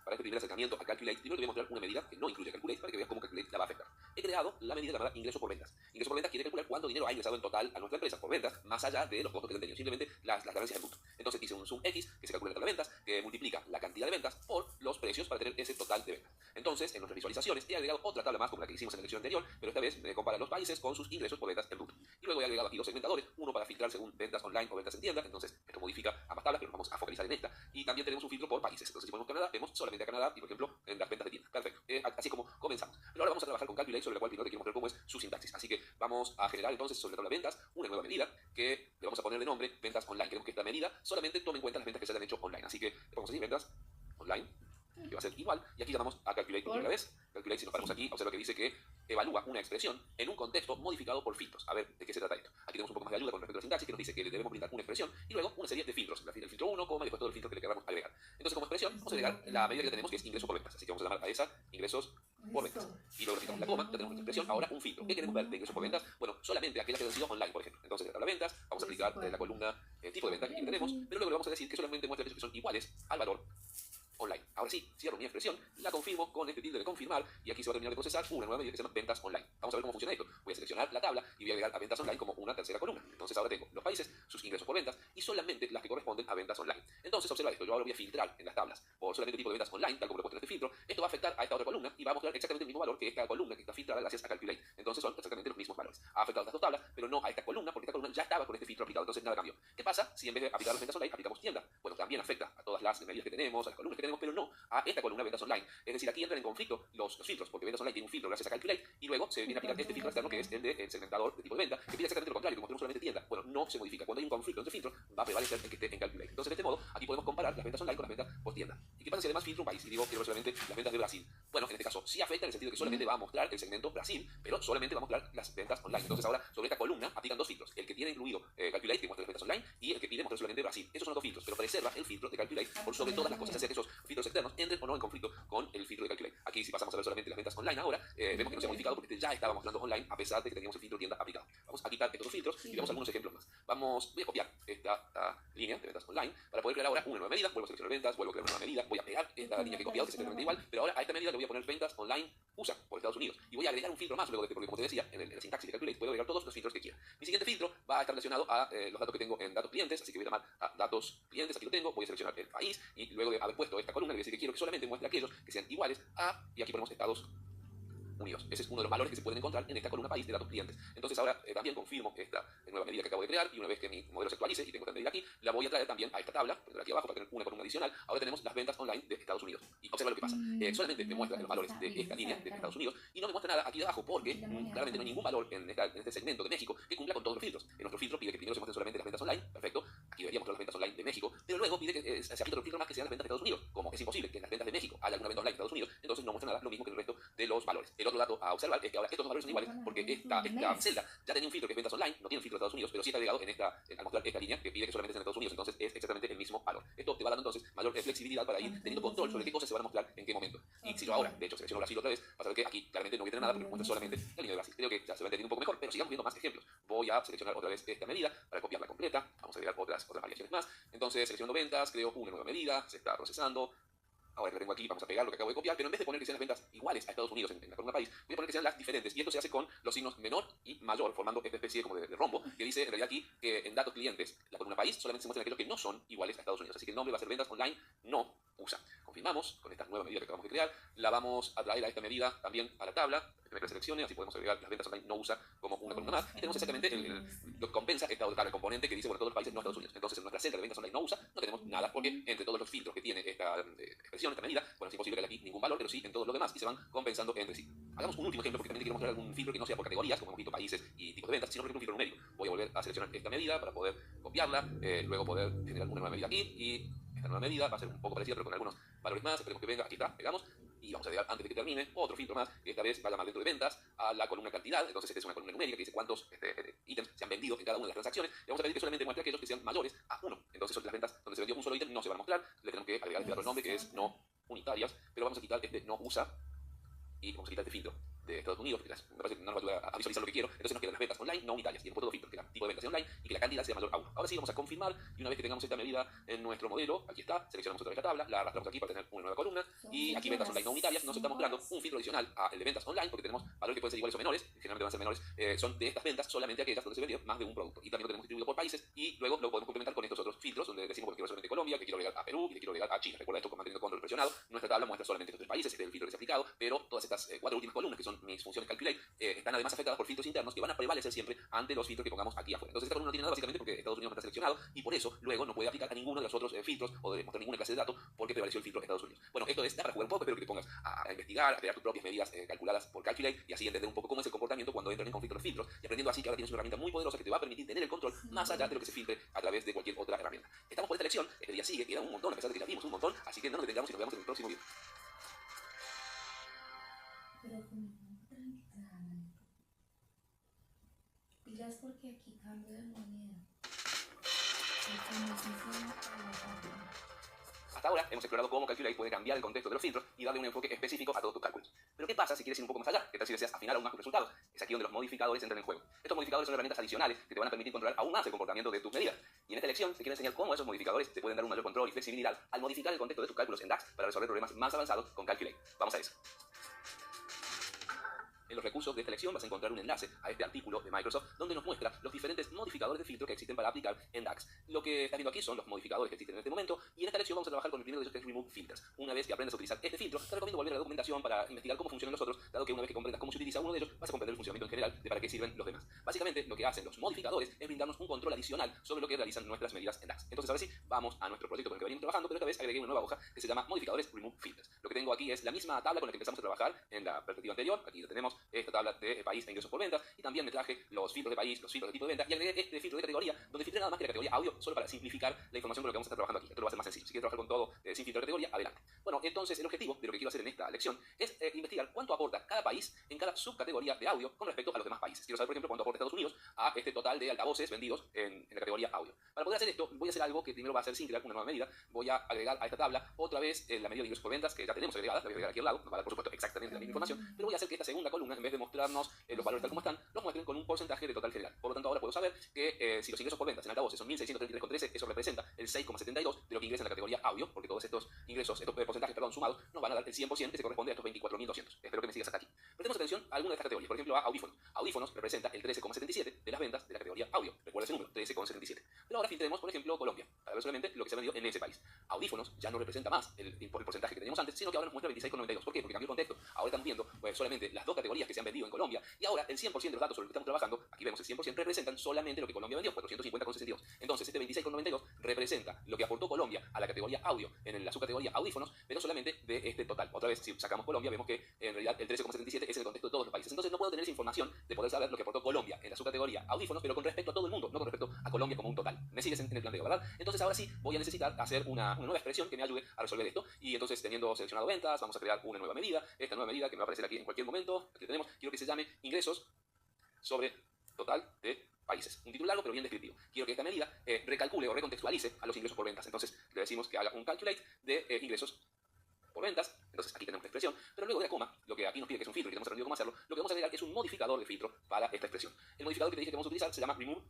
Para este primer acercamiento a Calculate, primero te voy a mostrar una medida que no incluye Calculate para que veas cómo Calculate la va a afectar. He creado la medida llamada ingreso por ventas. Ingreso por ventas quiere calcular cuánto dinero ha ingresado en total a nuestra empresa por ventas, más allá de los costos que han tenido, simplemente las ganancias en bruto. Entonces hice un sum X que se calcula en la tabla de ventas, que multiplica la cantidad de ventas por los precios para tener ese total de ventas. Entonces, en nuestras visualizaciones he agregado otra tabla más como la que hicimos en la lección anterior, pero esta vez me compara los países con sus ingresos por ventas en bruto. Y luego he agregado aquí dos segmentadores, uno para filtrar según ventas online o ventas en tienda, entonces esto modifica ambas tablas, pero nos vamos a focalizar en esta. Y también tenemos un filtro por países. Entonces si ponemos Canadá, vemos solamente a Canadá y por ejemplo en las ventas de tienda. Perfecto. Así como comenzamos. Pero ahora vamos a trabajar con Calculate, sobre la cual primero te quiero mostrar cómo es su sintaxis. Así que vamos a generar entonces sobre la tabla de ventas una nueva medida que le vamos a poner de nombre ventas online. Queremos que esta medida solamente tome en cuenta las ventas que se hayan hecho online. Así que le ponemos así ventas online, que va a ser igual, y aquí llamamos a Calculate por primera vez. Calculate, si nos paramos aquí, observa que dice que evalúa una expresión en un contexto modificado por filtros. A ver, ¿de qué se trata esto? Aquí tenemos un poco más de ayuda con respecto a la sintaxis, que nos dice que le debemos brindar una expresión y luego una serie de filtros. El filtro 1, coma, y después todo el filtro que le queramos agregar. Entonces, como expresión, vamos a agregar la medida que tenemos, que es ingreso por ventas. Así que vamos a llamar a esa ingresos por ventas. Y luego quitamos la coma, ya tenemos nuestra expresión, ahora un filtro. ¿Qué queremos ver de ingresos por ventas? Bueno, solamente aquellas que han sido online, por ejemplo. Entonces, en la tabla de ventas, vamos a aplicar la columna tipo de venta que aquí tenemos, pero luego le vamos a decir que solamente muestra precios que son iguales al valor online. Ahora sí, cierro mi expresión, la confirmo con este tilde de confirmar y aquí se va a terminar de procesar una nueva medida que se llama ventas online. Vamos a ver cómo funciona esto. Voy a seleccionar la tabla y voy a agregar a ventas online como una tercera columna. Entonces ahora tengo los países, sus ingresos por ventas y solamente las que corresponden a ventas online. Entonces observa esto, yo ahora voy a filtrar en las tablas por solamente tipo de ventas online, tal como lo he puesto en este filtro. Esto va a afectar a esta otra columna y va a mostrar exactamente el mismo valor que esta columna que está filtrada gracias a Calculate. Entonces son exactamente los mismos valores. Ha afectado a estas dos tablas, pero no a esta columna porque esta columna ya estaba con este filtro aplicado, entonces nada cambió. ¿Qué pasa si en vez de aplicar las ventas online aplicamos tienda? Bueno, también afecta a todas las medidas que tenemos, a las columnas que tenemos, pero no a esta columna ventas online. Es decir, aquí entran en conflicto los filtros, porque ventas online tiene un filtro gracias a Calculate y luego se viene a aplicar este filtro externo que es el del segmentador de tipo de venta, que pide exactamente lo contrario, como tenemos solamente tienda. Bueno, no se modifica. Cuando hay un conflicto entre filtros, va a prevalecer el que esté en Calculate. Entonces, de este modo, aquí podemos comparar las ventas online con las ventas por tienda. ¿Y qué pasa si además filtro un país y digo quiero ver solamente las ventas de Brasil? Bueno, en este caso sí afecta en el sentido que solamente va a mostrar el segmento Brasil, pero solamente va a mostrar las ventas online. Entonces ahora sobre esta columna aplican dos filtros, el que tiene incluido Calculate, que muestra las ventas online, y el que pide mostrar solamente Brasil. Esos son los dos filtros, pero preserva el filtro de Calculate por sobre todas las cosas, hacer que esos filtros externos entren o no en conflicto con el filtro de Calculate. Aquí si pasamos a ver solamente las ventas online ahora, vemos que no se ha modificado porque este ya estaba mostrando online a pesar de que teníamos el filtro tienda aplicado. Vamos a quitar estos dos filtros y vemos algunos ejemplos más. Voy a copiar esta línea de ventas online para poder crear ahora una nueva medida. Vuelvo a seleccionar ventas, vuelvo a crear una nueva medida, voy a pegar esta línea que he copiado, que es exactamente igual, pero ahora a esta medida le voy a poner ventas online USA por Estados Unidos. Y voy a agregar un filtro más luego de que, porque como te decía, en el sintaxis de Calculate puedo agregar todos los filtros que quiera. Mi siguiente filtro va a estar relacionado a los datos que tengo en datos clientes, así que voy a llamar a datos clientes, aquí lo tengo, voy a seleccionar el país y luego de haber puesto esta columna le voy a decir que quiero que solamente muestre aquellos que sean iguales a, y aquí ponemos Estados Unidos. Ese es uno de los valores que se pueden encontrar en esta columna país de datos clientes. Entonces ahora también confirmo esta nueva medida que acabo de crear y una vez que mi modelo se actualice y tengo esta medida aquí, la voy a traer también a esta tabla, ponerla aquí abajo para tener una columna adicional. Ahora tenemos las ventas online de Estados Unidos. Y observa lo que pasa. Solamente me muestra los valores de esta línea de Estados Unidos y no me muestra nada aquí abajo porque claramente no hay ningún valor en este segmento de México que cumpla con todos los filtros. En nuestro filtro pide que primero se muestren solamente las ventas online. Perfecto. Aquí debería mostrar las ventas online de México, pero luego pide que se aplique otro filtro más que sean las ventas de Estados Unidos. Como es imposible que en las ventas de México haya alguna venta online de Estados Unidos, entonces no muestra nada, lo mismo que el resto de los valores. El otro dato a observar es que ahora estos dos valores son iguales porque esta celda ya tenía un filtro que es ventas online, no tiene el filtro de Estados Unidos, pero sí está agregado al mostrar esta línea que pide que solamente sean de Estados Unidos, entonces es exactamente el mismo valor. Esto te va dando entonces mayor flexibilidad para ir teniendo control sobre qué cosas se van a mostrar en qué momento. Y si yo ahora, de hecho, selecciono Brasil otra vez, vas a ver que aquí claramente no voy a tener nada porque me muestra solamente la línea de Brasil. Creo que ya se va entendiendo un poco mejor, pero sigamos viendo más ejemplos. Voy a seleccionar otra vez esta medida para copiarla completa. Vamos a agregar otras variaciones más. Entonces, seleccionando ventas, creo una nueva medida, se está procesando. Ahora que lo tengo aquí, vamos a pegar lo que acabo de copiar, pero en vez de poner que sean las ventas iguales a Estados Unidos en la columna país, voy a poner que sean las diferentes. Y esto se hace con los signos menor y mayor, formando esta especie como de rombo, que dice en realidad aquí que en datos clientes, la columna país solamente se muestran aquellos que no son iguales a Estados Unidos. Así que el nombre va a ser ventas online no USA. Confirmamos con esta nueva medida que acabamos de crear, la vamos a traer a esta medida también a la tabla. que seleccione, así podemos agregar las ventas online no usa como una columna más. Y tenemos exactamente lo que compensa esta otra componente que dice, bueno, todos los países no Estados Unidos. Entonces en nuestra celda de ventas online no usa, no tenemos nada, porque entre todos los filtros que tiene esta expresión, esta medida, bueno, es imposible que haya aquí ningún valor, pero sí en todo lo demás y se van compensando entre sí. Hagamos un último ejemplo porque también quiero mostrar algún filtro que no sea por categorías, como hemos visto, países y tipos de ventas, sino por ejemplo un filtro numérico. Voy a volver a seleccionar esta medida para poder copiarla, luego poder generar una nueva medida aquí y esta nueva medida va a ser un poco parecida pero con algunos valores más. Esperemos que venga, aquí está, pegamos y vamos a agregar antes de que termine otro filtro más que esta vez va a llamar dentro de ventas a la columna cantidad. Entonces esta es una columna numérica que dice cuántos ítems se han vendido en cada una de las transacciones y vamos a pedir que solamente muestre aquellos que sean mayores a 1. Entonces las ventas donde se vendió un solo ítem no se van a mostrar, le tenemos que agregar este otro nombre que es no unitarias, pero vamos a quitar este no usa y vamos a quitar este filtro de Estados Unidos, porque me parece que no nos va a ayudar a visualizar lo que quiero. Entonces nos quedan las ventas online no unitarias y después todo filtro, que era tipo de ventas online y que la cantidad sea mayor a 1. Ahora sí vamos a confirmar y una vez que tengamos esta medida en nuestro modelo, aquí está, seleccionamos otra vez la tabla, la arrastramos aquí para tener una nueva columna y aquí ventas online no unitarias nos está mostrando un filtro adicional al de ventas online porque tenemos valores que pueden ser iguales o menores, generalmente van a ser menores, son de estas ventas solamente aquellas donde se vendió más de un producto y también lo tenemos distribuido por países y luego lo podemos complementar con estos otros filtros donde decimos que quiero solamente Colombia, que quiero agregar a Perú y que quiero agregar a China. Recuerda esto con manteniendo control presionado, nuestra tabla muestra solamente estos tres países, este es el filtro que se ha aplicado, pero todas estas cuatro últimas columnas que son mis funciones calculate están además afectadas por filtros internos que van a prevalecer siempre ante los filtros que pongamos aquí afuera. Entonces esta columna no tiene nada básicamente porque Estados Unidos no está seleccionado y por eso luego no puede aplicar a ninguno de los otros filtros o de mostrar ninguna clase de dato porque prevaleció el filtro Estados Unidos. Bueno, esto está para jugar un poco, espero que te pongas a investigar, a crear tus propias medidas calculadas por calculate y así entender un poco cómo es el comportamiento cuando entran en conflicto los filtros y aprendiendo así que ahora tienes una herramienta muy poderosa que te va a permitir tener el control más allá de lo que se filtre a través de cualquier otra herramienta. Estamos por esta lección, este día sigue, queda un montón a pesar de que ya vimos un montón, así que no nos detengamos y nos vemos en el próximo video. Pilas porque aquí cambio de moneda. Hasta ahora hemos explorado cómo Calculate puede cambiar el contexto de los filtros y darle un enfoque específico a todos tus cálculos. Pero ¿qué pasa si quieres ir un poco más allá? ¿Qué tal si deseas afinar aún más tus resultados? Es aquí donde los modificadores entran en juego. Estos modificadores son herramientas adicionales que te van a permitir controlar aún más el comportamiento de tus medidas. Y en esta lección te quiero enseñar cómo esos modificadores te pueden dar un mayor control y flexibilidad al modificar el contexto de tus cálculos en DAX para resolver problemas más avanzados con Calculate. Vamos a eso. En los recursos de esta lección vas a encontrar un enlace a este artículo de Microsoft donde nos muestra los diferentes modificadores de filtro que existen para aplicar en DAX. Lo que estás viendo aquí son los modificadores que existen en este momento y en esta lección vamos a trabajar con el primero de ellos que es Remove Filters. Una vez que aprendas a utilizar este filtro, te recomiendo volver a la documentación para investigar cómo funcionan los otros, dado que una vez que comprendas cómo se utiliza uno de ellos, vas a comprender el funcionamiento en general de para qué sirven los demás. Básicamente, lo que hacen los modificadores es brindarnos un control adicional sobre lo que realizan nuestras medidas en DAX. Entonces, ahora sí, vamos a nuestro proyecto con el que venimos trabajando, pero esta vez agregué una nueva hoja que se llama Modificadores Remove Filters. Lo que tengo aquí es la misma tabla con la que empezamos a trabajar en la perspectiva anterior. Aquí tenemos esta tabla de país e ingresos por ventas y también me traje los filtros de país, los filtros de tipo de venta y agregué este filtro de categoría donde filtré nada más que la categoría audio solo para simplificar la información con lo que vamos a estar trabajando aquí. Esto lo va a hacer más sencillo. Si quieres trabajar con todo sin filtro de categoría, adelante. Bueno, entonces el objetivo de lo que quiero hacer en esta lección es investigar cuánto aporta cada país en cada subcategoría de audio con respecto a los demás países. Quiero saber, por ejemplo, cuánto aporta Estados Unidos a este total de altavoces vendidos en la categoría audio. Para poder hacer esto, voy a hacer algo que primero va a hacer sin crear una nueva medida. Voy a agregar a esta tabla otra vez la medida de ingresos por ventas que ya tenemos agregada. La voy a agregar aquí al lado. Nos va a dar, por supuesto, exactamente la misma información. Pero voy a hacer que esta segunda columna, en vez de mostrarnos los valores tal como están, los muestren con un porcentaje de total general. Por lo tanto, ahora puedo saber que si los ingresos por ventas en altavoces son 1.633,13, eso representa el 6,72 de lo que ingresa en la categoría audio, porque todos estos ingresos, estos porcentajes, perdón, sumados, nos van a dar el 100% que se corresponde a estos 24.200. Espero que me sigas hasta aquí. Prestemos atención a alguna de estas categorías. Por ejemplo, a audífonos. Audífonos representa el 13,77 de las ventas de la categoría audio. Recuerda ese número, 13,77. Pero ahora filtremos, por ejemplo, Colombia, para ver solamente lo que se ha vendido en ese país. Audífonos ya no representa más el porcentaje que teníamos antes, sino que ahora nos muestra 26,92. ¿Por qué? Porque cambió el contexto. Ahora estamos viendo solamente las dos categorías que se han vendido en Colombia y ahora el 100% de los datos sobre los que estamos trabajando, aquí vemos el 100%, representan solamente lo que Colombia vendió, 450,62. Entonces, este 26,92 representa lo que aportó Colombia a la categoría audio en la subcategoría audífonos, pero solamente de este total. Otra vez, si sacamos Colombia, vemos que en realidad el 13,77 es el contexto de todos los países. Entonces, no puedo tener esa información de poder saber lo que aportó Colombia en la subcategoría audífonos, pero con respecto a todo el mundo, no con respecto a Colombia como un total. ¿Me sigues en el planteo, verdad? Entonces, ahora sí voy a necesitar hacer una nueva expresión que me ayude a resolver esto. Y entonces, teniendo seleccionado ventas, vamos a crear una nueva medida. Esta nueva medida que me va a aparecer aquí en cualquier momento, aquí tenemos, quiero que se llame ingresos sobre total de países. Un título largo pero bien descriptivo. Quiero que esta medida recalcule o recontextualice a los ingresos por ventas. Entonces le decimos que haga un calculate de ingresos por ventas. Entonces aquí tenemos la expresión, pero luego de la coma, lo que aquí nos pide que es un filtro y que hemos aprendido cómo hacerlo, lo que vamos a agregar es un modificador de filtro para esta expresión. El modificador que te dije que vamos a utilizar se llama remove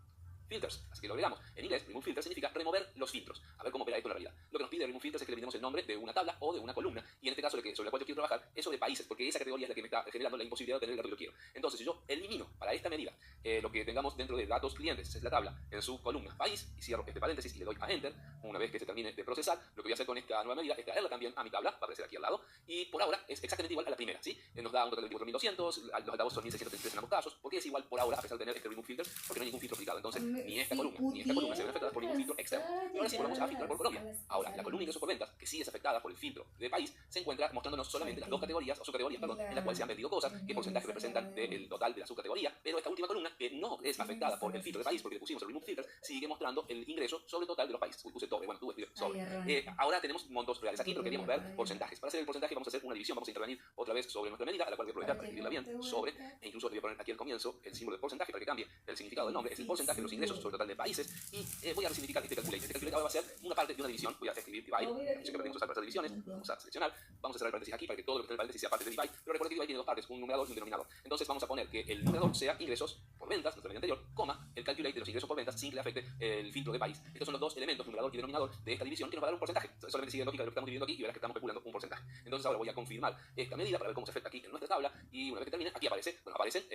filters, así que lo agregamos. En inglés, remove filters significa remover los filtros. A ver cómo opera esto en la realidad. Lo que nos pide remove filters es que le brindemos el nombre de una tabla o de una columna, y en este caso sobre la cual yo quiero trabajar es sobre países, porque esa categoría es la que me está generando la imposibilidad de tener el dato que yo quiero. Entonces, si yo elimino para esta medida lo que tengamos dentro de datos clientes, esa es la tabla, en su columna país, y cierro este paréntesis y le doy a Enter, una vez que se termine de procesar, lo que voy a hacer con esta nueva medida es traerla también a mi tabla, va a aparecer aquí al lado, y por ahora es exactamente igual a la primera, ¿sí? Nos da un total de 24.200, los altavoces son 1.633 en ambos casos. ¿Por qué es igual por ahora a pesar de tener este remove filter? Porque no hay ningún filtro aplicado. Entonces, ni esta columna ni esta columna se ven afectadas por ningún filtro externo. Y ahora sí volvamos a filtrar por Colombia. Ahora, la columna ingresos por ventas, que sí es afectada por el filtro de país, se encuentra mostrándonos solamente las dos categorías, o subcategorías, perdón, en las cuales se han vendido cosas, que porcentaje representan del total de la subcategoría, pero esta última columna, que no es afectada por el filtro de país, porque le pusimos el remove filter, sigue mostrando el ingreso sobre el total de los países. Uy, puse doble, bueno, tú escribes sobre. Ahora tenemos montos reales aquí, pero queríamos ver porcentajes. Para hacer el porcentaje vamos a hacer una división, vamos a intervenir otra vez sobre nuestra medida, a la cual voy a aprovechar para escribirla bien, sobre, e incluso le voy a poner aquí al comienzo el símbolo de porcentaje para que cambie el significado del nombre, es el porcentaje de los ingresos sobre el total de países, y voy a resignificar este calculate. Este calculate ahora va a ser una parte de una división, voy a escribir divide, no sé qué pretendemos usar para hacer divisiones, vamos a seleccionar, vamos a cerrar el paréntesis aquí para que todo lo que está en el paréntesis sea parte de divide, pero recuerda que divide tiene dos partes, un numerador y un denominador. Entonces vamos a poner que el numerador sea ingresos por ventas, nuestra medida anterior, coma, el calculate de los ingresos por ventas sin que le afecte el filtro de país. Estos son los dos elementos, numerador y denominador, de esta división que nos va a dar un porcentaje. Solamente sigue la lógica de lo que estamos dividiendo aquí y verás que estamos calculando un porcentaje. Entonces ahora voy a confirmar esta medida para ver cómo se afecta aquí en nuestra tabla, y una vez que termine, aquí aparecen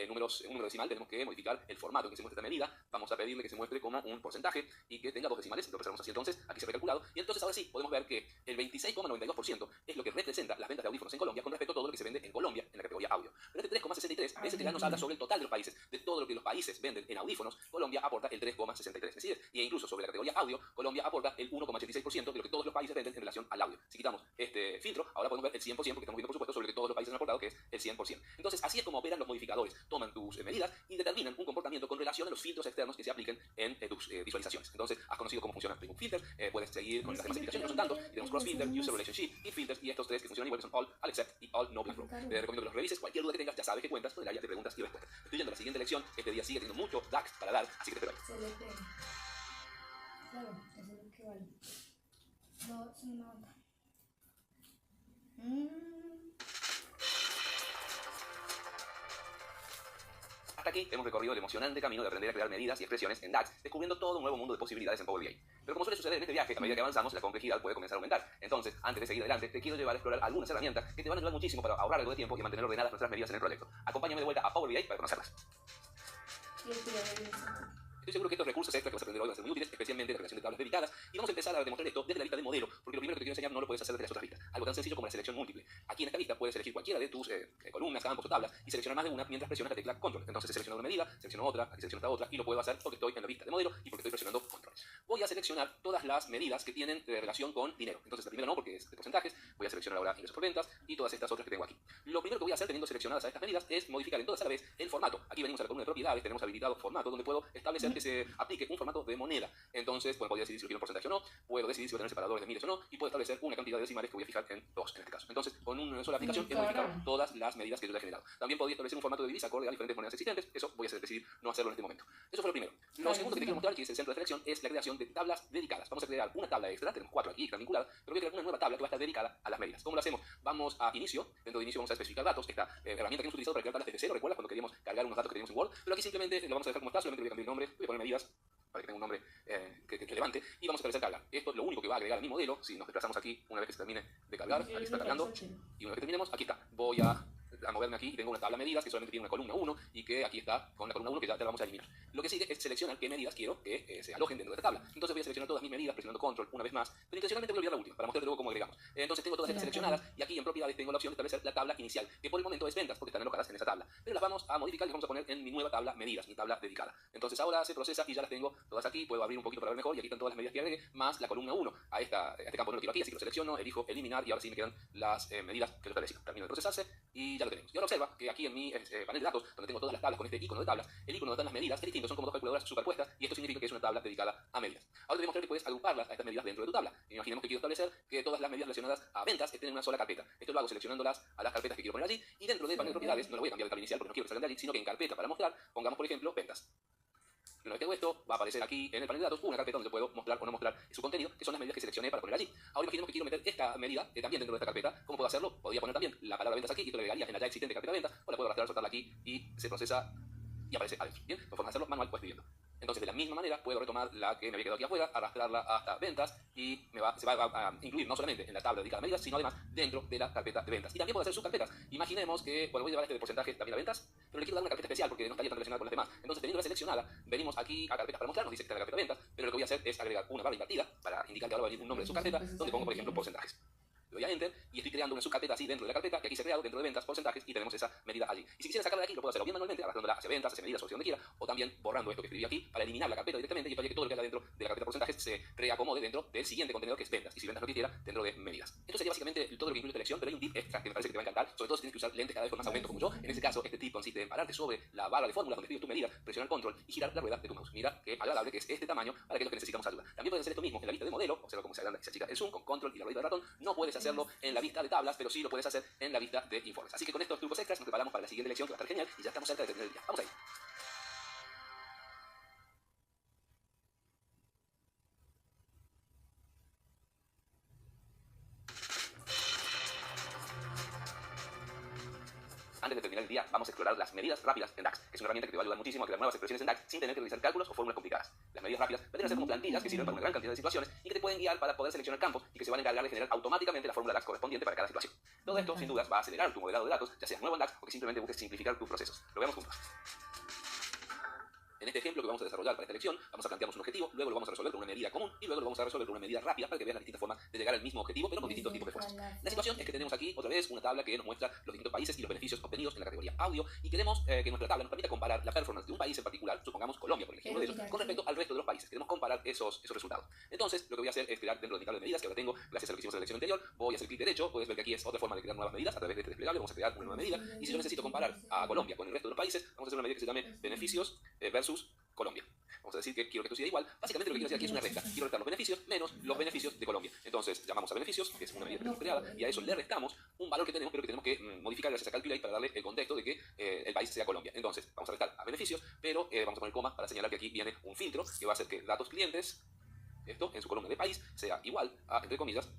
números, un número decimal. Tenemos que modificar el formato en que se muestra esta medida. Vamos a pedirle que se muestre como un porcentaje y que tenga dos decimales, lo observamos así. Entonces aquí se ve calculado, y entonces ahora sí podemos ver que el 26,92% es lo que representa las ventas de audífonos en Colombia con respecto a todo lo que se vende en Colombia en la categoría audio. Pero este 3,63 es el que ya nos habla sobre el total de los países, de todo lo que los países venden en audífonos. Colombia aporta el 3,63, es decir, y incluso sobre la categoría audio, Colombia aporta el 1,86% de lo que todos los países venden en relación al audio. Si quitamos este filtro, ahora podemos ver el 100%, porque estamos viendo por supuesto sobre lo que todos los países han aportado, que es el 100%. Entonces así es como operan los modificadores, toman tus medidas y determinan un comportamiento con relación a los filtros externos que se apliquen en tus visualizaciones. Entonces has conocido cómo funciona Remove Filter, puedes seguir con las demás aplicaciones, no son tanto, y tenemos Cross Filter, User Relationship, It Filters, y estos tres que funcionan igual, que son All, All Except y All No Blank. Te recomiendo que los revises. Cualquier duda que tengas, ya sabes que cuentas con el área de preguntas y respuestas. Estoy yendo a la siguiente lección. Este día sigue teniendo mucho DAX para dar, así que te espero ahí. CLP. Claro, eso es lo que vale. No, es una banda. Hasta aquí hemos recorrido el emocionante camino de aprender a crear medidas y expresiones en DAX, descubriendo todo un nuevo mundo de posibilidades en Power BI. Pero como suele suceder en este viaje, a medida que avanzamos, la complejidad puede comenzar a aumentar. Entonces, antes de seguir adelante, te quiero llevar a explorar algunas herramientas que te van a ayudar muchísimo para ahorrar algo de tiempo y mantener ordenadas nuestras medidas en el proyecto. Acompáñame de vuelta a Power BI para conocerlas. Estoy seguro que estos recursos extra que vas a aprender hoy van a ser muy útiles, especialmente la creación de tablas dedicadas, y vamos a empezar a demostrar esto desde la vista de modelo, porque lo primero que te quiero enseñar no lo puedes hacer desde las otras vistas. Algo tan sencillo como la selección múltiple. Aquí en esta vista puedes elegir cualquiera de tus columnas, campos o tablas y seleccionar más de una mientras presionas la tecla Control. Entonces selecciono una medida, selecciono otra, aquí selecciono esta otra, y lo puedo hacer porque estoy en la vista de modelo y porque estoy presionando Control. Voy a seleccionar todas las medidas que tienen relación con dinero. Entonces la primera no, porque es de porcentajes. Voy a seleccionar ahora ingresos por ventas y todas estas otras que tengo aquí. Lo primero que voy a hacer teniendo seleccionadas a estas medidas es modificar en todas a la vez el formato. Aquí venimos a la columna de propiedades, tenemos habilitado formato donde puedo establecer que se aplique un formato de moneda. Entonces, bueno, podría decidir si lo quiero en porcentaje o no, puedo decidir si voy a tener separadores de miles o no, y puedo establecer una cantidad de decimales que voy a fijar en 2 en este caso. Entonces, con una sola aplicación he modificado todas las medidas que yo ya he generado. También podría establecer un formato de divisa acorde a diferentes monedas existentes. Eso voy a decidir no hacerlo en este momento. Eso fue lo primero. Lo segundo que te quiero mostrar, que es el centro de selección, es la creación de tablas dedicadas. Vamos a crear una tabla extra, tenemos 4 aquí que están vinculadas, pero voy a crear una nueva tabla que va a estar dedicada a las medidas. ¿Cómo lo hacemos? Vamos a inicio, dentro de inicio vamos a especificar datos, esta herramienta que hemos utilizado para crear tablas desde cero, ¿recuerdas cuando queríamos cargar unos datos que teníamos en Word? Pero aquí simplemente lo vamos a dejar como está, solamente voy a cambiar el nombre, voy a poner medidas para que tenga un nombre que levante, y vamos a establecer carga. Esto es lo único que va a agregar a mi modelo. Si nos desplazamos aquí, una vez que se termine de cargar, aquí está cargando, y una vez que terminemos, aquí está. Voy a moverme aquí y tengo una tabla de medidas que solamente tiene una columna 1 y que aquí está con la columna 1 que ya la vamos a eliminar. Lo que sigue es seleccionar qué medidas quiero que se alojen dentro de esta tabla. Entonces voy a seleccionar todas mis medidas presionando Control una vez más, pero intencionalmente voy a olvidar la última para mostrarte luego cómo agregamos. Entonces tengo todas estas seleccionadas y aquí en propiedades tengo la opción de establecer la tabla inicial, que por el momento es ventas porque están alojadas en esa tabla. Pero las vamos a modificar y las vamos a poner en mi nueva tabla medidas, mi tabla dedicada. Entonces ahora se procesa y ya las tengo todas aquí. Puedo abrir un poquito para ver mejor y aquí están todas las medidas que agregué, más la columna 1. A este campo no lo quiero aquí, así que lo selecciono, elijo eliminar y ahora sí me quedan las medidas que yo establecí. Termino de procesarse y ya lo tenemos. Y ahora observa que aquí en mi panel de datos, donde tengo todas las tablas con este icono de tablas, el icono donde están las medidas es distinto, son como dos calculadoras superpuestas y esto significa que es una tabla dedicada a medidas. Ahora te voy a mostrar que puedes agruparlas a estas medidas dentro de tu tabla. Imaginemos que quiero establecer que todas las medidas relacionadas a ventas estén en una sola carpeta. Esto lo hago seleccionándolas a las carpetas que quiero poner allí y dentro del panel de propiedades no lo voy a cambiar de tabla inicial porque no quiero que salgan de allí, sino que en carpeta para mostrar pongamos por ejemplo ventas. Una vez que hago esto, va a aparecer aquí en el panel de datos una carpeta donde yo puedo mostrar o no mostrar su contenido, que son las medidas que seleccioné para poner allí. Ahora imaginemos que quiero meter esta medida también dentro de esta carpeta. ¿Cómo puedo hacerlo? Podría poner también la palabra ventas aquí y esto lo agregaría en la ya existente carpeta de ventas, o la puedo arrastrar, soltarla aquí y se procesa y aparece adentro. Bien, la forma de hacerlo manual o escribiendo. Entonces, de la misma manera, puedo retomar la que me había quedado aquí afuera, arrastrarla hasta ventas y se va a incluir no solamente en la tabla dedicada a medidas, sino además dentro de la carpeta de ventas. Y también puedo hacer subcarpetas. Imaginemos que, bueno, voy a llevar este de porcentaje también a ventas, pero le quiero dar una carpeta especial porque no estaría tan relacionada con las demás. Entonces, teniéndola seleccionada, venimos aquí a carpetas para mostrar, nos dice que está en la carpeta de ventas, pero lo que voy a hacer es agregar una barra invertida para indicar que ahora va a venir un nombre de su carpeta, donde pongo, por ejemplo, porcentajes. Le doy a Enter y estoy creando una subcarpeta así dentro de la carpeta que aquí se ha creado dentro de ventas, porcentajes, y tenemos esa medida allí. Y si quisiera sacarla de aquí, lo puedo hacer o bien manualmente, arrastrándola hacia ventas, hacia medidas o hacia donde quiera, o también borrando esto que escribí aquí para eliminar la carpeta directamente y para que todo lo que haya dentro de la carpeta porcentajes se reacomode dentro del siguiente contenedor que es ventas. Y si ventas no quisiera, dentro de medidas. Esto sería básicamente todo lo que incluye esta lección, pero hay un tip extra que me parece que te va a encantar, sobre todo si tienes que usar lentes cada vez con más aumento como yo. En este caso, este tip consiste en pararte sobre la barra de fórmulas donde escribes tu medida, presionar control y girar la rueda de tu mouse. Mira qué agradable que es este tamaño para aquellos que necesitamos ayuda. También puedes hacer esto mismo en la vista de modelo, observa cómo se agranda y se achica el zoom con control y la rueda del ratón. No puedes hacerlo en la vista de tablas, pero sí lo puedes hacer en la vista de informes. Así que con estos trucos extras nos preparamos para la siguiente lección que va a estar genial y ya estamos cerca de terminar el día. Vamos ahí. Antes de terminar el día, vamos a explorar las medidas rápidas en DAX, que es una herramienta que te va a ayudar muchísimo a crear nuevas expresiones en DAX sin tener que realizar cálculos o fórmulas complicadas. Las medidas rápidas vendrían a ser como plantillas que sirven para una gran cantidad de situaciones y que te pueden guiar para poder seleccionar campos y que se van a encargar de generar automáticamente la fórmula DAX correspondiente para cada situación. Todo esto, sin dudas, va a acelerar tu modelado de datos, ya sea nuevo en DAX o que simplemente busques simplificar tus procesos. Lo veamos juntos. En este ejemplo que vamos a desarrollar para esta lección, vamos a plantearnos un objetivo, luego lo vamos a resolver con una medida común y luego lo vamos a resolver con una medida rápida para que veas las distintas formas de llegar al mismo objetivo, pero con distintos tipos de fuerzas. La situación es que tenemos aquí otra vez una tabla que nos muestra los distintos países y los beneficios obtenidos en la categoría audio y queremos que nuestra tabla nos permita comparar la performance de un país en particular, supongamos Colombia por ejemplo de ellos, con respecto al resto de los países. Queremos comparar esos resultados. Entonces, lo que voy a hacer es crear dentro del indicador de medidas que ahora tengo, gracias a lo que hicimos en la lección anterior, voy a hacer clic derecho, puedes ver que aquí es otra forma de crear nuevas medidas a través de este desplegable, vamos a crear una nueva medida y si yo necesito comparar a Colombia con el resto de los países, vamos a hacer una medida que se llame beneficios versus Colombia. Vamos a decir que quiero que esto sea igual. Básicamente lo que quiero hacer aquí es una recta. Quiero restar los beneficios menos los beneficios de Colombia. Entonces llamamos a beneficios, que es una medida que tenemos creada, y a eso le restamos un valor que tenemos, pero que tenemos que modificar gracias a Calculate para darle el contexto de que el país sea Colombia. Entonces vamos a restar a beneficios, pero vamos a poner coma para señalar que aquí viene un filtro que va a hacer que datos clientes, esto en su columna de país, sea igual a, entre comillas,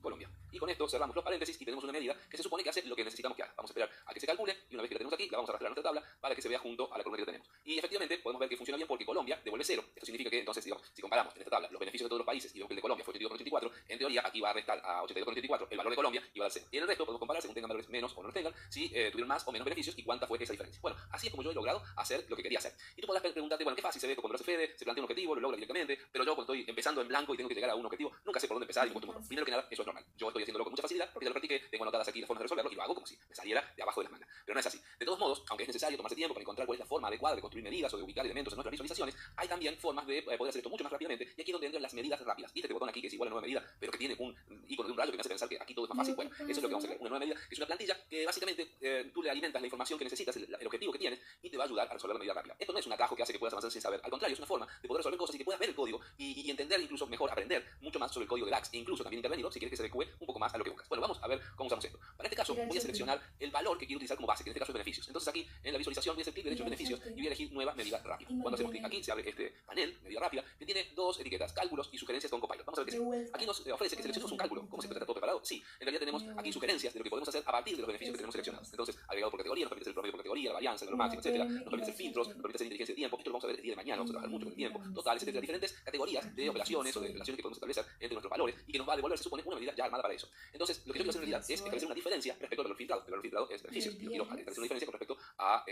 Colombia. Y con esto cerramos los paréntesis y tenemos una medida que se supone que hace lo que necesitamos que haga. Vamos a esperar a que se calcule y una vez que la tenemos aquí, la vamos a arrastrar a nuestra tabla para que se vea junto a la columna que tenemos. Y efectivamente podemos ver que funciona bien porque Colombia devuelve 0. Esto significa que entonces, digamos, si comparamos en esta tabla los beneficios de todos los países y vemos que el de Colombia fue 82,84, en teoría aquí va a restar a 82,84 el valor de Colombia y va a dar 0. Y en el resto podemos comparar según tengan valores menos o no los tengan, si tuvieron más o menos beneficios y cuánta fue esa diferencia. Bueno, así es como yo he logrado hacer lo que quería hacer. Y tú podrás preguntarte, bueno, qué fácil se ve cuando lo hace Fede, se plantea un objetivo, lo logra directamente, pero yo cuando estoy empezando en blanco y tengo que llegar a un objetivo, nunca sé por dónde empezar y punto. Primero que nada, eso es normal. Yo estoy haciéndolo con mucha facilidad porque ya lo practiqué, tengo anotadas aquí las formas de resolverlo y lo hago como si me saliera de abajo de las mangas. Pero no es así. De todos modos, aunque es necesario tomarse tiempo para encontrar cuál es la forma adecuada de construir medidas o de ubicar elementos en nuestras visualizaciones, hay también formas de poder hacer esto mucho más rápidamente y aquí es donde entran las medidas rápidas. ¿Viste este botón aquí que es igual a nueva medida, pero que tiene un icono de un rayo que me hace pensar que aquí todo es más fácil? Bueno, eso es lo que vamos a crear. Una nueva medida que es una plantilla que básicamente tú le alimentas la información que necesitas, el objetivo que tienes y te va a ayudar a resolver la medida rápida. Esto no es un atajo que hace que puedas avanzar sin saber. Al contrario, es una forma de poder resolver cosas y que puedas ver el código y entender incluso mejor, aprender mucho más sobre el código de DAX e incluso también intervenirlo si quieres que se adecue un poco más a lo que buscas. Bueno, vamos a ver cómo usamos esto. Para este caso voy a seleccionar el valor que quiero utilizar como base, que en este caso es beneficios. Entonces aquí en la visualización voy a hacer clic derecho en beneficios y voy a elegir nueva medida rápida. Cuando hacemos clic aquí se abre este panel, medida rápida, que tiene dos etiquetas, cálculos y sugerencias con Copilot. Vamos a ver qué es. Aquí nos ofrece que seleccionemos un cálculo. ¿Cómo se está todo preparado? Sí, en realidad tenemos aquí sugerencias de lo que podemos hacer a partir de los beneficios que tenemos seleccionados. Entonces, agregado por categoría, nos permite hacer el promedio por categoría, la varianza, el valor máximo, etcétera. Nos permite hacer filtros, nos permite hacer inteligencia de tiempo. Esto lo vamos a ver el día de mañana, vamos a trabajar mucho con el tiempo, totales, etcétera. Diferentes categorías de operaciones o de relaciones que podemos establecer entre nuestros valores y que nos va a devolver, se supone, una medida ya armada para eso. Entonces, lo que yo quiero hacer en realidad es establecer una diferencia respecto al valor filtrado. El valor filtrado es beneficios. Yo quiero establecer una diferencia con respecto a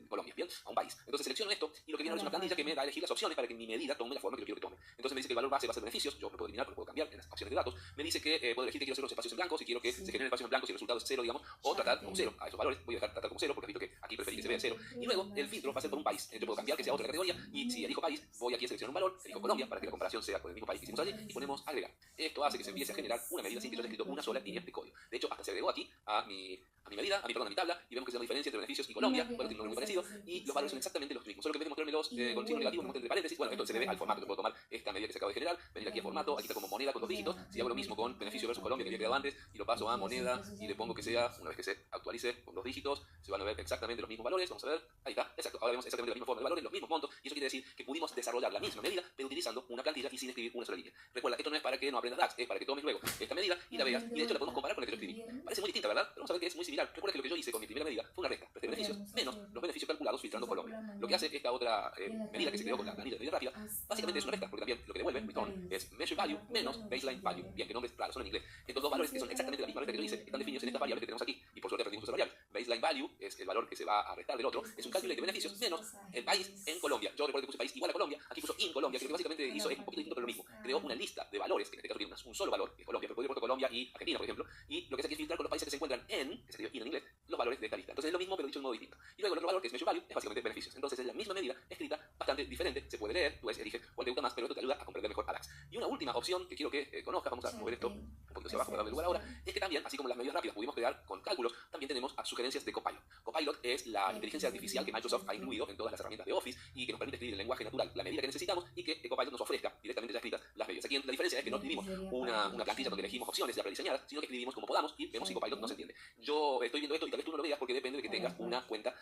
Colombia, ¿bien? A un país. Entonces selecciono esto y lo que viene ahora es una plantilla que me da a elegir las opciones para que mi medida tome la forma que yo quiero que tome. Entonces me dice que el valor base va a ser beneficios, yo lo puedo eliminar, lo puedo cambiar en las opciones de datos. Me dice que puedo elegir que quiero hacer los espacios en blanco, si quiero que se generen espacios en blanco, si el resultado es 0, digamos, o tratar como 0 a esos valores. Voy a dejar tratar como 0 porque repito que aquí preferí que se vea 0. Y luego el filtro va a ser por un país. Yo puedo cambiar que sea otra categoría y si elijo país, voy aquí a seleccionar un valor, elijo Colombia para que la comparación sea con el mismo país que hicimos allí y ponemos agregar. Esto hace que se empiece a generar una medida sin que yo haya escrito una sola línea de código. De hecho, hasta se agregó aquí a mi medida, a mi tabla, y vemos que se llama diferencia entre beneficios y Colombia, bueno, tiene un nombre muy parecido, y los valores son exactamente los mismos, solo que en vez de mostrármelos con signo negativo, me muestra entre paréntesis. Bueno, esto se debe al formato. Yo puedo tomar esta medida que se acaba de generar, venir aquí a formato, aquí está como moneda con dos dígitos, si hago lo mismo con beneficio versus Colombia que había creado antes, y lo paso a moneda, y le pongo que sea, una vez que se actualice con dos dígitos, se van a ver exactamente los mismos valores, vamos a ver, ahí está, exacto, ahora vemos exactamente la misma forma de valores, los mismos montos, y eso quiere decir que pudimos desarrollar la misma medida, pero utilizando una plantilla y sin escribir una sola línea. Recuerda, esto no es para que no aprendas DAX, es para que tomes luego esta medida y la veas, y de hecho la podemos comparar con la que yo escribí. Parece muy distinta, ¿verdad? Pero vamos a ver que es muy similar. similar. Recuerda que lo que yo hice con mi primera medida fue una resta, presté beneficios menos los beneficios calculados filtrando Colombia. Lo que hace esta otra medida que se creó con la planilla de medida rápida, básicamente es una resta, porque también lo que devuelve, return, es measure value menos baseline value. Bien, que nombres claros son en inglés. Estos dos valores que son exactamente la misma resta que yo hice están definidos en estas variables que tenemos aquí, y por suerte aprendimos esa variable. Baseline value es el valor que se va a restar del otro, es un cálculo de beneficios menos el país en Colombia. Yo recuerdo que puse país igual a Colombia, aquí puso in Colombia, que lo que básicamente hizo es un poquito distinto pero lo mismo. Creó una lista de valores, que en este caso tiene un solo valor, que es Colombia, pero podría haber puesto Colombia y Argentina, por ejemplo, y lo que hace aquí es filtrar con los países que se encuentran en, que sería in en inglés, los valores de esta lista. Entonces es lo mismo pero dicho de un modo distinto. Y luego el otro valor, que es measure value, es básicamente beneficios. Entonces es la misma medida escrita bastante diferente, se puede leer, tú eliges cuál te gusta más, pero esto te ayuda a comprender mejor a DAX. Y una última opción que quiero que conozcas, vamos a mover esto un poquito hacia abajo para darle lugar ahora, es que también, así como las medidas rápidas pudimos crear con cálculos, también tenemos a sugerencias de Copilot. Copilot es la inteligencia artificial que Microsoft ha incluido en todas las herramientas de Office y que nos permite escribir en lenguaje natural la medida que necesitamos y que Copilot nos ofrezca directamente ya escritas las medidas. Aquí la diferencia es que no escribimos una plantilla donde elegimos opciones ya prediseñadas, sino que escribimos como podamos y vemos si Copilot no se entiende. Yo estoy viendo esto y tal vez tú no lo veas porque depende de que tengas una cuenta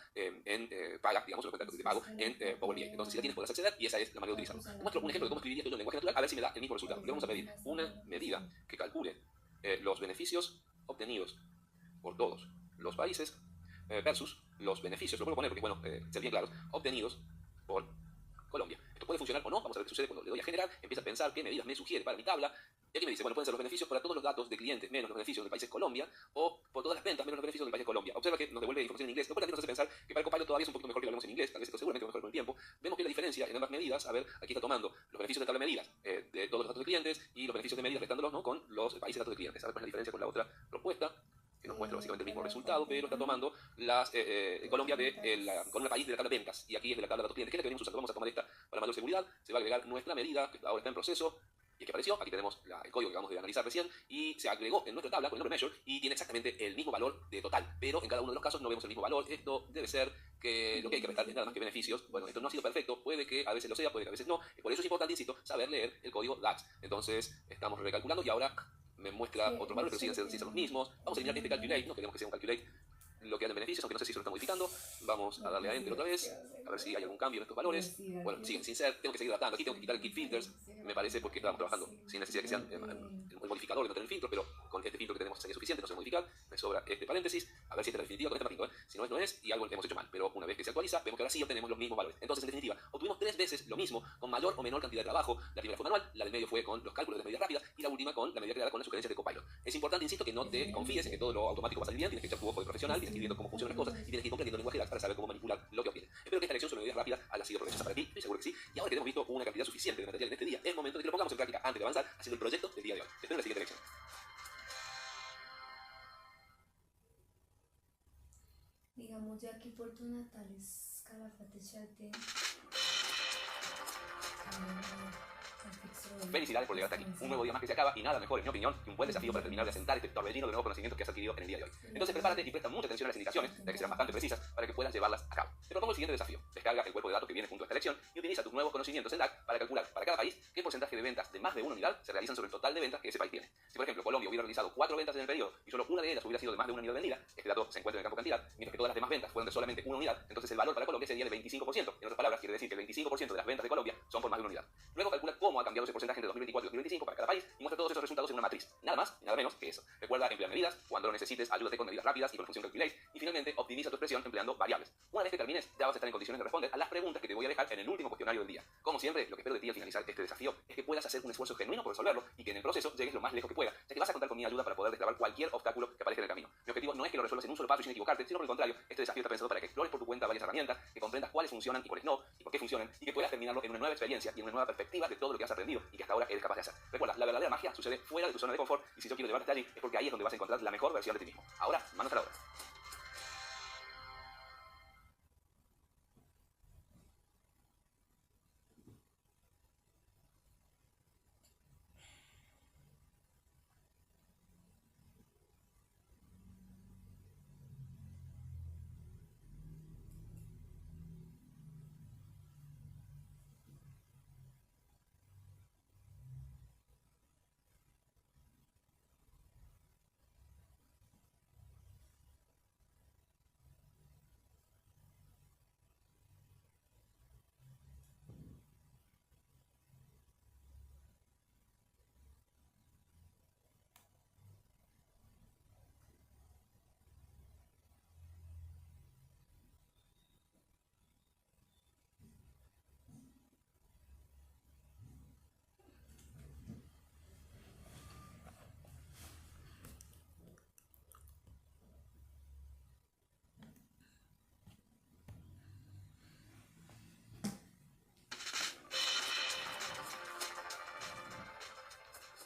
paga, digamos, una cuenta de pago en Power BI. Entonces si la tienes podrás acceder y esa es la manera de utilizarlo. Muestro un ejemplo de cómo escribiría esto en lenguaje natural a ver si me da el mismo resultado. Le vamos a pedir una medida que calcule los beneficios obtenidos por todos los países versus los beneficios, lo puedo poner porque, bueno, ser bien claros, obtenidos por Colombia. Esto puede funcionar o no, vamos a ver qué sucede cuando le doy a generar, empieza a pensar qué medidas me sugiere para mi tabla, y aquí me dice, bueno, pueden ser los beneficios para todos los datos de clientes menos los beneficios del país Colombia, o por todas las ventas menos los beneficios del país Colombia. Observa que nos devuelve información en inglés, lo cual también nos hace pensar que para el Copilot todavía es un poquito mejor que lo hablemos en inglés, tal vez esto seguramente mejor con el tiempo. Vemos que la diferencia en ambas medidas, a ver, aquí está tomando los beneficios de tabla de medidas de todos los datos de clientes y los beneficios de medidas restándolos, ¿no?, con los países de datos de clientes. A ver cuál es la diferencia con la otra propuesta, que nos muestra básicamente el mismo resultado, pero está tomando las Colombia con un país de la tabla de ventas, y aquí es de la tabla de datos clientes, que es la que venimos usando. Vamos a tomar esta para mayor seguridad, se va a agregar nuestra medida, que ahora está en proceso, y que apareció, aquí tenemos el código que acabamos de analizar recién, y se agregó en nuestra tabla con el nombre measure, y tiene exactamente el mismo valor de total, pero en cada uno de los casos no vemos el mismo valor. Esto debe ser que lo que hay que restar es nada más que beneficios. Bueno, esto no ha sido perfecto, puede que a veces lo sea, puede que a veces no, y por eso es importante, insisto, saber leer el código DAX. Entonces, estamos recalculando y ahora me muestra otro valor, pero siguen siendo los mismos. Vamos a eliminar este calculate, no queremos que sea un calculate lo que hay de beneficios, aunque no sé si se lo está modificando. Vamos a darle a Enter otra vez, a ver si hay algún cambio en estos valores. Bueno, siguen sin ser, tengo que seguir adaptando. Aquí tengo que quitar el keep filters, me parece, porque estábamos trabajando sin necesidad de que sean el modificador de no tener filtro, pero con este filtro que tenemos sería suficiente, no se modificar. Me sobra este paréntesis, a ver si esta es la definitiva con esta marquito, Si no es, no es, y algo hemos hecho mal. Pero una vez que se actualiza, vemos que ahora sí obtenemos los mismos valores. Entonces, en definitiva, obtuvimos 3 veces lo mismo, con mayor o menor cantidad de trabajo. La primera fue manual, la del medio fue con los cálculos de las medidas rápidas, y la última con la medida creada con las sugerencias de Copilot. Es importante, insisto, que no te confíes en que todo lo automático va a salir bien, tienes que echar tu ojo de profesional, tienes que ir viendo cómo funcionan las cosas, y tienes que ir comprendiendo el lenguaje DAX para saber cómo manipular lo que obtienes. Espero que esta lección sobre medidas rápidas haya sido provechosa para ti, estoy seguro que sí, y ahora que hemos visto una cantidad suficiente de material en este día, es momento de que lo pongamos en práctica antes de avanzar haciendo el proyecto del día de hoy. Te espero en la siguiente lección. Digamos, ya que Natales Calafate Chate. Felicidades por llegar hasta aquí. Un nuevo día más que se acaba y nada mejor, en mi opinión, que un buen desafío para terminar de asentar este torbellino de nuevos conocimientos que has adquirido en el día de hoy. Entonces prepárate y presta mucha atención a las indicaciones, ya que serán bastante precisas para que puedas llevarlas a cabo. Te propongo el siguiente desafío. Descarga el cuerpo de datos que viene junto a esta lección y utiliza tus nuevos conocimientos en DAX para calcular para cada país qué porcentaje de ventas de más de una unidad se realizan sobre el total de ventas que ese país tiene. Si por ejemplo Colombia hubiera realizado 4 ventas en el periodo y solo una de ellas hubiera sido de más de una unidad vendida, este dato se encuentra en el campo cantidad, mientras que todas las demás ventas fueron de solamente una unidad, entonces el valor para Colombia sería de 25%. En otras palabras, quiere decir que el 25% de las ventas de Colombia son por más de una unidad. Luego calcula cómo ha cambiado ese porcentaje entre 2024 y 2025 para cada país y muestra todos esos resultados en una matriz. Nada más y nada menos que eso. Recuerda emplear medidas, cuando lo necesites ayúdate con medidas rápidas y con función calculate, y finalmente optimiza tu expresión empleando variables. Una vez que termines ya vas a estar en condiciones de responder a las preguntas que te voy a dejar en el último cuestionario del día. Como siempre, lo que espero de ti al finalizar este desafío es que puedas hacer un esfuerzo genuino por resolverlo y que en el proceso llegues lo más lejos que puedas, ya que vas a contar con mi ayuda para poder destrabar cualquier obstáculo que aparezca en el camino. Mi objetivo no es que lo resuelvas en un solo paso y sin equivocarte, sino por el contrario, este desafío está pensado para que explores por tu cuenta varias herramientas, que comprendas cuáles funcionan y cuáles no, y por qué funcionan, y que puedas terminarlo en una nueva experiencia y en una nueva perspectiva de todo lo que has aprendido y que hasta ahora eres capaz de hacer. Recuerda, la verdadera magia sucede fuera de tu zona de confort, y si yo quiero llevarte hasta allí es porque ahí es donde vas a encontrar la mejor versión de ti mismo. Ahora, manos a la obra.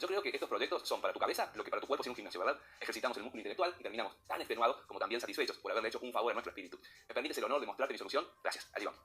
Yo creo que estos proyectos son para tu cabeza lo que para tu cuerpo es un gimnasio, ¿verdad? Ejercitamos el músculo intelectual y terminamos tan extenuados como también satisfechos por haberle hecho un favor a nuestro espíritu. ¿Me permites el honor de mostrarte mi solución? Gracias, allí vamos.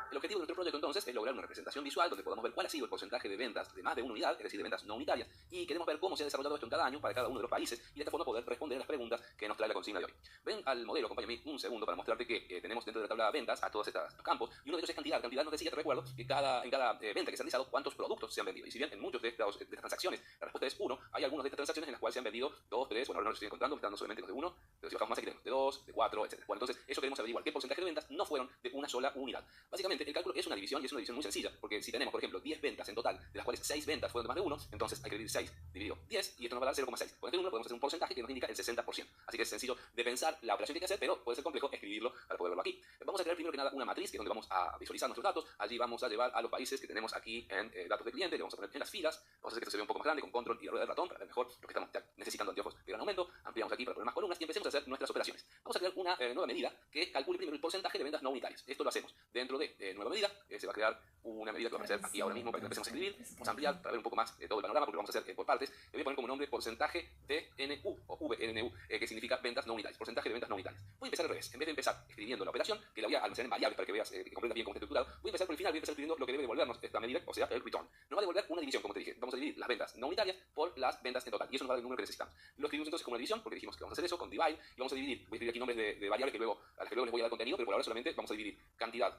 El objetivo de nuestro proyecto entonces es lograr una representación visual donde podamos ver cuál ha sido el porcentaje de ventas de más de una unidad, es decir, de ventas no unitarias, y queremos ver cómo se ha desarrollado esto en cada año para cada uno de los países y de esta forma poder responder a las preguntas que nos trae la consigna de hoy. Ven al modelo, acompáñame un segundo para mostrarte que tenemos dentro de la tabla de ventas a todos estos campos y uno de ellos es cantidad. Cantidad nos decía, te recuerdo, que en cada venta que se ha realizado cuántos productos se han vendido. Y si bien en muchos de estas transacciones la respuesta es 1, hay algunas de estas transacciones en las cuales se han vendido 2, 3, bueno, ahora no los estoy encontrando, me están dando solamente los de 1, pero si bajamos más aquí tenemos de 2, de 4, etc. Bueno, entonces eso queremos averiguar, qué porcentaje de ventas no fueron de una sola unidad. Básicamente el cálculo es una división y es una división muy sencilla, porque si tenemos, por ejemplo, 10 ventas en total, de las cuales 6 ventas fueron de más de 1, entonces hay que dividir 6 dividido 10 y esto nos va a dar 0,6. Con este número podemos hacer un porcentaje que nos indica el 60%. Así que es sencillo de pensar la operación que hay que hacer, pero puede ser complejo escribirlo para poder verlo aquí. Vamos a crear primero que nada una matriz, que es donde vamos a visualizar nuestros datos. Allí vamos a llevar a los países que tenemos aquí en datos de cliente, le vamos a poner en las filas, vamos a hacer que esto se vea un poco más grande con control y la rueda del ratón para ver mejor lo que estamos necesitando anteojos de gran aumento. Ampliamos aquí para poner más columnas y empecemos a hacer nuestras operaciones. Vamos a crear una nueva medida que calcule primero el porcentaje de ventas no unitarias. Esto lo hacemos dentro de nueva medida, se va a crear una medida que vamos a hacer aquí ahora mismo para que empecemos a escribir. Vamos a ampliar para ver un poco más todo el panorama porque lo vamos a hacer por partes. Le voy a poner como nombre porcentaje de NU o VNU, que significa ventas no unitarias, porcentaje de ventas no unitarias. Voy a empezar al revés. En vez de empezar escribiendo la operación, que la voy a almacenar en variables para que veas, que comprendas bien cómo está estructurado, voy a empezar por el final, voy a empezar escribiendo lo que debe devolvernos esta medida, o sea, el return. Nos va a devolver una división, como te dije. Vamos a dividir las ventas no unitarias por las ventas en total. Y eso nos va a dar el número que necesitamos. Lo escribimos entonces como una división, porque dijimos que vamos a hacer eso con divide, y vamos a dividir. Voy a escribir aquí nombres de variables que luego, a las que luego les voy a dar contenido, pero por ahora solamente vamos a dividir cantidad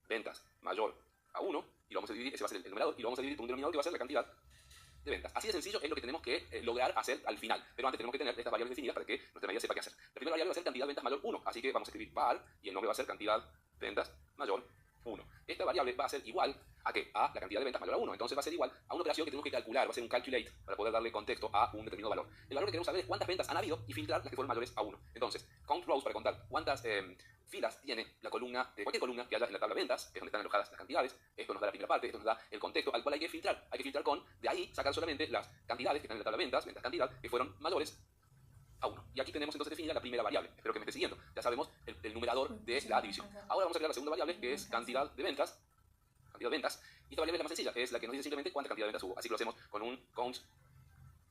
ventas mayor a 1, y lo vamos a dividir, ese va a ser el numerador, y lo vamos a dividir por un denominador que va a ser la cantidad de ventas. Así de sencillo es lo que tenemos que lograr hacer al final. Pero antes tenemos que tener estas variables definidas para que nuestra medida sepa qué hacer. La primera variable va a ser cantidad de ventas mayor 1, así que vamos a escribir var y el nombre va a ser cantidad ventas mayor 1. Esta variable va a ser igual a ¿qué? A la cantidad de ventas mayor a 1. Entonces va a ser igual a una operación que tenemos que calcular, va a ser un calculate para poder darle contexto a un determinado valor. El valor que queremos saber es cuántas ventas han habido y filtrar las que fueron mayores a 1. Entonces, count rows para contar cuántas filas tiene la columna, cualquier columna que haya en la tabla de ventas, que es donde están alojadas las cantidades. Esto nos da la primera parte, esto nos da el contexto al cual hay que filtrar. Hay que filtrar con, de ahí, sacar solamente las cantidades que están en la tabla de ventas, ventas cantidad, que fueron mayores a 1. Y aquí tenemos entonces definida la primera variable. Espero que me esté siguiendo. Ya sabemos el numerador de la división. Ahora vamos a crear la segunda variable, que es cantidad de ventas. Cantidad de ventas. Y esta variable es la más sencilla, es la que nos dice simplemente cuánta cantidad de ventas hubo. Así que lo hacemos con un count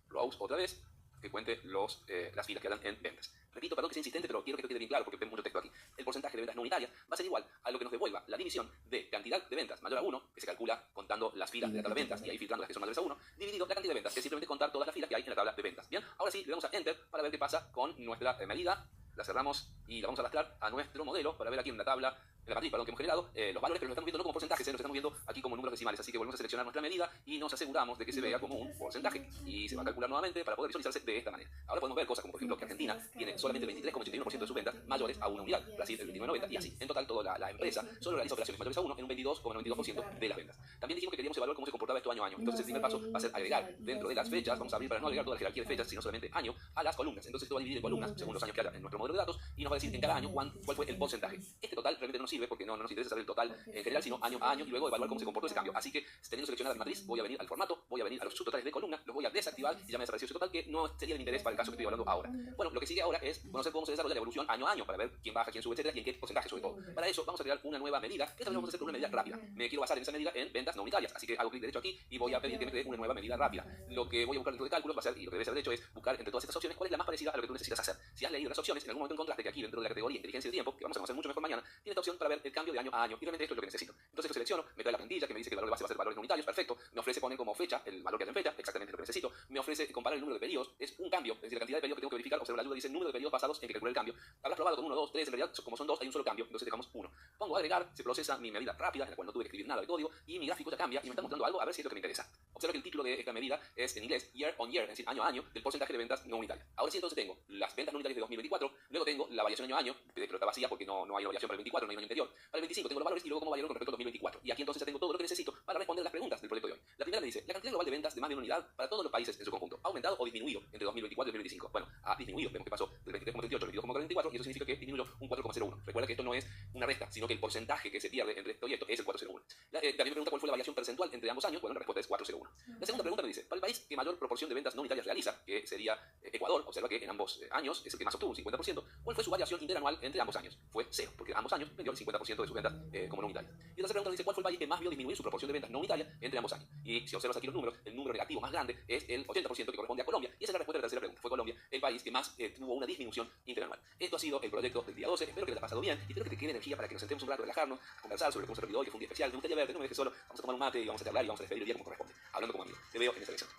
rows otra vez, que cuente las filas que hagan en ventas. Repito, perdón que sea insistente, pero quiero que esto quede bien claro porque tengo mucho texto aquí. El porcentaje de ventas no unitarias va a ser igual a lo que nos devuelva la división de cantidad de ventas mayor a 1, que se calcula contando las filas de la tabla de ventas y ahí filtrando las que son mayores a 1, dividido la cantidad de ventas, que es simplemente contar todas las filas que hay en la tabla de ventas. Bien, ahora sí, le damos a Enter para ver qué pasa con nuestra medida. La cerramos y la vamos a arrastrar a nuestro modelo para ver aquí en la tabla, en la matriz, perdón, que hemos generado, los valores, pero los estamos viendo no como porcentajes, los estamos viendo aquí como números decimales. Así que volvemos a seleccionar nuestra medida y nos aseguramos de que se vea como un porcentaje. Y se va a calcular nuevamente para poder visualizarse de esta manera. Ahora podemos ver cosas como, por ejemplo, que Argentina tiene solamente el 23,81% de sus ventas mayores a una unidad. Brasil el 29,90% y así. En total, toda la empresa solo realiza operaciones mayores a 1 en un 22,92% de las ventas. También dijimos que queríamos evaluar cómo se comportaba esto año a año. Entonces, el primer paso va a ser agregar dentro de las fechas. Vamos a abrir para no agregar toda la jerarquía de fechas, sino solamente año a las columnas. Entonces, esto va a dividir en columnas según los años que haya en nuestro modelo de datos y nos va a decir en cada año cuál fue el porcentaje. Este total realmente no nos sirve porque no nos interesa saber el total en general, sino año a año y luego evaluar cómo se comportó ese cambio. Así que, teniendo seleccionada mi matriz, voy a venir al formato, voy a venir a los subtotales de columna, los voy a desactivar y ya me desapareció ese total que no sería de interés para el caso que estoy hablando ahora. Bueno, lo que sigue ahora es conocer cómo se desarrolla la evolución año a año para ver quién baja, quién sube, etcétera, y en qué porcentaje sobre todo. Para eso vamos a crear una nueva medida, que también vamos a hacer con una medida rápida. Me quiero basar en esa medida en ventas no unitarias, así que hago clic derecho aquí y voy a pedir que me cree una nueva medida rápida. Lo que voy a buscar dentro de cálculos va a ser, y lo que debes haber hecho es buscar entre todas estas opciones cuál es la más parecida a lo que tú necesitas hacer. Si has leído las opciones, en algún momento encontraste que aquí dentro de la categoría inteligencia del tiempo, que vamos a conocer mucho mejor mañana, tiene esta opción para ver el cambio de año a año, y realmente esto es lo que necesito. Entonces lo selecciono, me trae la plantilla que me dice que el valor de base va a ser valores no unitarios, perfecto. Me ofrece poner como fecha el valor que haya en fecha, exactamente lo que necesito. Me ofrece comparar el número de periodos, es un cambio, es decir, la cantidad de periodos que tengo que verificar. Observa la ayuda, dice número de periodos pasados en que calcule el cambio. Habrás probado con 1, 2, 3, en realidad como son 2 hay un solo cambio, entonces dejamos 1. Pongo agregar, se procesa mi medida rápida, en la cual no tuve que escribir nada de código, y mi gráfico ya cambia y me está mostrando algo a ver si es lo que me interesa. Observa que el título de esta medida es en inglés year on year, es decir, año a año, del porcentaje de ventas no unitarias. Ahora sí, entonces tengo las ventas no unitarias de 2024, luego tengo la variación año a año, pero está vacía porque no hay una variación para el 24, no hay un año anterior. Para el 25 tengo los valores y luego cómo variaron con respecto al 2024. Y aquí entonces ya tengo todo lo que necesito para responder las preguntas del proyecto de hoy. La primera me dice, la cantidad global de ventas de más de una unidad para todos los países en su conjunto, ¿ha aumentado o disminuido entre 2024 y 2025? Bueno, ha disminuido, vemos que pasó del 23,38 al 22,41, 24 y eso significa que disminuyó un 4,01. Recuerda que esto no es una resta, sino que el porcentaje que se pierde entre esto y esto es el 4,01. La primera pregunta, ¿cuál fue la variación percentual entre ambos años? Bueno, la respuesta es 4,01. La segunda pregunta me dice, para el país que mayor proporción de ventas no unitarias realiza, que sería Ecuador, observa que en ambos años es el que más obtuvo, un 50%, ¿cuál fue su variación interanual entre ambos años? Fue 0, porque ambos años vendió el 50% de sus ventas como no unitarias. Y la tercera pregunta me dice, ¿cuál fue el país que más vio disminuir su proporción de ventas no unitarias entre ambos años? Y si observas aquí los números, el número negativo más grande es el 80% que corresponde a Colombia, y esa es la respuesta de la tercera pregunta. Fue Colombia el país que más tuvo una disminución interanual. Esto ha sido el proyecto del día 12, espero que te haya pasado bien y espero que te quede energía para que nos sentemos un rato a relajarnos, a conversar sobre lo que hemos aprendido hoy, que fue un día especial. Me gustaría verte, no me dejes solo, vamos a tomar un mate y vamos a charlar y vamos a despedir el día como corresponde, hablando como amigo. Te veo en esta lección.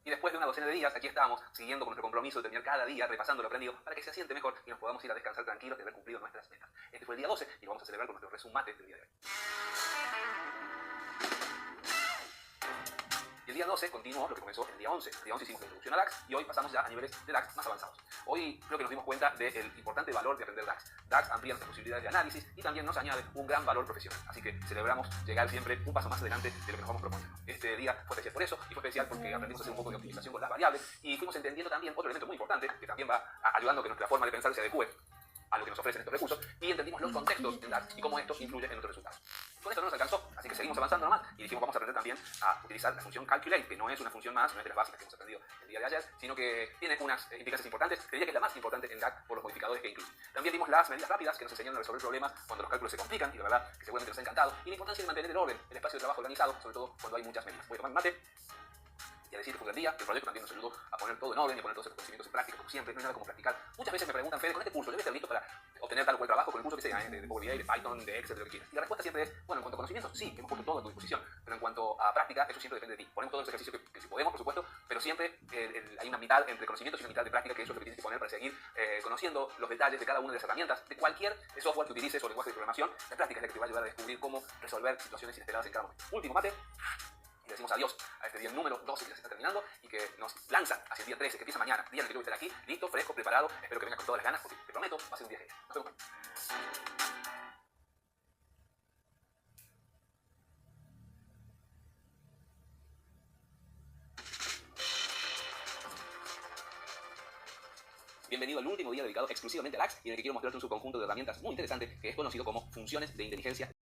Y después de una docena de días, aquí estamos, siguiendo con nuestro compromiso de terminar cada día, repasando lo aprendido, para que se asiente mejor y nos podamos ir a descansar tranquilos de haber cumplido nuestras metas. Este fue el día 12 y lo vamos a celebrar con nuestro resumen mate del día de hoy. El día 12 continuó lo que comenzó el día 11. El día 11 hicimos la introducción a DAX y hoy pasamos ya a niveles de DAX más avanzados. Hoy creo que nos dimos cuenta del importante valor de aprender DAX. DAX amplía nuestras posibilidades de análisis y también nos añade un gran valor profesional. Así que celebramos llegar siempre un paso más adelante de lo que nos vamos proponiendo. Este día fue especial por eso y fue especial porque aprendimos a hacer un poco de optimización con las variables y fuimos entendiendo también otro elemento muy importante que también va ayudando a que nuestra forma de pensar se adecue a lo que nos ofrecen estos recursos y entendimos los contextos en DAX y cómo esto influye en nuestros resultados. Con esto no nos alcanzó, así que seguimos avanzando nomás y dijimos vamos a aprender también a utilizar la función calculate, que no es una función más, no es de las básicas que hemos aprendido el día de ayer, sino que tiene unas implicancias importantes, que diría que es la más importante en DAX por los modificadores que incluye. También vimos las medidas rápidas que nos enseñan a resolver problemas cuando los cálculos se complican y la verdad que seguramente nos ha encantado, y la importancia de mantener el orden, el espacio de trabajo organizado, sobre todo cuando hay muchas medidas. Voy a tomar mi mate y a decir que fue un gran día, que el proyecto también nos ayudó a poner todo en orden y a poner todos esos conocimientos en práctica, como siempre, no hay nada como practicar. Muchas veces me preguntan, Fede, con este curso, ¿yo voy a estar listo para obtener tal o cual trabajo con el curso que sea, de Power BI, de Python, de Excel, de lo que quieras? Y la respuesta siempre es, bueno, en cuanto a conocimientos, sí, hemos puesto todo a tu disposición, pero en cuanto a práctica, eso siempre depende de ti. Ponemos todos los ejercicios que si podemos, por supuesto, pero siempre hay una mitad entre conocimientos y una mitad de práctica, que eso es lo que tienes que poner para seguir conociendo los detalles de cada una de las herramientas, de cualquier software que utilices o lenguaje de programación. La práctica es la que te va a ayudar a descubrir cómo resolver situaciones inesperadas en cada momento. Último mate. Y decimos adiós a este día número 12 que ya se está terminando y que nos lanza hacia el día 13, que empieza mañana, día en el que yo voy a estar aquí, listo, fresco, preparado. Espero que venga con todas las ganas porque te prometo, va a ser un día genial. Nos vemos. Bienvenido al último día dedicado exclusivamente a DAX y en el que quiero mostrarte un subconjunto de herramientas muy interesante que es conocido como funciones de inteligencia